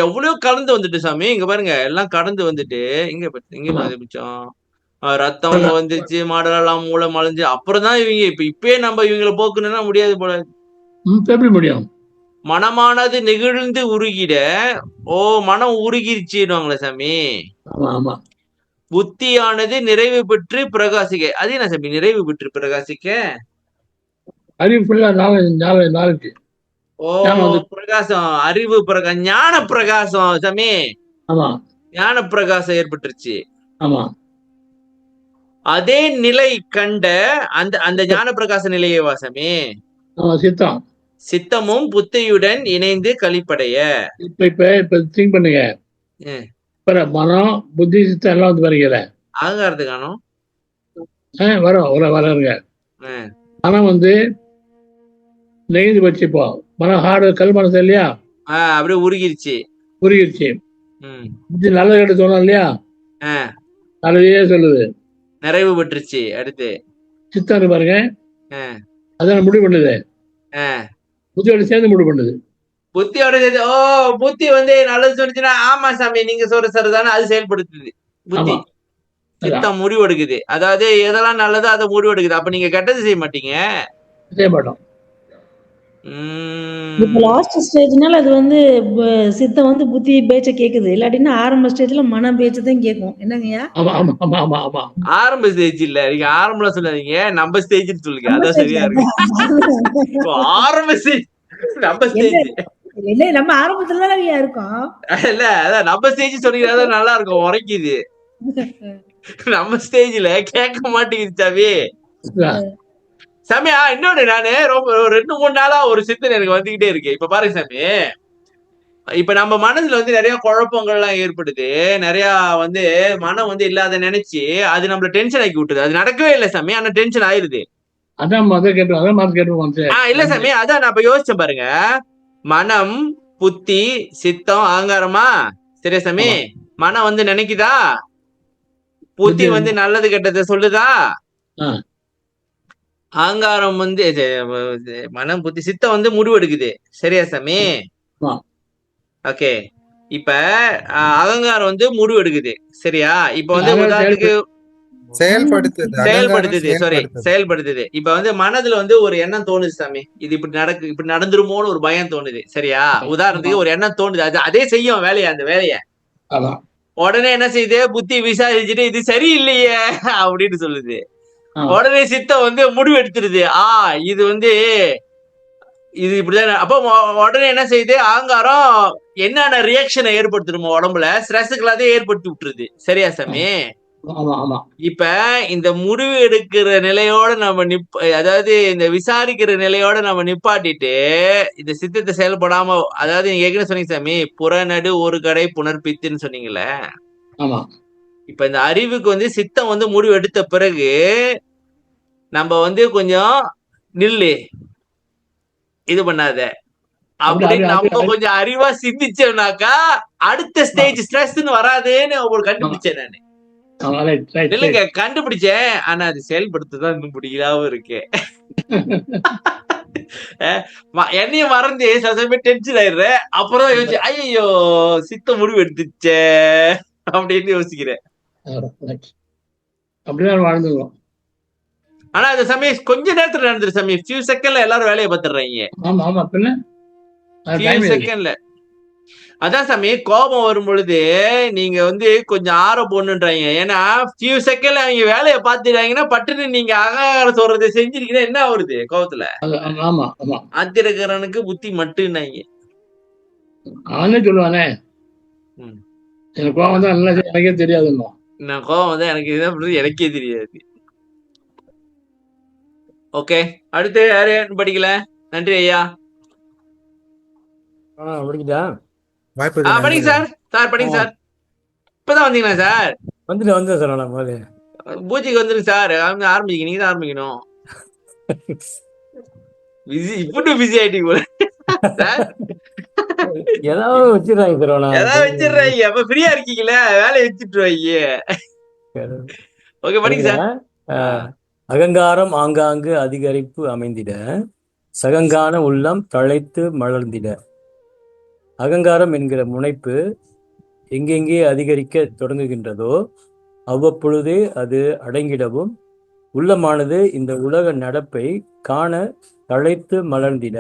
எவ்வளவு கடந்து வந்துட்டு சாமி. இங்க பாருங்க, எல்லாம் கடந்து வந்துட்டு இங்க மிச்சம் ரத்தம் வந்துச்சு, மாடலாம் மூளை மலைஞ்சு, அப்புறம் தான் இவங்க இப்பயே நம்ம இவங்களை போக்குனா முடியாது போல. எப்படி முடியும்? மனமானது நெகிழ்ந்து உருகிட. மனம் உருகிருச்சுவாங்களே சாமி. ஆமா. புத்தியானது நிறைவு பெற்று பிரகாசிக்க. அது என்ன சாமி நிறைவு பெற்று பிரகாசிக்க? அறிவு பிரகாசம், அறிவு பிரகாசம், ஞான பிரகாசம் சாமி. ஆமா. ஞான பிரகாசம் ஏற்பட்டுருச்சு. ஆமா. அதே நிலை கண்ட அந்த ஞான பிரகாச நிலையவா சாமி? சித்தமும் புத்தியுடன் இணைந்து கழிப்படைய. இப்ப திங்க் பண்ணுங்க. மனம் புத்தி சித்தம் எல்லாம் வந்து வருகிற ஆகாரத்து காணும் வருங்க. மனம் வந்து நெய்து வச்சு, இப்போ மனம் ஹார்டு கல் மனசு இல்லையா, அப்படியே உருகிருச்சு. புத்தி நல்லது கெட்டு தோணும் இல்லையா, நல்லதே சொல்லுது, நிறைவு பெற்றுச்சு. அடுத்து சித்தம் பாருங்க, அதான் முடிவு பண்ணுது, புத்தியோட சேர்ந்து முடிவு பண்ணுது. புத்தியோட சேர்ந்து புத்தி வந்து நல்லது சொல்லிச்சுன்னா, ஆமா சாமி நீங்க சொல்ற சரிதானே, அது செயல்படுத்துது புத்தி. சித்தம் முடிவு எடுக்குது, அதாவது எதெல்லாம் நல்லதோ அதை முடிவு எடுக்குது. அப்ப நீங்க கெட்டது செய்ய மாட்டீங்க. செய்ய மாட்டோம். லாஸ்ட் ஸ்டேஜ்னால அது வந்து சித்தம் வந்து புத்தி பேச்ச கேக்குது. இல்லாட்டினா ஆரம்ப ஸ்டேஜ்ல மனம் பேச்சதான் கேட்கும். என்னங்கய்யா? ஆரம்ப ஸ்டேஜ் இல்ல, நீங்க ஆரம்பம் சொல்லாதீங்க, நம்ம ஸ்டேஜ் சொல்லுங்க, அதான் சரியா இருக்கு. ஆரம்ப ஸ்டேஜ் நம்ம ஸ்டேஜ் இல்ல, நம்ம ஆரம்பத்துல தான் இருக்கோம். இல்ல அதான் நம்ம ஸ்டேஜ் சொன்னீங்க, நல்லா இருக்கும், உரைக்குது. நம்ம ஸ்டேஜ்ல கேட்க மாட்டேங்குது சாமி. சாமியா இன்னொன்னு, நானு ரொம்ப 2-3 நாளா ஒரு சிந்தனை எனக்கு வந்துகிட்டே இருக்கு. இப்ப பாருங்க சாமி, இப்ப நம்ம மனதுல வந்து நிறைய குழப்பங்கள் எல்லாம் ஏற்படுது, நிறைய வந்து மனம் வந்து இல்லாத நினைச்சு அது நம்மள டென்ஷன் ஆக்கி விட்டுது. அது நடக்கவே இல்லை சாமி, ஆனா டென்ஷன் ஆயிருது. இல்ல சாமி, அதான் நான் இப்ப யோசிச்சேன் பாருங்க. மனம், புத்தி, சித்தம், அகங்காரமா? சரியா சாமி? மனம் வந்து நினைக்குதா, புத்தி வந்து நல்லது கெட்டதை சொல்லுதா, அகங்காரம் வந்து மனம், புத்தி, சித்தம் வந்து முடிவு எடுக்குது. சரியா சாமி? ஓகே. இப்ப அகங்காரம் வந்து முடிவு எடுக்குது. சரியா? இப்ப வந்து உதாரணத்துக்கு செயல்படுத்துது. அகங்காரம் செயல்படுத்துது. சாரி, செயல்படுத்துது. செயல்படுத்துது. இப்ப வந்து மனதுல வந்து ஒரு எண்ணம் தோணுது சாமி, இது இப்படி நடந்துருமோன்னு ஒரு பயம் தோணுது. சரியா? உதாரணத்துக்கு ஒரு எண்ணம் தோணுது, அதே செய்யும் வேலையை, அந்த வேலையை. அதான். உடனே என்ன செய்யுது, புத்தி விசாரிச்சுட்டு இது சரியில்லையே அப்படின்னு சொல்லுது. உடனே சித்தம் வந்து முடிவு எடுத்துருது, இது வந்து இது இப்படிதான். அப்போ உடனே என்ன செய்யுது, அகங்காரம் என்னென்ன ரியாக்ஷனை ஏற்படுத்தணுமோ உடம்புல, ஸ்ட்ரெஸ்ஸுக்கு எல்லாத்தையும் ஏற்படுத்தி விட்டுருது. சரியா சாமி? இப்ப இந்த முடிவு எடுக்கிற நிலையோட நம்ம அதாவது இந்த விசாரிக்கிற நிலையோட நம்ம நிப்பாட்டிட்டு இந்த சித்தத்தை செயல்படாம, அதாவது நீங்க ஏற்கனவே சொன்னீங்க சாமி, புறநடு ஒரு கடை புனர்பித்துன்னு சொன்னீங்கல்ல. இப்ப இந்த அறிவுக்கு வந்து சித்தம் வந்து முடிவு எடுத்த பிறகு நம்ம வந்து கொஞ்சம் நில்லு, இது பண்ணாத அப்படின்னு நம்ம கொஞ்சம் அறிவா சிந்திச்சோம்னாக்கா அடுத்த ஸ்டேஜ் ஸ்ட்ரெஸ்ன்னு வராதுன்னு ஒரு கண்டுபிடிச்சேன் நானு. இல்லைங்க, கண்டுபிடிச்சேன். ஆனா அது செயல்படுத்ததான் இன்னும் முடியலாவும் இருக்கு. என்னையும் மறந்து சில சமயம் டென்ஷன் ஆயிடுறேன். அப்புறம் யோசிச்சு ஐயோ சித்த முடிவு எடுத்துச்சே அப்படின்னு யோசிக்கிறேன். அப்படிதான் வாழ்ந்துருவோம். ஆனா அந்த சமயம் கொஞ்ச நேரத்துல நடந்துரு சாமி, ஃபியூ செகண்ட்ல எல்லாரும் வேலையை பார்த்துடுறாங்க. ஆமா ஆமா, பின்ன ஃபியூ செகண்ட்ல. அதான் சாமி, கோபம் வரும் பொழுது நீங்க வந்து கொஞ்சம் ஆற போன்னுன்றாங்க. ஏன்னா ஃபியூ செகண்ட்ல அவங்க வேலையை பார்த்துட்டாங்கன்னா பட்டுன்னு நீங்க அகங்காரம் சொல்றதை செஞ்சிருக்கீங்கன்னா என்ன வருது கோபத்துல? ஆமா ஆமா, ஆத்திரக்காரனுக்கு புத்தி மட்டும்னாங்க. அவனே சொல்லுவானே, எனக்கு கோபம் தான் நல்லா எனக்கே தெரியாதுன்னு. நான் கோபம் தான் எனக்கு இதான் எனக்கே தெரியாது. ஓகே, அடுத்து யாரு படிக்கல? நன்றி ஐயா. படிக்கிட்டா? படிங்க சார். படிங்க சார். இப்பதான் வந்தீங்களா சார்? வந்துட்டு சார். நான் பூஜைக்கு வந்துருங்க சார். ஆரம்பிக்க நீங்க தான் ஆரம்பிக்கணும். பிஸி, இப்படி பிஸி ஆயிட்டீங்க போல ஏதாவது வச்சிடறாங்க சார். ஏதாவது வச்சிடுறாங்க. அப்ப ஃப்ரீயா இருக்கீங்களா, வேலையை வச்சுட்டுருவாங்க. ஓகே, படிங்க சார். அகங்காரம் ஆங்காங்கு அதிகரிப்பு அமைந்திட, சகங்கான உள்ளம் தழைத்து மலர்ந்திட. அகங்காரம் என்கிற முனைப்பு எங்கெங்கே அதிகரிக்க தொடங்குகின்றதோ அவ்வப்பொழுதே அது அடங்கிடவும், உள்ளமானது இந்த உலக நடப்பை காண தழைத்து மலர்ந்திட.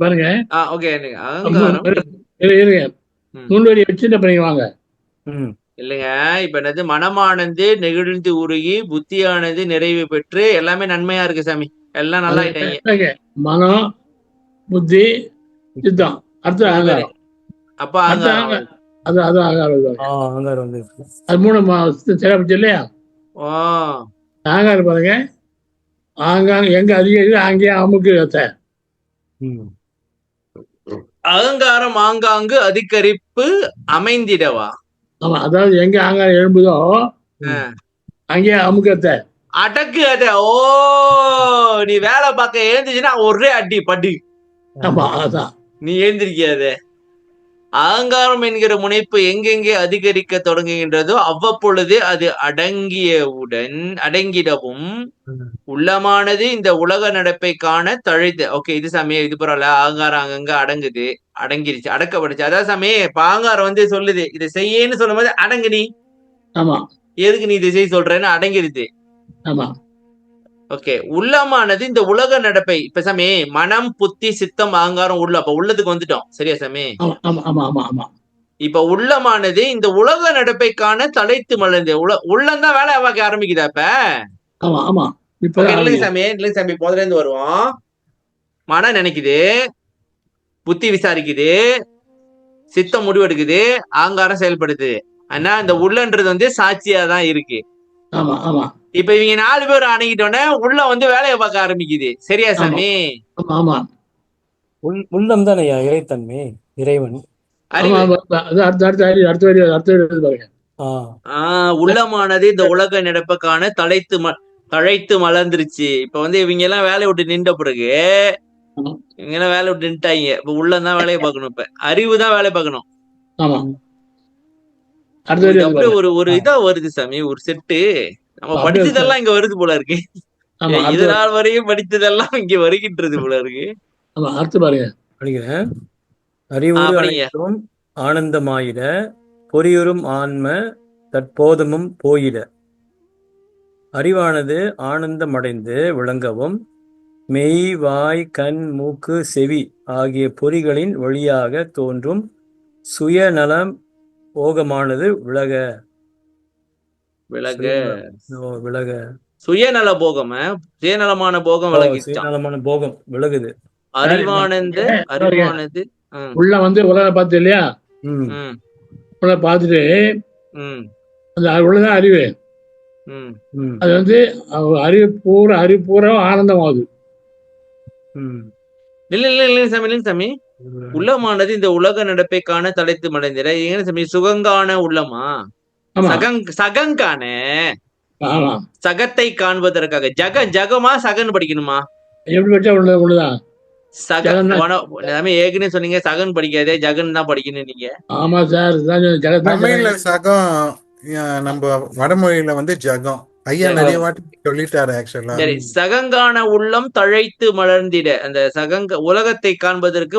பாருங்க, முன்வரி வச்சு வாங்க. இல்லைங்க, இப்ப என்னது, மனமானது நெகிழ்ந்து உருகி புத்தியானது நிறைவு பெற்று எல்லாமே நன்மையா இருக்கு சாமி. எல்லாம் நல்லா ஆயிட்டாங்க. மனம், புத்தி, சித்தம், அடுத்து அகங்காரம். அப்ப அகங்காரம் அது அகங்காரம் வந்து அது மூணு சிறப்பு இல்லையா? அகங்காரம் பாருங்க, ஆங்காங்க எங்க அதிகரிக்குது அங்கேயே அமுக்கு. அகங்காரம் ஆங்காங்கு அதிகரிப்பு அமைந்திடவா? ஆமா, அதாவது எங்க அகங்காரம் எழும்புதோ அங்கேயே அமுக்கத்தை அடக்கு. அத நீ வேலை பார்க்க எழுந்துச்சுன்னா ஒரே அடி படி. ஆமா, அதான் நீ எழுந்திருக்கியாத. அகங்காரம் என்கிற முனைப்பு எங்கெங்கே அதிகரிக்க தொடங்குகின்றதோ அவ்வப்பொழுது அது அடங்கிடவும், உள்ளமானது இந்த உலக நடப்பை காண தழைத்து. ஓகே, இது சாமியே, இது பரவாயில்ல. அகங்காரம் அங்கங்க அடங்கிருச்சு, அடக்கப்படுச்சு. அதான் சாமியே, இப்ப அகங்காரம் வந்து சொல்லுது இதை செய்யன்னு சொல்லும் போது அடங்கு நீ. ஆமா, எதுக்கு நீ இதை செய்ய சொல்றேன்னு அடங்கிருது. ஆமா. ஓகே, உள்ளமானது இந்த உலக நடப்பை, இப்ப சாமி மனம், புத்தி, சித்தம், அகங்காரம், உள்ள, அப்ப உள்ளதுக்கு வந்துட்டோம். சரியா சாமி? இப்ப உள்ளமானது இந்த உலக நடப்பை காண தழைத்து மலர்ந்து, உள்ளம்தான் வேலை பார்க்க ஆரம்பிக்குதா இப்ப? இல்லைங்க சாமி, இல்லைங்க சாமி, முதல்ல இருந்து வருவோம். மனம் நினைக்குது, புத்தி விசாரிக்குது, சித்தம் முடிவெடுக்குது, அகங்காரம் செயல்படுது. ஆனா இந்த உள்ளன்றது வந்து சாட்சியா தான் இருக்கு. இப்ப இவங்க 4 பேர் அணுகிட்டோன்னே உள்ள வந்து வேலையை பார்க்க ஆரம்பிக்குது. சரியா சாமி? உள்ளம் தானே இறைத்தன்மை, இறைவன். உள்ளமானது இந்த உலக நடப்புக்கான தழைத்து மலர்ந்துருச்சு. இப்ப வந்து இவங்க எல்லாம் வேலையை விட்டு நின்ற பிறகு இவங்க எல்லாம் வேலையை விட்டு நின்ட்டாங்க. இப்ப உள்ளதான் வேலையை பார்க்கணும். இப்ப அறிவு தான் வேலையை பார்க்கணும். ஒரு இதா வருது சாமி, ஒரு செட்டு. நம்ம படிச்சதெல்லாம் இங்க வருது போல இருக்கு. இதனால் வரையும் படித்ததெல்லாம் இங்க வருகின்றது போல இருக்கு. அறிவுறும் ஆனந்தமாயிட பொறியுறும் ஆன்ம தற்போதமும் போயிட. அறிவானது ஆனந்தமடைந்து விளங்கவும் மெய், வாய், கண், மூக்கு, செவி ஆகிய பொறிகளின் வழியாக தோன்றும் சுயநலம் போகமானது விலக. விலக. விலக. சுயநல போகம், சுயநலமான போகம் விலகிச்சான். சுயநலமான போகம் விலகுது. அறிவானது உள்ள வந்து உலக பார்த்து இல்லையா, உள்ள பார்த்துட்டு அந்த உள்ளதான் அறிவு. அது வந்து அறிவு பூரா ஆனந்தமாகுது. இல்ல சாமி, உள்ளமானது இந்த உலக நடப்பை காண தலைத்து மடைந்திட. என்ன சாமி, சுகங்கான உள்ளமா? சகங்கான சகத்தை காண்பதற்காக. ஜகமா சகன் படிக்கணுமா? எப்படி படிச்சா உள்ளதான் சகன். ஏற்கனவே சொன்னீங்க சகன் படிக்காதே, ஜகன் தான் படிக்கணும் நீங்க. ஆமா சார், தமிழ்ல சகம், நம்ம வடமொழியில வந்து ஜகம். ஐயா நிறைய வாட்டி சொல்லிட்டாரு ஆக்சுவலா. சரி, சகங்கான உள்ளம் தழைத்து மலர்ந்திட. அந்த உலகத்தை காண்பதற்கு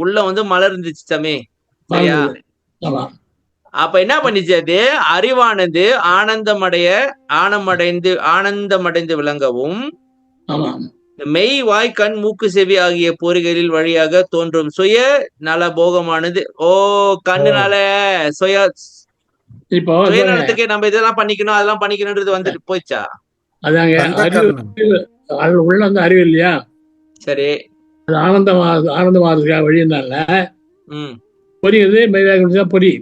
உள்ள வந்து மலர்ந்துச்சு சாமி, சரியா? அப்ப என்ன பண்ணிச்சு? அது அறிவானது ஆனந்தமடைந்து விளங்கவும் மெய், வாய், கண், மூக்கு, செவி ஆகிய பொறிகளில் வழியாக தோன்றும் சுய நல போகமானது. கண்ணுனால சுயநலத்துக்கு நம்ம இதெல்லாம் பண்ணிக்கணும் அதெல்லாம் பண்ணிக்கணும்ன்றது வந்துட்டு போயிச்சா? அதாங்க உள்ள வந்து அறிவு இல்லையா? சரி, அது ஆனந்தமா வழியினால பொரியுது. மெய்வாக பொரி.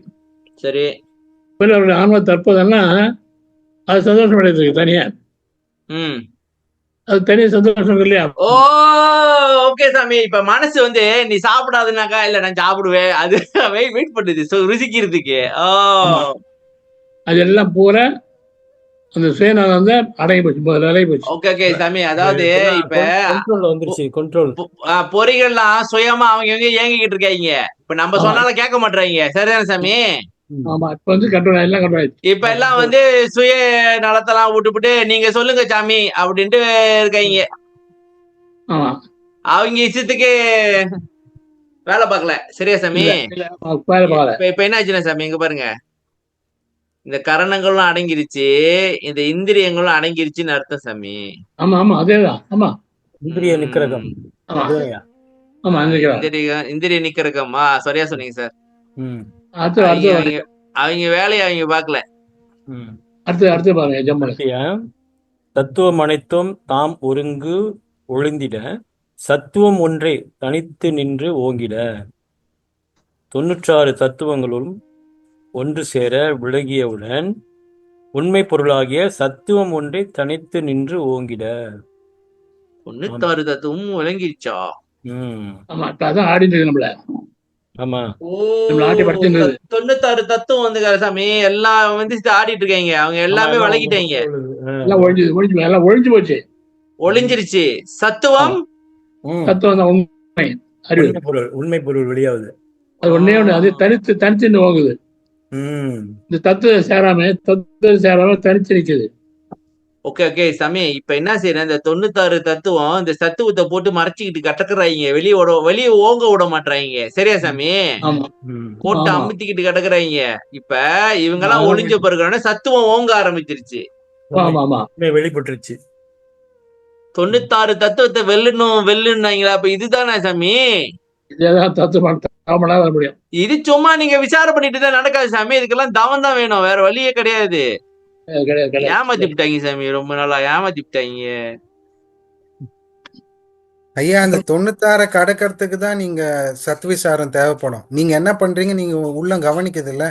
சரி, அவருடைய ஆன்ம தற்போதெல்லாம் அது சந்தோஷம் அடையிருக்கு தனியா. அது தனியா சந்தோஷம் இல்லையா? ஓகே சாமி. இப்ப மனசு வந்து நீ சாப்பிடாதுனாக்கா இல்ல நான் சாப்பிடுவேன், அது வெயிட் பண்ணுது ருசிக்கிறதுக்கு. அதெல்லாம் பூரா அந்த சுயநலம் வந்து அடங்கி போச்சு. ஓகே சாமி, அதாவது இப்ப வந்துருச்சு கண்ட்ரோல். பொறிகள்லாம் சுயமா அவங்க இயங்கிக்கிட்டு இருக்காங்க. இப்ப நம்ம சொன்னாலும் கேட்க மாட்டாங்க. சரிதானே சாமி? ஆமா, இப்ப வந்து கண்ட்ரோல் எல்லாம் கண்ட்ரோல். இப்ப எல்லாம் வந்து சுய நலத்தெல்லாம் விட்டுவிட்டு நீங்க சொல்லுங்க சாமி அப்படின்ட்டு இருக்காங்க. அவங்க இஷ்டத்துக்கு வேலை பார்க்கல. சரியா சாமி? இப்ப என்ன ஆச்சுன்னா சாமி, இங்க பாருங்க, இந்த கரணங்களும் அடங்கிருச்சு, இந்த இந்திரியங்களும் அடங்கிருச்சுன்னு அர்த்தம் சாமி. ஆமா ஆமா, அதேதான். ஆமா, இந்திரிய நிக்கிரகம். இந்திரிய நிக்கிரகம். சரியா சொன்னீங்க சார். அவங்க வேலையை அவங்க பார்க்கல. அடுத்து பாருங்க, தத்துவம் அனைத்தும் தாம் ஒருங்கு ஒளிந்திட சத்துவம் ஒன்றே தனித்து நின்று ஓங்கிட. 96 தத்துவங்களும் ஒன்று சேர விலகியவுடன் உண்மை பொருளாகிய சத்துவம் ஒன்றே தனித்து நின்று ஓங்கிட. 96 தத்துவமும் விளங்கிருச்சா? ஆடிட்டு நம்மள. ஆமா, 96 தத்துவம் வந்து சாமி எல்லாம் வந்து ஆடிட்டு இருக்காங்க. அவங்க எல்லாமே விளக்கிட்டாங்க. ஒழிஞ்சு போச்சு, ஒளிஞ்சிருச்சு. சத்துவம் உண்மை பொருள் வெளியாகுது. அது ஒன்னே ஒண்ணு, அது தனித்து போகுது. இந்த தத்துவம் சேராம தனிச்சு நிக்குது. ஓகே சாமி, இப்ப என்ன செய்யறேன், இந்த 96 தத்துவம் இந்த தத்துவத்தை போட்டு மறைச்சிக்கிட்டு கட்டக்குறாங்க. வெளியே ஓங்க விட மாட்டாங்க. சரியா சாமி? போட்டு அமுத்திக்கிட்டு கிடக்குறாங்க. இப்ப இவங்க எல்லாம் ஒளிஞ்ச பிறகு சத்துவம் ஓங்க ஆரம்பிச்சிருச்சு, வெளிப்பட்டுருச்சு. 96 தத்துவத்தை வெல்லுனாங்களா? அப்ப இதுதானே சாமி? இது சும்மா நீங்க விசாரம் பண்ணிட்டு தான் நடக்காது சாமி. இதுக்கெல்லாம் தவம் தான் வேணும், வேற வழியே கிடையாது. ஏமாத்திட்டாங்க சாமி, ரொம்ப நாளா ஏமாத்திட்டாங்க. ஐயா, அந்த 96 கடக்கிறதுக்கு தான் நீங்க சத்விசாரம் தேவைப்படும். நீங்க என்ன பண்றீங்க, நீங்க உள்ள கவனிக்கிறது இல்ல,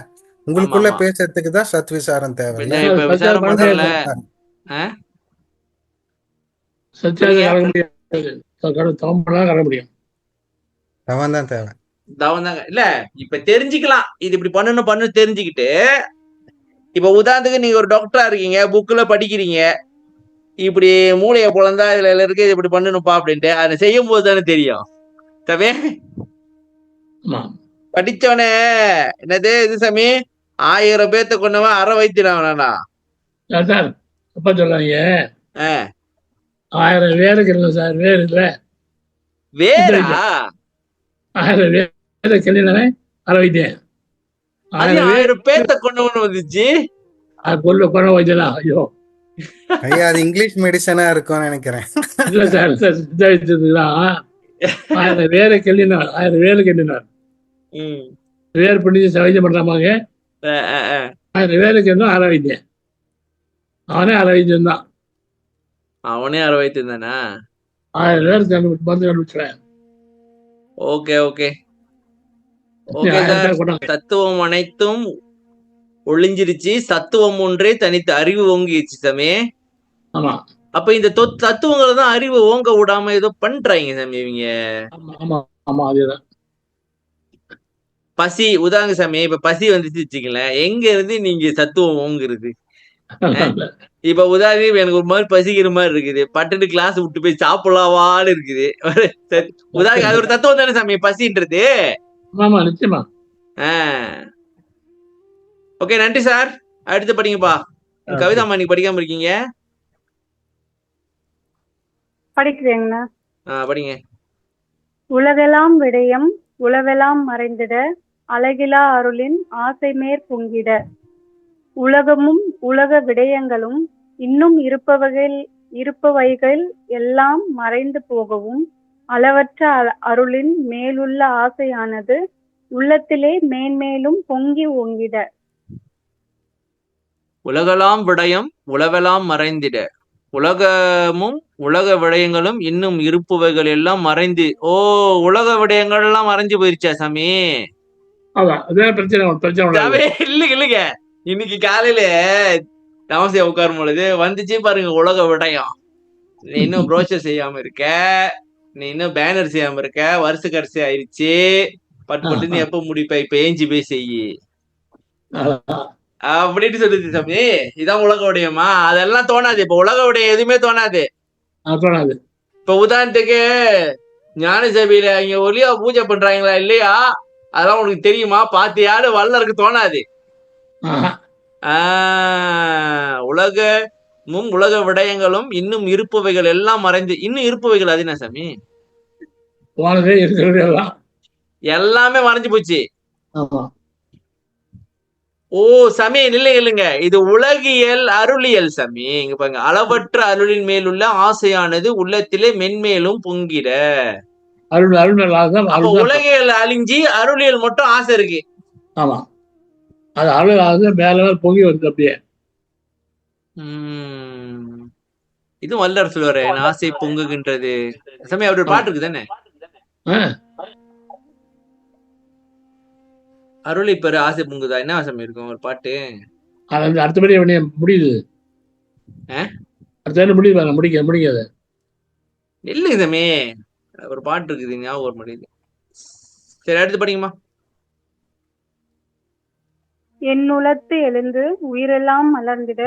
உங்களுக்குள்ள பேசுறதுக்கு தான் சத்விசாரம் தேவை. விசாரம் பண்றல தவம் தான் தேவை. தவம் தாங்க. இல்ல இப்ப தெரிஞ்சுக்கலாம், இது இப்படி பண்ணு தெரிஞ்சுக்கிட்டு. இப்ப உதாரணத்துக்கு நீங்க ஒரு டாக்டரா இருக்கீங்க, புக்ல படிக்கிறீங்க, இப்படி மூளையை பொழந்தா இதுல இருக்கு, இது இப்படி பண்ணணும்ப்பா அப்படின்ட்டு அதை செய்யும் போது தானே தெரியும். தவே படிச்சவனே என்னது இது சாமி, 1000 பேர்த்த கொண்டவன் அரை வைத்திடாவனா அப்ப சொல்லாங்க. 1000 வேருக்கு இல்லை சார், வேறு இல்ல, வேறா 1000 வேற கிளினவன் அரை வைத்தியன். அது 1000 பேர் 1000 பேர்த்த கொண்டவனு வந்துச்சு. கொள்ள வைக்கலாம். ஐயோ ஐயா அது இங்கிலீஷ் மெடிசனா இருக்கும்னு நினைக்கிறேன். இல்ல சார் சித்த வைத்தியத்துக்குதான் 1000 வேரை கெள்ளினார். 1000 வேருக்கு எண்ணினார். வேர் பிடிச்சி வைத்தியம் பண்றாமாங்க. 1000 வேருக்கு இருந்தா அரை வைத்தியம். அவனே அரை வைத்தியம் தான். அவனே அரை வைத்தியம் தானா? 1000 பேருக்கு மருந்து கண்டுபிடிச்சேன். Okay okay okay sir. தத்துவம் அனைத்தும் ஒளிஞ்சிருச்சு, சத்துவம் ஒன்றே தனித்து அறிவு ஓங்கிடுச்சு சாமி. ஆமா. அப்ப இந்த தத்துவங்களை தான் அறிவு ஓங்க விடாம ஏதோ பண்றாங்க சாமி இவங்க. ஆமா அதேதான். பசி உதாங்க சாமி, இப்ப பசி வந்துச்சு வச்சுக்கலேன், எங்க இருந்து நீங்க சத்துவம் ஓங்குறது? இப்ப உதாரணம் எனக்கு ஒரு மாதிரி பசிக்கிற மாதிரி இருக்குது, பட்டுட்டு கிளாஸ் விட்டு போய் சாப்பிடலாவான்னு இருக்குது. உதாரணம் அது ஒரு தத்துவம் தானே சாமி பசின்றது. ஆமா நிச்சயமா. ஓகே நன்றி சார். அடுத்து படிங்கப்பா. கவிதாம்மா நீங்க படிக்காம இருக்கீங்க. படிக்கிறேங்கண்ணா. படிங்க. உலகெல்லாம் விடயம் உலகெல்லாம் மறைந்திட அழகிலா அருளின் ஆசை மேற் பொங்கிட உலகமும் உலக விடயங்களும் இன்னும் இருப்பவைகள் எல்லாம் மறைந்து போகவும் அளவற்ற அருளின் மேலுள்ள ஆசையானது உள்ளத்திலே மேன்மேலும் பொங்கி ஓங்கிட. உலகெல்லாம் விடயம் உலகெல்லாம் மறைந்திட உலகமும் உலக விடயங்களும் இன்னும் இருப்பவைகள் எல்லாம் மறைந்து. ஓ உலக விடயங்கள் எல்லாம் மறைஞ்சு போயிருச்சா சாமி? இல்லைங்க இன்னைக்கு காலையில தாமசியா உட்காரும் பொழுது வந்துச்சு பாருங்க உலக விடயம். நீ இன்னும் ப்ரோஷர் செய்யாம இருக்க, நீ இன்னும் பேனர் செய்யாம இருக்க, வருஷ கடைசி ஆயிடுச்சு, பட்டு நீ எப்ப முடிப்ப, இப்ப ஏஞ்சி போய் செய்யி அப்படின்னு சொல்லுது சாமி. இதான் உலக விடயமா? அதெல்லாம் தோணாது. இப்ப உலக விடயம் எதுவுமே தோணாது. இப்ப உதாரணத்துக்கு ஞான சபையில இங்க ஒலியா பூஜை பண்றாங்களா இல்லையா, அதெல்லாம் உனக்கு தெரியுமா பாத்தியான்னு வல்லருக்கு தோணாது. உலகமும் உலக விடயங்களும் இன்னும் இருப்பவைகள் எல்லாம் மறைந்து. இன்னும் இருப்பவைகள் அது என்ன சாமி? எல்லாமே மறைஞ்சு போச்சு. ஓ சாமி இல்லைங்க, இது உலகியல் அருளியல் சாமி. இங்க பாருங்க, அளவற்ற அருளின் மேலுள்ள ஆசையானது உள்ளத்திலே மென்மேலும் பொங்கிட. உலகியல் அழிஞ்சி அருளியல் மட்டும் ஆசை இருக்கு. ஆமா அது அருள் மேல பொங்கி வருது அப்படியே. இது வல்லர் சொல்லுவாரு, ஆசை பொங்குகின்றது சாமி. அவரோட பாட்டு இருக்கு தானே, அருளை பெற ஆசை பொங்குதா, என்ன ஆசை இருக்கும் ஒரு பாட்டு. அடுத்தபடி முடியுது, அடுத்த முடியுது, முடிக்காது இல்ல சாமி. ஒரு பாட்டு இருக்குது ஞாபகம் வர முடியுது. சரி அடுத்து படிங்கம்மா. என் உளத்து எழுந்து உயிரெல்லாம் மலர்ந்திட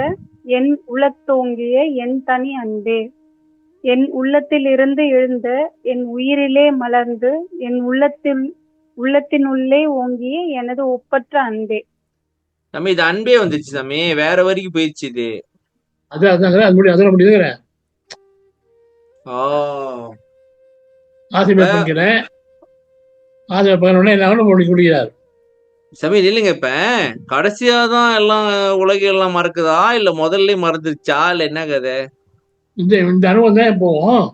என் உளத்தோங்கிய என் தனி அன்பே. என் உள்ளத்தில் இருந்து எழுந்த என் உயிரிலே மலர்ந்து என் உள்ளத்தினுள்ளே ஓங்கிய எனது ஒப்பற்ற அன்பே. சாமி இது அன்பே வந்துச்சு சாமி, வேற வரைக்கும் போயிடுச்சு இது. சாமி இல்லைங்க, இப்ப கடைசியாதான் எல்லாம் உலக எல்லாம் மறக்குதா இல்ல முதல்ல மறந்துருச்சா இல்ல என்ன கதை? இந்த அனுபவம் தான் போவோம்.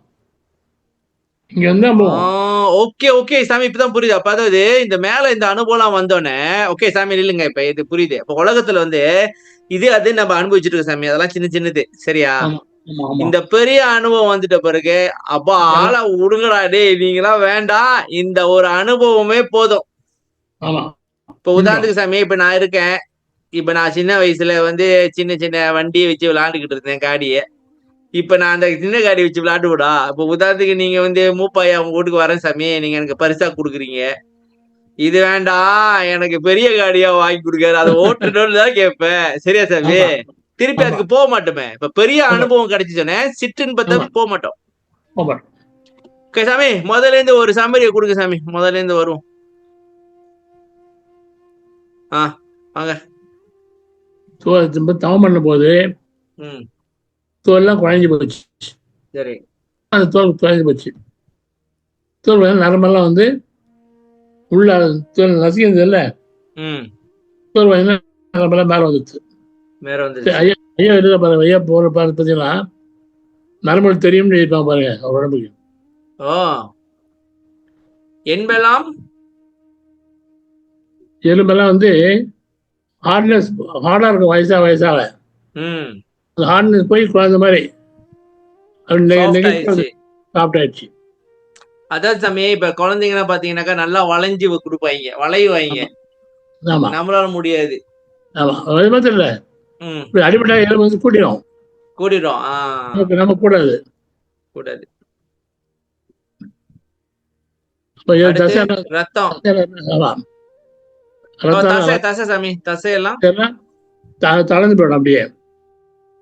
ஓகே ஓகே சாமி இப்பதான் புரியுது. அப்ப அதாவது இந்த மேல இந்த அனுபவம் வந்தோடனே ஓகே சாமி இல்லைங்க, இப்ப இது புரியுது. இப்ப உலகத்துல இது அது நம்ம அனுபவிச்சுட்டு இருக்கோம் சாமி, அதெல்லாம் சின்ன சின்னது சரியா. இந்த பெரிய அனுபவம் வந்துட்ட பிறகு அப்பா ஆளை விடுங்கடா டே, நீங்களாம் வேண்டாம், இந்த ஒரு அனுபவமே போதும். இப்ப உதாரணத்துக்கு சாமி, இப்ப நான் இருக்கேன், இப்ப நான் சின்ன வயசுல சின்ன சின்ன வண்டியை வச்சு விளையாண்டுக்கிட்டு இருந்தேன், காடியை. இப்ப நான் அந்த சின்ன காடி வச்சு விளையாட்டு விடா. இப்ப உதாரணத்துக்கு நீங்க மூப்பாயா உங்க வீட்டுக்கு வரேன் சாமி, நீங்க எனக்கு பரிசா கொடுக்குறீங்க, இது வேண்டாம் எனக்கு பெரிய காடியா வாங்கி கொடுக்காரு, அதை ஓட்டுன்னு தான் கேட்பேன் சரியா சாமி. திருப்பி அதுக்கு போக மாட்டோமே. இப்ப பெரிய அனுபவம் கிடைச்சுச்சோன்னே சிற்றுன்னு போக மாட்டோம். சாமி முதல்ல இருந்து ஒரு சம்மரியை கொடுங்க சாமி, முதல்ல இருந்து வருவோம். வாங்க. தவம் பண்ணும் போது தோல்லாம் குழஞ்சி போச்சு. சரி, அந்த தோல் குழஞ்சி போச்சு. தோல் நரம்பெல்லாம் உள்ள தோல் நசிக்கிறது இல்ல, ஒரு வயசுல மேல வந்துச்சு. வேற சரி, வந்துருச்சு. ஐயா ஐயா எழுத பாருங்க. ஐயா போற பார்த்தீங்கன்னா நரம்பு தெரியும்னு எழுதிப்பாங்க பாருங்க அவர் உடம்புக்கு. ஓ, என்பெல்லாம் எலும்பெல்லாம் வந்து ஹார்ட்னஸ் ஹார்டா இருக்கும் வயசாக. ம் அந்த ஹார்ட்னஸ் போய் குழந்தை மாதிரி சாஃப்ட் ஆயிடுச்சு. சாஃப்ட் ஆயிடுச்சு. அதாவது சாமி, இப்ப குழந்தைங்கலாம் பாத்தீங்கன்னாக்கா நல்லா வளைஞ்சு கொடுப்பாங்க, வளையுவாங்க. ஆமா நம்மளால முடியாது. ஆமா அது மாதிரி இல்லை. ம் இப்படி அடிப்பட்ட எலும்பு வந்து கூட்டிடும். கூடிடும். நம்ம கூடாது. கூடாது. இப்போ அடுத்து தசை ரத்தம். ஆமா தசை ரத்தம் தசை சாமி, தசையெல்லாம் தளர்ந்து போயிடும் அப்படியே.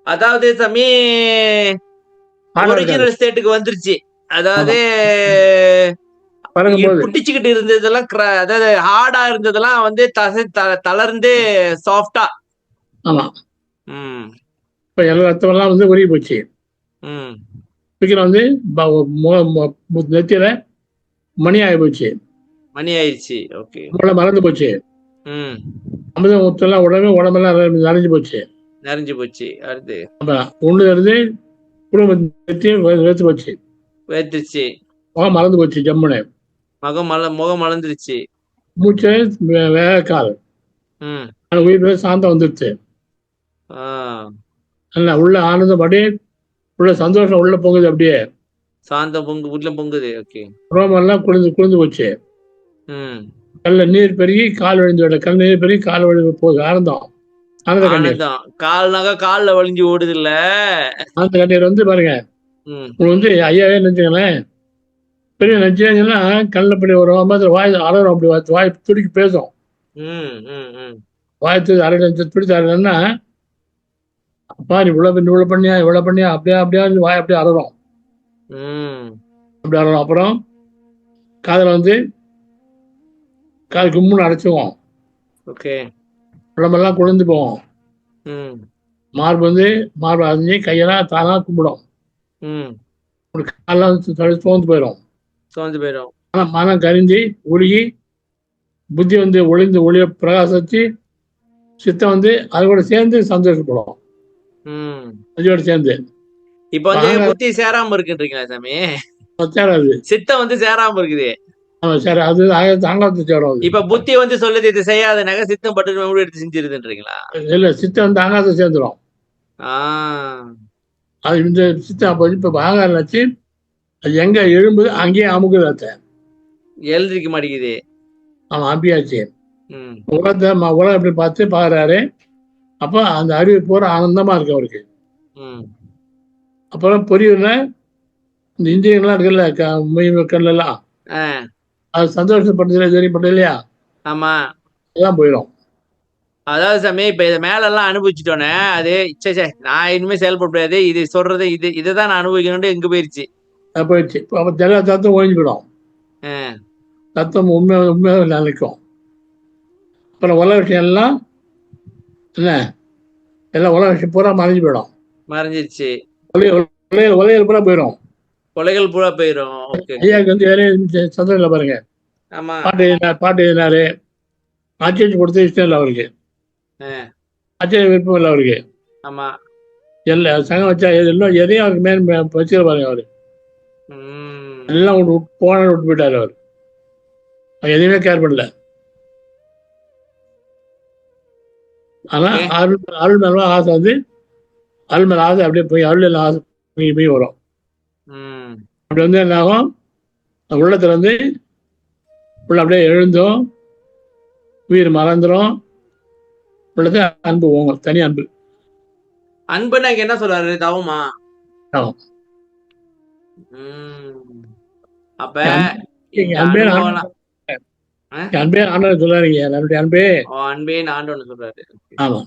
அதாவது சாமி ஹார்டா இருக்காது. ஒரிஜினல் ஸ்டேட்டுக்கு வந்துருச்சு. அதாவது பறக்கும்போது புட்டிச்சுக்கிட்டு இருந்ததெல்லாம் அதாவது ஹார்டா இருந்ததெல்லாம் வந்து தசை தளர்ந்து சாஃப்டா. ஆமா ம் இப்போ எல்லா ரத்தமெல்லாம் வந்து உருகி போச்சு. ம் சீக்கிரம் வந்து நெத்தியில மணி ஆகி போச்சு. மணி ஆயிடுச்சு. ஓகே. மறந்து போச்சு. ம் அமிர்தம் முத்தெல்லாம் உடம்பெல்லாம் நனைஞ்சு போச்சு. நிறைஞ்சு போச்சு. அடுத்து ஒண்ணுல இருந்து குடும்ப நெத்தியும் வெறுத்து போச்சு. வேத்துருச்சு. முகம் மறந்து போச்சு. ஜம்முன்னு முகம் மலர்ந்துருச்சு. மூச்சு வேகால் ம் உயிர் சாந்தம் வந்துருச்சு. ஆ இல்ல உள்ள ஆனந்தம் அப்படியே உள்ள சந்தோஷம் உள்ள பொங்குது. அப்படியே சாந்தம் உள்ள பொங்குது. ஓகே. ரோமெல்லாம் குளிர்ந்து போச்சு. ம் கல்ல நீர் பெருகி கால் வழிந்து கல் நீர் பெருகி கால் வழி போகுது. ஆனந்தம் ஆனந்த கண்ணீர். கால்னாக்கா கால்ல வலிஞ்சு ஓடுது இல்ல. ஆனந்த கண்ணீர் வந்து பாருங்க. உங்களுக்கு வந்து ஐயாவே நினைச்சுங்களேன். பெரிய நெஞ்சா கல்ல படி வரும் மாதிரி வாய் அலறும். அப்படி வாய் துடிக்கி பேசும். வாய் அரை லட்சம் துடிச்சு அரைன்னா அப்பா நீ இவ்வளவு பண்ணியா அப்படியே வாய் அப்படியே அலறும். அப்படி அலறும். அப்புறம் காதில் வந்து காது கும்முன்னு அடைச்சுவோம். ஓகே. உடம்பெல்லாம் குளிர்ந்து போவோம். மார்பு அறிஞ்சு கையெல்லாம் தானா கும்பிடும். காலெல்லாம் சோர்ந்து போயிடும். ஆனா மனம் கரிஞ்சு உருகி புத்தி வந்து ஒளிய பிரகாசிச்சு சித்தம் வந்து அது கூட சேர்ந்து சந்தோஷப்படும். அதோட சேர்ந்து இப்ப வந்து புத்தி சேராம இருக்குன்றீங்களா சாமி? சேராது. சித்தம் வந்து சேராம இருக்குது. சரி, அது தாங்காத்து சேரும். இப்ப புத்தி வந்து சொல்லுது இது செய்யாதனாக்க சித்தம் பட்டு எடுத்து செஞ்சிருதுன்றீங்களா? இல்ல, சித்தம் வந்து தாங்காத்த சேர்ந்துடும். அது இந்த சித்தம் இப்ப ஆகாரம் வச்சு அது எங்க எழும்புது அங்கேயே அமுக்குது. எழுந்திருக்க மாட்டேங்குது. ஆமா, அம்பியாச்சு. உலகம் எப்படி பார்த்து பாக்குறாரு. அப்ப அந்த அறிவு பூரா ஆனந்தமா இருக்கு அவருக்கு. அப்புறம் பொரியல இந்த இந்திரியங்கள்லாம் இருக்குல்ல, கண்ணெல்லாம் அது சந்தோஷப்பட்டதுல தெரியப்பட்டது இல்லையா? ஆமா, எல்லாம் போயிடும். அதாவது சாமி இப்ப இதை மேல எல்லாம் அனுபவிச்சுட்டோன்னே அது நான் இனிமே செயல்பட முடியாது, இது சொல்றது இதுதான் நான் அனுபவிக்கணும்னு எங்க போயிருச்சு. போயிடுச்சு. அப்ப எல்லா தத்துவம் ஒழிஞ்சு போயிடும். தத்துவம் உண்மையாக நினைக்கும். அப்புறம் உலக விஷயம் எல்லாம் என்ன எல்லாம் உலக விஷயம் பூரா மறைஞ்சு போயிடும். மறைஞ்சிருச்சு. உலகில் பூரா போயிடும். உலகில் பூரா போயிடும். ஐயாவுக்கு வந்து வேற சந்தோஷம் இல்லை பாருங்க. பாட்டு எழுதினாரு. ஆட்சி கொடுத்த இஷ்டம் இல்லை அவருக்கு. ஆட்சி விருப்பம் இல்லை அவருக்கு. ஆமா, எல்லாம் சங்கம் வச்சா எல்லாம் எதையும் அவருக்கு மேல் வச்சுக்க பாருங்க. அவரு எல்லாம் போன விட்டு போயிட்டாரு. அவர் எதையுமே கேர் பண்ணல. ஆனா அருள் மேல ஆசை வந்து அருள் மேல ஆசை அப்படியே போய் அருள் ஆசை போய் வரும். அப்படி வந்து என்ன ஆகும், உள்ளத்துல வந்து உள்ள அப்படியே எழுந்தும் உயிர் மறந்துடும். உள்ளது அன்பு ஓங்கும், தனி அன்பு. அன்புன்னா என்ன சொல்றாரு? தவமா? அப்ப அன்பே ஆண்டவன் சொல்றாருங்க. நம்மளுடைய அன்பே ஆண்டவன் சொல்றாரு. ஆமா,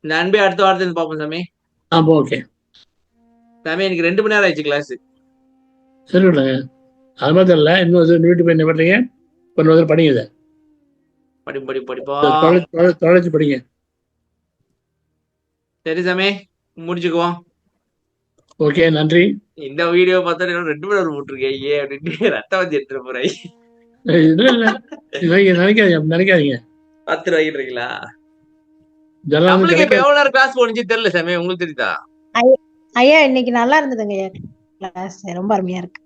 இந்த அன்பே அடுத்த வாரத்துல பாப்போம் சாமி. ஓகே சாமி, எனக்கு 2 மணி நேரம் ஆயிடுச்சு கிளாஸ். சரி விடுங்க. அது மாதிரி இல்லை, இன்னும் வீட்டு போய் என்ன பண்றீங்க? ஒரு படிங்க, இதை தொலைச்சு படிங்க. சரி சாமி, முடிச்சுக்குவோம். ஓகே, நன்றி. இந்த வீடியோ பார்த்தா 2 மணி நேரம் போட்டிருக்கேன் அப்படின்னு ரத்தம் வந்து எடுத்துட்டு போறேன். இல்ல நினைக்காதீங்க 10 ரூபாய்க்குறீங்களா? இதெல்லாம் வந்து நம்மளுக்கு இப்ப கிடைக்காது. எவ்வளவு நேரம் கிளாஸ் போனிச்சு தெரியல சாமி, உங்களுக்கு தெரியுதா? ஐயா இன்னைக்கு நல்லா இருந்ததுங்க ஐயா, கிளாஸ் ரொம்ப அருமையா இருக்கு.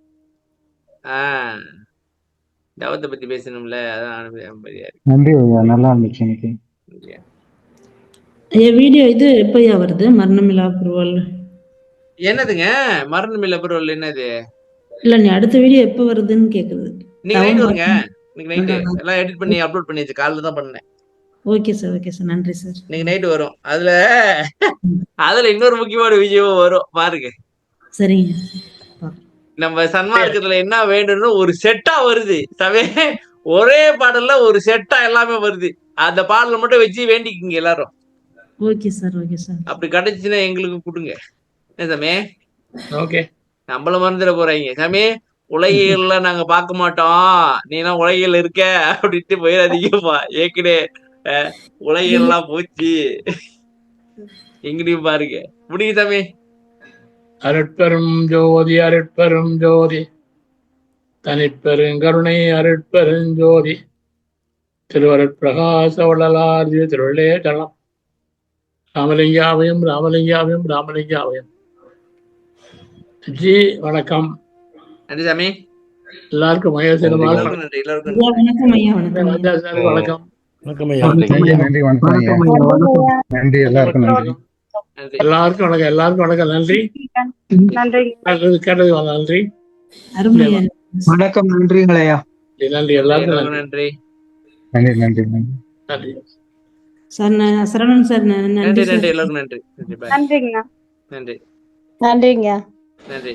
தவத்தை பத்தி பேசணும்ல, அதான் அமைதியா நன்றி ஐயா, நல்லா இருந்துச்சு எனக்கு. இருக்கு. ஐயா வீடியோ இது எப்பயா வருது? மரணமில்லா புருவல் என்னதுங்க மரணமில்ல பரவாயில்ல? என்னது இல்ல, நீ அடுத்த வீடியோ எப்ப வருதுன்னு கேக்குறது. இன்னைக்கு நைட் வருங்க. இன்னைக்கு நைட்டு எல்லாம் எடிட் பண்ணி அப்லோட் பண்ணியாச்சு, காலைல தான் பண்ணேன். ஓகே சார், ஓகே சார், நன்றி சார். இன்னைக்கு நைட்டு வரும். அதுல இன்னொரு முக்கியமான விஷயம் வரும் பாருங்க. சரிங்க. நம்ம சன்மார்க்கத்துல என்ன வேண்டும்னு ஒரு செட்டா வருது சவே, ஒரே பாடல்ல ஒரு செட்டா எல்லாமே வருது. அந்த பாடலை மட்டும் வச்சு வேண்டிக்குங்க எல்லாரும். Okay sir, okay sir. அப்படி கிடைச்சுன்னா எங்களுக்கு கொடுங்க. என்ன சாமி? ஓகே. நம்மள மறந்துட போறாங்க சாமி. உலகியல்ல நாங்க பார்க்க மாட்டோம், நீனா உலகியல் இருக்க அப்படின்ட்டு போயிடாதீங்கப்பா. ஏற்கனவே உலகியல்லாம் போச்சு, எங்களையும் பாருங்க. முடியுங்க சாமி. அருட்பெரும் ஜோதி அருட்பெரும் ஜோதி தனிப்பெருங்கருணை அருட்பெருஞ்சோதி திருவருட்பிரகாச வள்ளலார் திருவள்ளே தளம் ராமலிங்காவையும் ராமலிங்காவையும் ராமலிங்காவையும். ஜி வணக்கம். நன்றி சாமி. எல்லாருக்கும் மகேசனமாக நன்றி. எல்லாருக்கும் வணக்கம் ஐயா, வணக்கம். ராஜா சார் வணக்கம். வணக்கம் ஐயா. நன்றி, வணக்கம் ஐயா. நன்றி, எல்லாருக்கும் நன்றி. நன்றி. எல்லாருக்கும் வணக்கம், எல்லாருக்கும் வணக்கம். நன்றி. நன்றி. கேட்டது நன்றி. அருமையா. வணக்கம், நன்றிங்களையா. நன்றி, எல்லாருக்கும் நன்றி. நன்றி. நன்றி, நன்றி, நன்றி. நன்றி சார், சரவணன் சார், நன்றி. நன்றி நன்றி. சார். எல்லாருக்கும் நன்றி. நன்றி. நன்றிங்கண்ணா. நன்றி. நன்றிங்க. நன்றி.